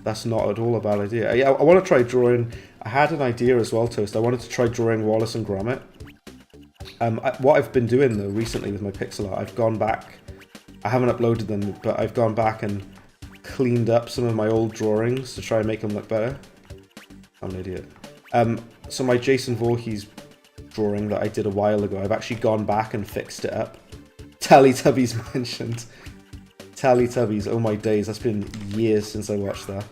That's not at all a bad idea. I want to try drawing... I had an idea as well, Toast. I wanted to try drawing Wallace and Gromit. What I've been doing, though, recently with my pixel art, I've gone back... I haven't uploaded them, but I've gone back and cleaned up some of my old drawings to try and make them look better. I'm an idiot. So my Jason Voorhees drawing that I did a while ago, I've actually gone back and fixed it up. Teletubbies mentioned. Teletubbies, oh my days, that's been years since I watched that.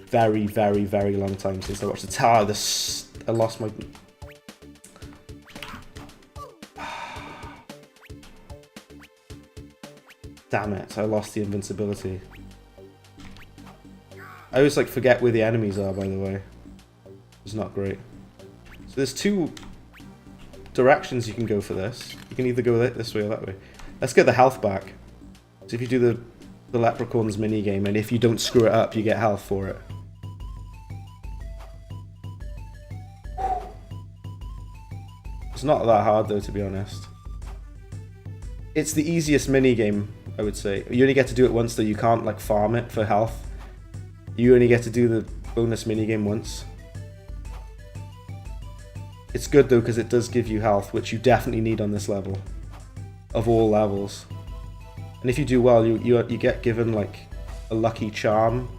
Very, very, very long time since I watched it. I lost my... Damn it, I lost the invincibility. I always like forget where the enemies are, by the way. It's not great. So there's two directions you can go for this. You can either go this way or that way. Let's get the health back. So if you do the Leprechauns minigame, and if you don't screw it up, you get health for it. It's not that hard though, to be honest. It's the easiest minigame, I would say. You only get to do it once though, you can't like farm it for health. You only get to do the bonus minigame once. It's good though because it does give you health, which you definitely need on this level, of all levels. And if you do well, you get given like a lucky charm,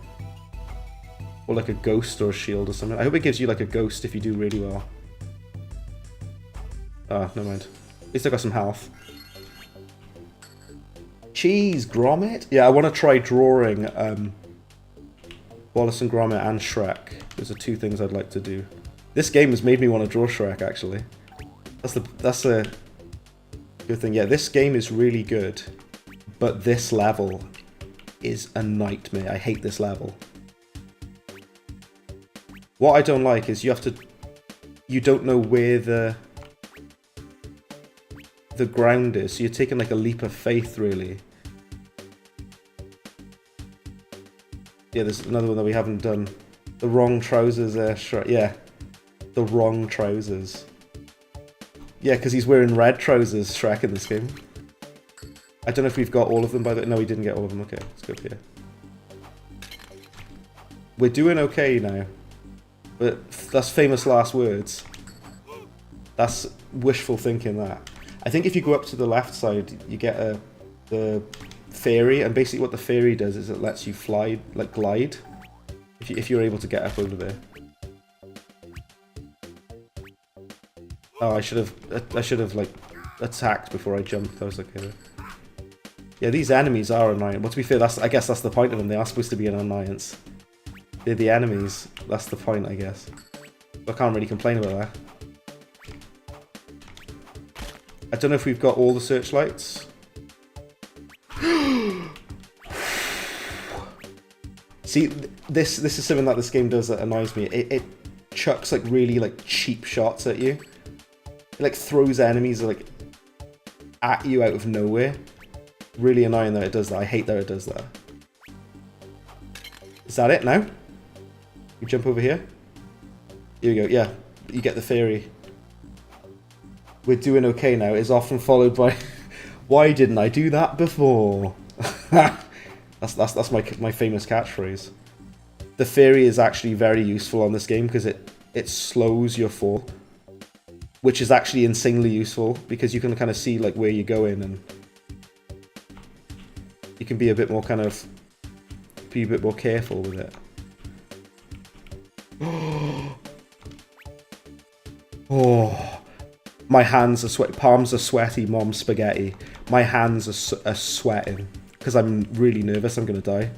or like a ghost or a shield or something. I hope it gives you like a ghost if you do really well. Ah, never mind. At least I got some health. Cheese, Gromit? Yeah, I want to try drawing Wallace and Gromit and Shrek. Those are two things I'd like to do. This game has made me want to draw Shrek, actually. That's a good thing. Yeah, this game is really good, but this level is a nightmare. I hate this level. What I don't like is you don't know where the ground is, so you're taking like a leap of faith, really. Yeah, there's another one that we haven't done. The wrong trousers there, yeah. The wrong trousers. Yeah, because he's wearing red trousers, Shrek, in this game. I don't know if we've got all of them by the way. No, we didn't get all of them. Okay, let's go up here. We're doing okay now. But that's famous last words. That's wishful thinking, that. I think if you go up to the left side, you get the fairy, and basically what the fairy does is it lets you fly, like glide, if you're able to get up over there. Oh, I should have like attacked before I jumped. I was like, yeah, these enemies are annoying. Well, to be fair, I guess that's the point of them. They are supposed to be an annoyance. They're the enemies. That's the point, I guess. I can't really complain about that. I don't know if we've got all the searchlights. See, this is something that this game does that annoys me. It chucks like really like cheap shots at you. It like throws enemies like at you out of nowhere. Really annoying that it does that. I hate that it does that. Is that it now? We jump over here. Here we go. Yeah, you get the fairy. We're doing okay now is often followed by, why didn't I do that before? that's my famous catchphrase. The fairy is actually very useful on this game because it slows your fall, which is actually insanely useful because you can kind of see like where you're going and you can be a bit more careful with it. Oh. My hands are sweaty, palms are sweaty, mom's spaghetti. My hands are sweating because I'm really nervous I'm gonna die.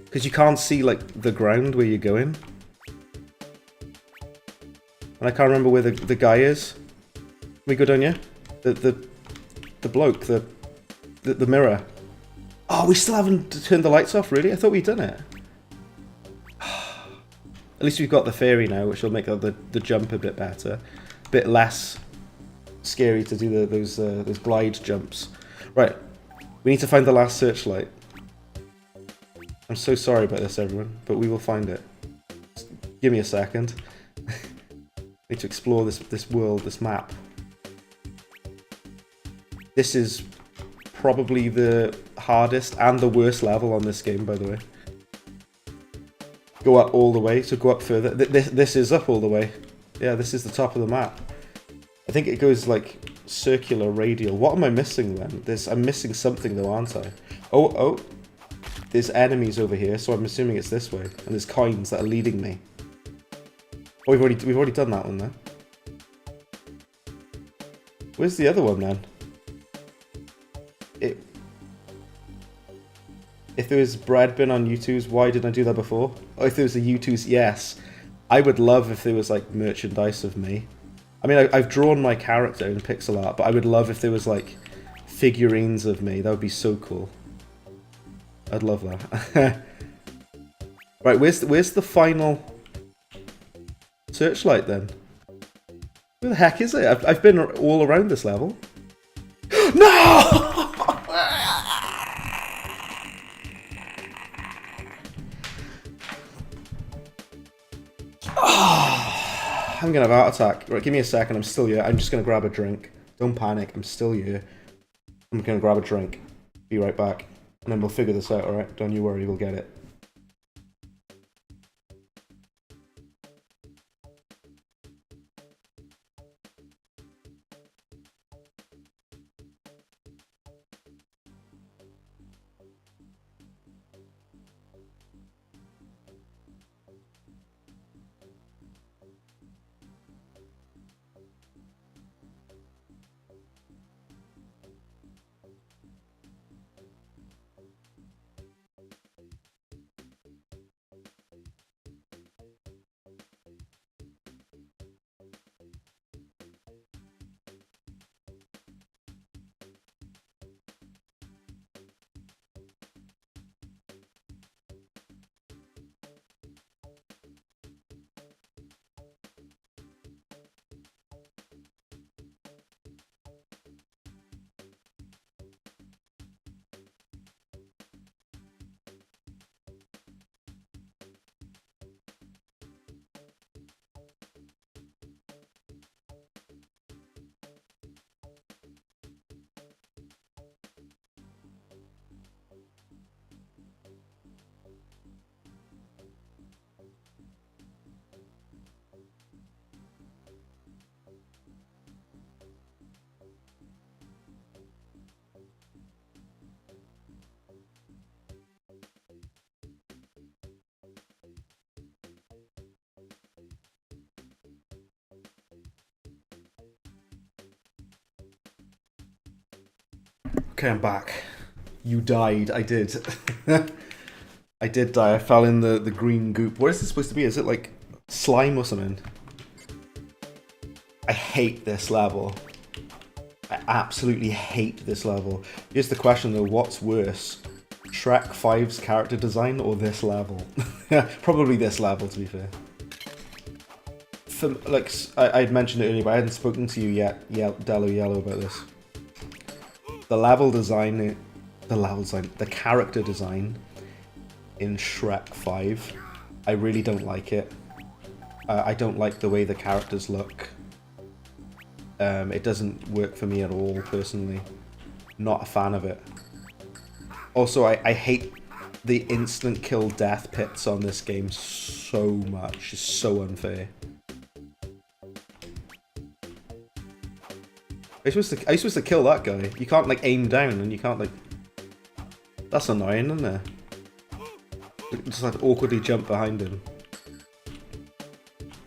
Because you can't see like the ground where you're going. And I can't remember where the guy is. We go down here? The bloke, the mirror. Oh, we still haven't turned the lights off, really? I thought we'd done it. At least we've got the fairy now, which will make the jump a bit better. A bit less scary to do those glide jumps. Right, we need to find the last searchlight. I'm so sorry about this, everyone, but we will find it. Just give me a second. Need to explore this world, this map. This is probably the hardest and the worst level on this game, by the way. Go up all the way, so go up further. This is up all the way. Yeah, this is the top of the map. I think it goes like circular, radial. What am I missing then? I'm missing something though, aren't I? Oh, there's enemies over here, so I'm assuming it's this way. And there's coins that are leading me. Oh, we've already done that one then. Where's the other one then? If there was bread bin on U2's, why didn't I do that before? Oh, if there was a U2's, yes. I would love if there was like merchandise of me. I mean, I've drawn my character in pixel art, but I would love if there was like figurines of me. That would be so cool. I'd love that. Right, where's the final searchlight then? Where the heck is it? I've been all around this level. No! I'm gonna have a heart attack. Right, give me a second. I'm still here. I'm just gonna grab a drink. Don't panic. I'm still here. I'm gonna grab a drink. Be right back. And then we'll figure this out, alright? Don't you worry, we'll get it. Okay, I'm back. You died. I did. I did die. I fell in the green goop. What is this supposed to be? Is it like slime or something? I hate this level. I absolutely hate this level. Here's the question though, what's worse? Shrek 5's character design or this level? Probably this level, to be fair. Like, I'd mentioned it earlier, but I hadn't spoken to you yet, Dello Yellow, about this. The character design in Shrek 5, I really don't like it. I don't like the way the characters look. It doesn't work for me at all, personally. Not a fan of it. Also, I hate the instant kill death pits on this game so much. It's so unfair. Are you supposed to kill that guy? You can't like aim down and you can't like... That's annoying, isn't it? Just like awkwardly jump behind him.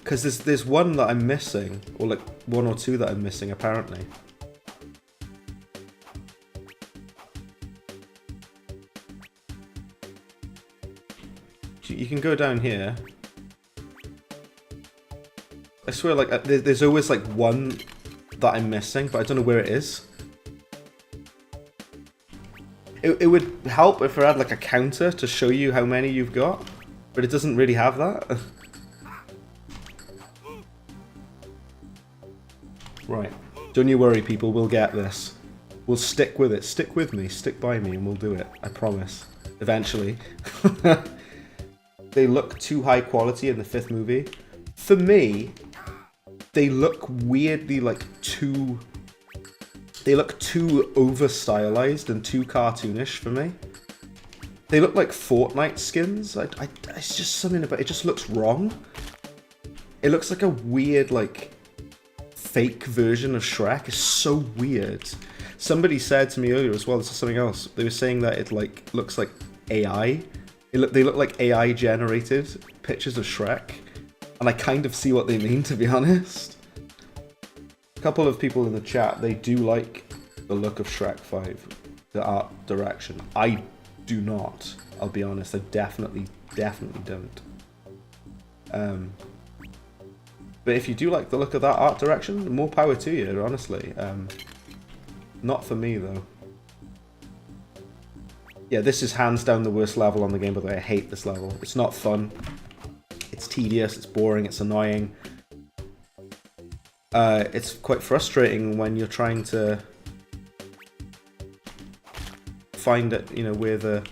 Because there's one that I'm missing, or like one or two that I'm missing apparently. You can go down here. I swear, like there's always like one that I'm missing, but I don't know where it is. It would help if I had like a counter to show you how many you've got, but it doesn't really have that. Right. Don't you worry, people, we'll get this. We'll stick with it. Stick with me, stick by me, and we'll do it. I promise. Eventually. They look too high quality in the 5th movie. For me, they look weirdly like too... They look too over-stylized and too cartoonish for me. They look like Fortnite skins. It's just something about it. Just looks wrong. It looks like a weird, like, fake version of Shrek. It's so weird. Somebody said to me earlier as well, this is something else. They were saying that it like looks like AI. They look like AI generated pictures of Shrek. And I kind of see what they mean, to be honest. A couple of people in the chat, they do like the look of Shrek 5, the art direction. I do not, I'll be honest. I definitely don't. But if you do like the look of that art direction, more power to you, honestly. Not for me, though. Yeah, this is hands down the worst level on the game, by the way. I hate this level. It's not fun. It's tedious, it's boring, it's annoying. It's quite frustrating when you're trying to find it, you know, where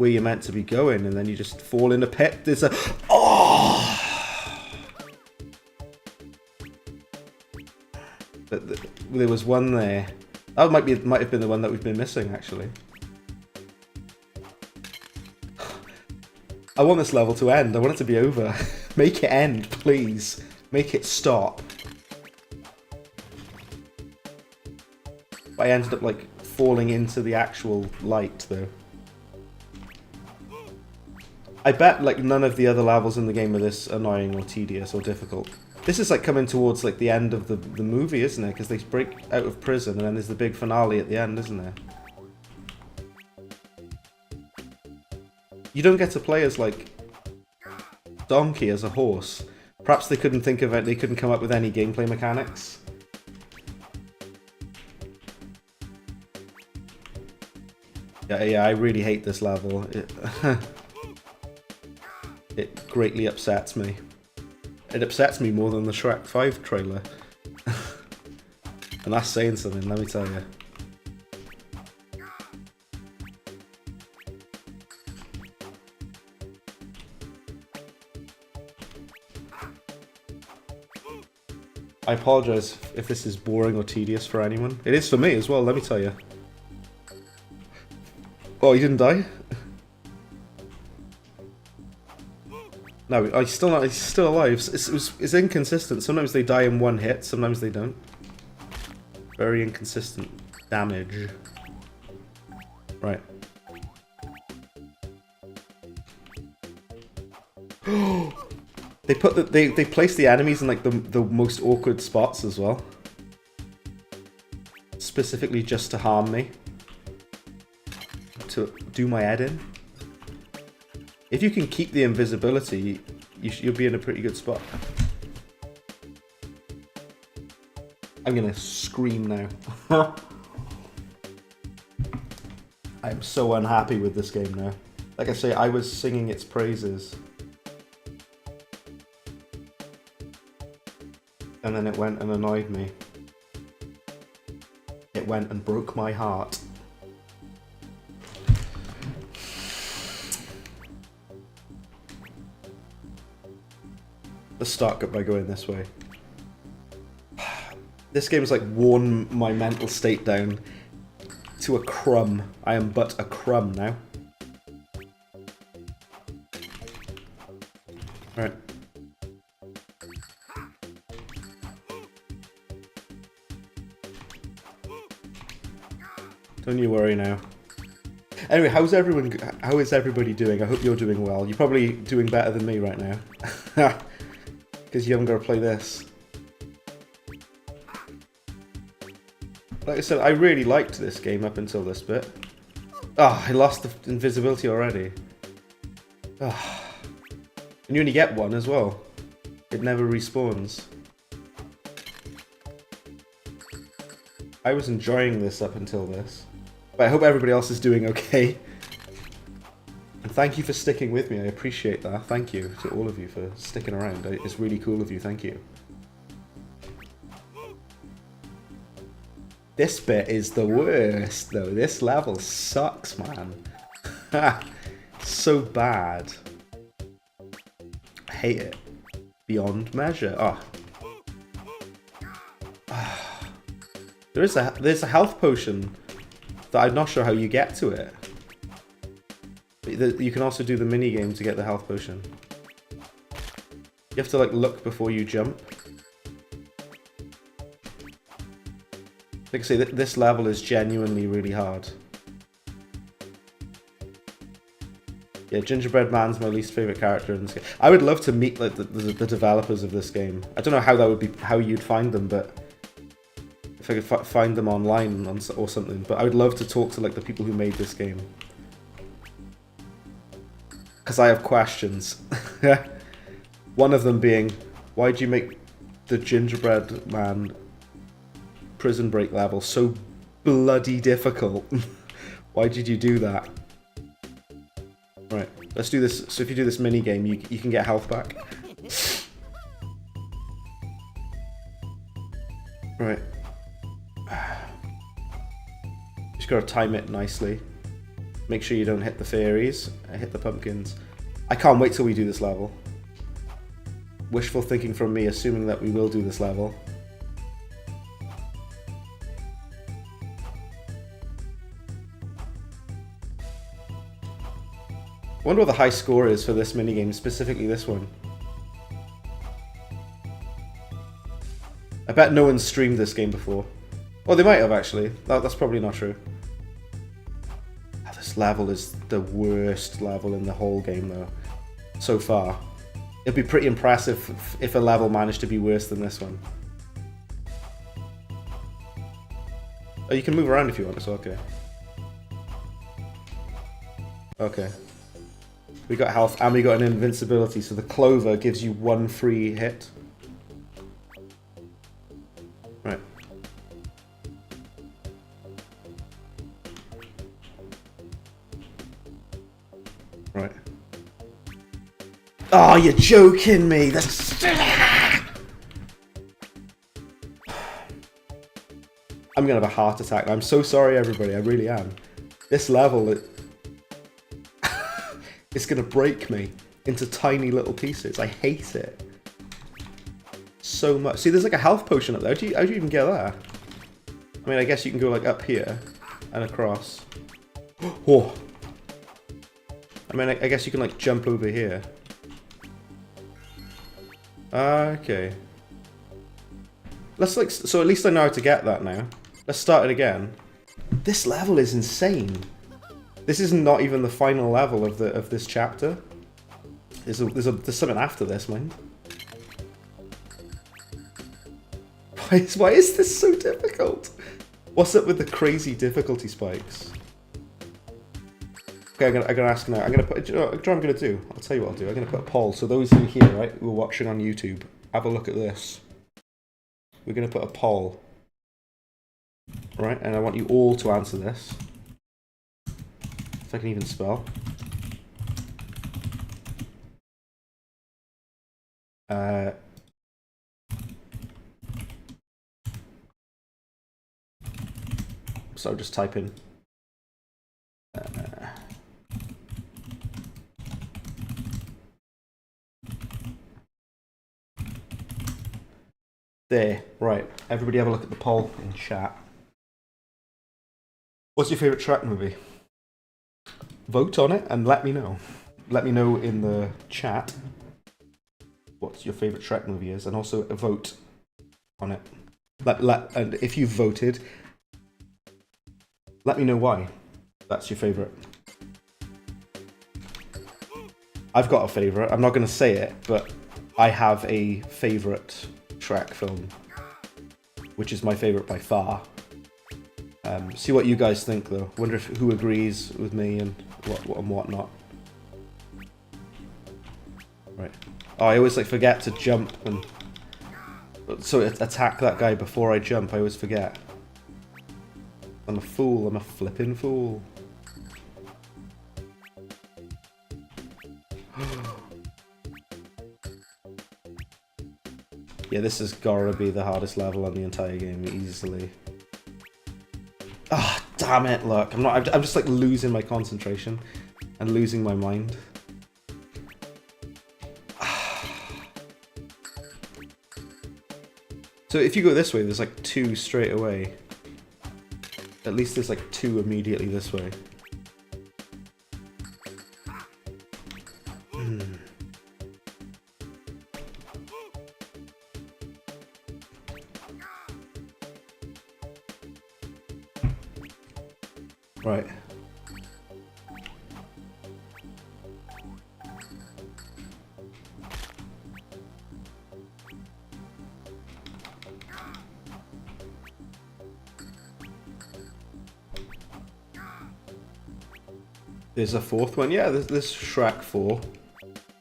you're meant to be going, and then you just fall in a pit. There's a... Oh! There was one there. That might have been the one that we've been missing, actually. I want this level to end. I want it to be over. Make it end, please. Make it stop. But I ended up, like, falling into the actual light, though. I bet, like, none of the other levels in the game are this annoying or tedious or difficult. This is, like, coming towards, like, the end of the movie, isn't it? Because they break out of prison and then there's the big finale at the end, isn't there? You don't get to play as, like, Donkey as a horse. Perhaps they couldn't think of it, they couldn't come up with any gameplay mechanics. Yeah, I really hate this level. It greatly upsets me. It upsets me more than the Shrek 5 trailer. And that's saying something, let me tell you. I apologise if this is boring or tedious for anyone. It is for me as well, let me tell you. Oh, you didn't die? No, he's still alive. It's inconsistent. Sometimes they die in one hit, sometimes they don't. Very inconsistent damage. Right. They place the enemies in like the most awkward spots as well. specifically just to harm me. To do my head in. If you can keep the invisibility, you'll be in a pretty good spot. I'm gonna scream now. I'm so unhappy with this game now. Like I say, I was singing its praises. And then it went and annoyed me. It went and broke my heart. Let's start by going this way. This game's like worn my mental state down to a crumb. I am but a crumb now. Alright. Don't you worry now. Anyway, how is everybody doing? I hope you're doing well. You're probably doing better than me right now. Because you haven't got to play this. Like I said, I really liked this game up until this bit. Ah, I lost the invisibility already. Ah. And you only get one as well. It never respawns. I was enjoying this up until this. But I hope everybody else is doing okay. And thank you for sticking with me, I appreciate that. Thank you to all of you for sticking around. It's really cool of you, thank you. This bit is the worst though. This level sucks, man. So bad. I hate it. Beyond measure. Oh. There's a health potion that I'm not sure how you get to it. You can also do the mini game to get the health potion. You have to like look before you jump. Like I say, this level is genuinely really hard. Yeah, Gingerbread Man's my least favorite character in this game. I would love to meet like the developers of this game. I don't know how that would be, how you'd find them, but if I could find them online or something. But I would love to talk to like the people who made this game. Because I have questions. One of them being, why'd you make the Gingerbread Man prison break level so bloody difficult? Why did you do that? Right, let's do this. So if you do this mini game, you can get health back. Right. Just gotta time it nicely. Make sure you don't hit the fairies. Hit the pumpkins. I can't wait till we do this level. Wishful thinking from me, assuming that we will do this level. I wonder what the high score is for this minigame, specifically this one. I bet no one's streamed this game before. Oh, they might have actually. That's probably not true. This level is the worst level in the whole game though, so far. It'd be pretty impressive if a level managed to be worse than this one. Oh, you can move around if you want, it's okay. Okay. We got health and we got an invincibility, so the clover gives you one free hit. Right. Right. Oh, you're joking me! That's... I'm gonna have a heart attack. I'm so sorry, everybody. I really am. This level, it's gonna break me into tiny little pieces. I hate it so much. See, there's like a health potion up there. How'd you even get that? I mean, I guess you can go like up here and across. Oh. I mean, I guess you can like jump over here. Okay. Let's like, so at least I know how to get that now. Let's start it again. This level is insane. This is not even the final level of this chapter. There's something after this, mind. Why is this so difficult? What's up with the crazy difficulty spikes? Okay, I'm gonna ask now. I'm gonna put. Do you know what I'm gonna do? I'll tell you what I'll do. I'm gonna put a poll. So those in here, right, who are watching on YouTube, have a look at this. We're gonna put a poll, right? And I want you all to answer this. If I can even spell. So just type in. There, right. Everybody have a look at the poll in chat. What's your favourite Shrek movie? Vote on it and let me know. Let me know in the chat what your favourite Shrek movie is, and also a vote on it. And if you've voted, let me know why that's your favourite. I've got a favourite. I'm not going to say it, but I have a favourite Shrek film, which is my favourite by far. See what you guys think, though. Wonder who agrees with me and what not. Right. Oh, I always forget to jump and so attack that guy before I jump. I always forget. I'm a fool. I'm a flippin' fool. Yeah, this has gotta be the hardest level on the entire game, easily. Ah, oh, damn it! Look, I'm just losing my concentration and losing my mind. So if you go this way, there's two straight away. At least there's two immediately this way. Right. There's a fourth one. Yeah, there's Shrek 4.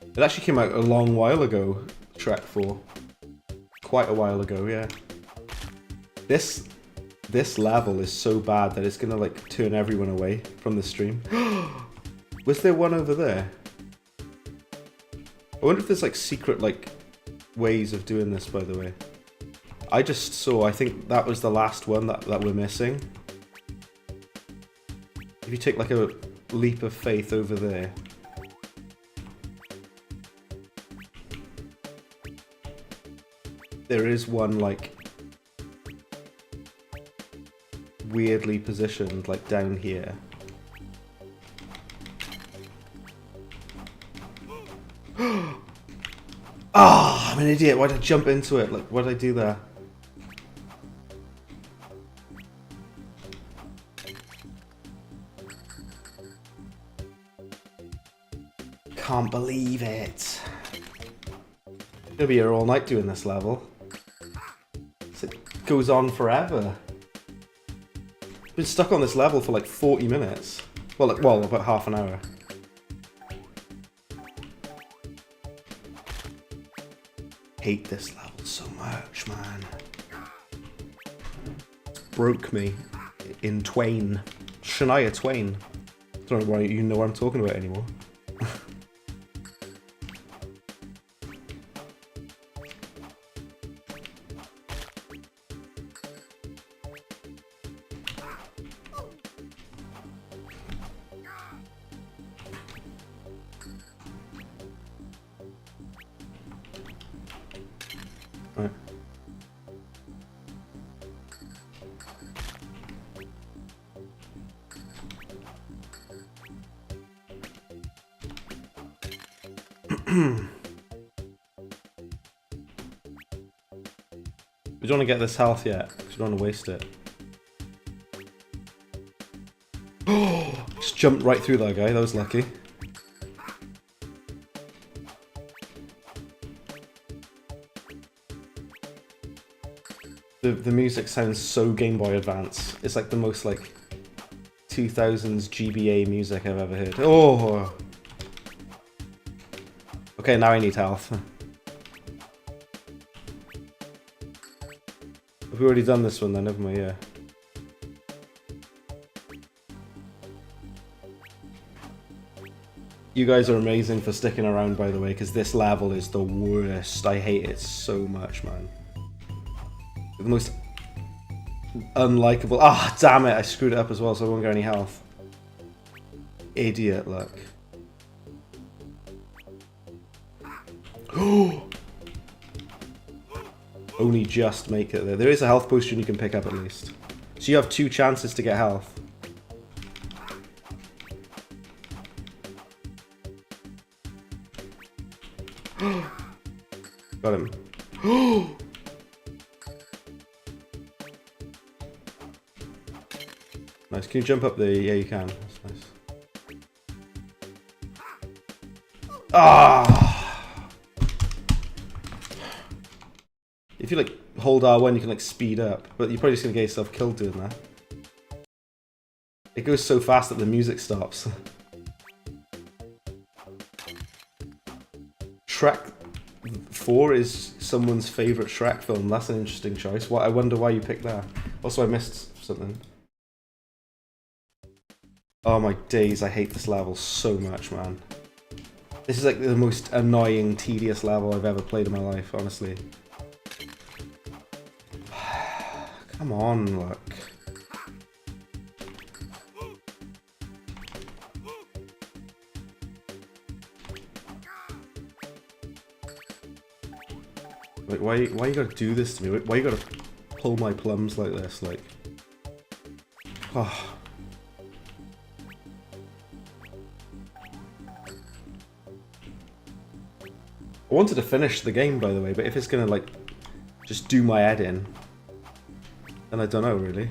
It actually came out a long while ago, Shrek 4. Quite a while ago, yeah. This level is so bad that it's gonna turn everyone away from the stream. Was there one over there? I wonder if there's secret ways of doing this, by the way. I just saw, I think that was the last one that we're missing. If you take a leap of faith over there. There is one weirdly positioned down here. Ah, I'm an idiot. Why did I jump into it? What did I do there? Can't believe it. I'm gonna be here all night doing this level. It goes on forever. Been stuck on this level for 40 minutes. Well, about half an hour. Hate this level so much, man. Broke me in twain. Shania Twain. Don't know why you know what I'm talking about anymore. Right. We don't want to get this health yet, because we don't want to waste it. Just jumped right through that guy, that was lucky. The music sounds so Game Boy Advance. It's like the most like 2000s GBA music I've ever heard. Oh! Okay, now I need health. Have we already done this one then, haven't we? Yeah. You guys are amazing for sticking around, by the way, because this level is the worst. I hate it so much, man. The most unlikable. Ah, damn it! I screwed it up as well, so I won't get any health. Idiot, look. Only just make it there. There is a health potion you can pick up at least. So you have 2 chances to get health. Got him. Nice. Can you jump up there? Yeah, you can. That's nice. Ah! If you like hold R1, you can like speed up, but you're probably just gonna get yourself killed doing that. It goes so fast that the music stops. Shrek 4 is someone's favourite Shrek film. That's an interesting choice. I wonder why you picked that. Also, I missed something. Oh my days, I hate this level so much, man. This is like the most annoying, tedious level I've ever played in my life, honestly. Come on, look. Like, why you gotta do this to me? Why you gotta pull my plums like this? Like, oh. I wanted to finish the game, by the way, but if it's gonna like just do my head in, then I don't know really.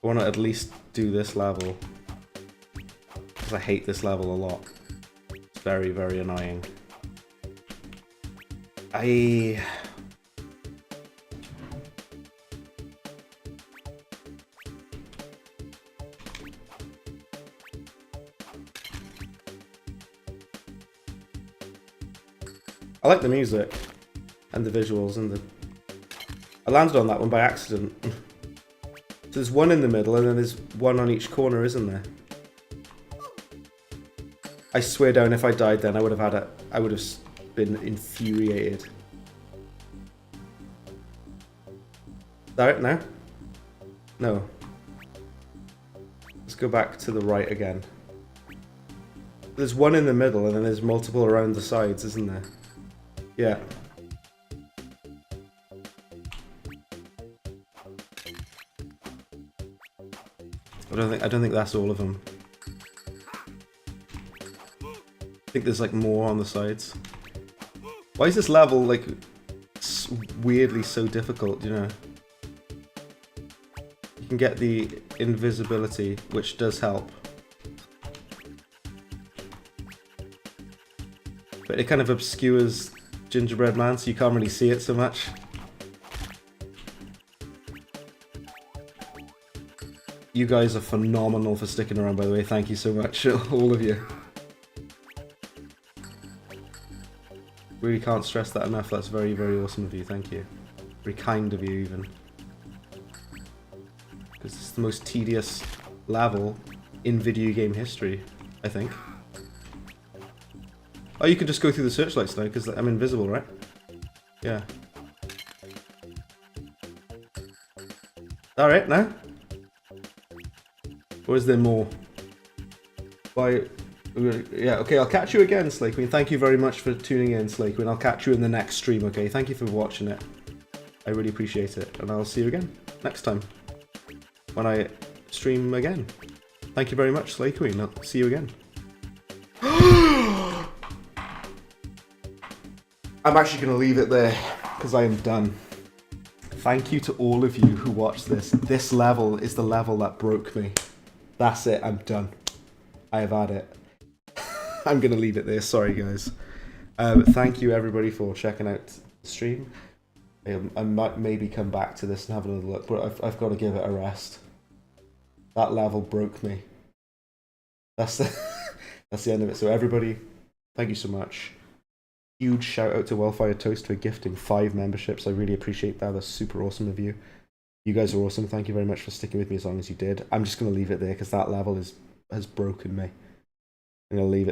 I want to at least do this level, because I hate this level a lot. It's very, very annoying. I like the music and the visuals and the... I landed on that one by accident. So there's one in the middle and then there's one on each corner, isn't there? I swear down, if I died then I would have been infuriated. Is that it now? No. Let's go back to the right again. There's one in the middle and then there's multiple around the sides, isn't there? Yeah. I don't think that's all of them. I think there's like more on the sides. Why is this level like weirdly so difficult, you know? You can get the invisibility, which does help. But it kind of obscures Gingerbread Man, so you can't really see it so much. You guys are phenomenal for sticking around, by the way. Thank you so much, all of you. Really can't stress that enough. That's very, very awesome of you. Thank you. Very kind of you, even. Because it's the most tedious level in video game history, I think. Oh, you can just go through the searchlights now, because I'm invisible, right? Yeah. Alright, now? Or is there more? Bye. Yeah, okay, I'll catch you again, Slay Queen. Thank you very much for tuning in, Slay Queen. I'll catch you in the next stream, okay? Thank you for watching it. I really appreciate it. And I'll see you again next time when I stream again. Thank you very much, Slay Queen. I'll see you again. I'm actually going to leave it there because I am done. Thank you to all of you who watched this. This level is the level that broke me. That's it, I'm done. I have had it. I'm going to leave it there. Sorry, guys. Thank you, everybody, for checking out the stream. I might maybe come back to this and have another look, but I've got to give it a rest. That level broke me. That's the, that's the end of it. So everybody, thank you so much. Huge shout out to Wellfire Toast for gifting 5 memberships. I really appreciate that. That's super awesome of you. You guys are awesome. Thank you very much for sticking with me as long as you did. I'm just going to leave it there because that level has broken me. I'm going to leave it.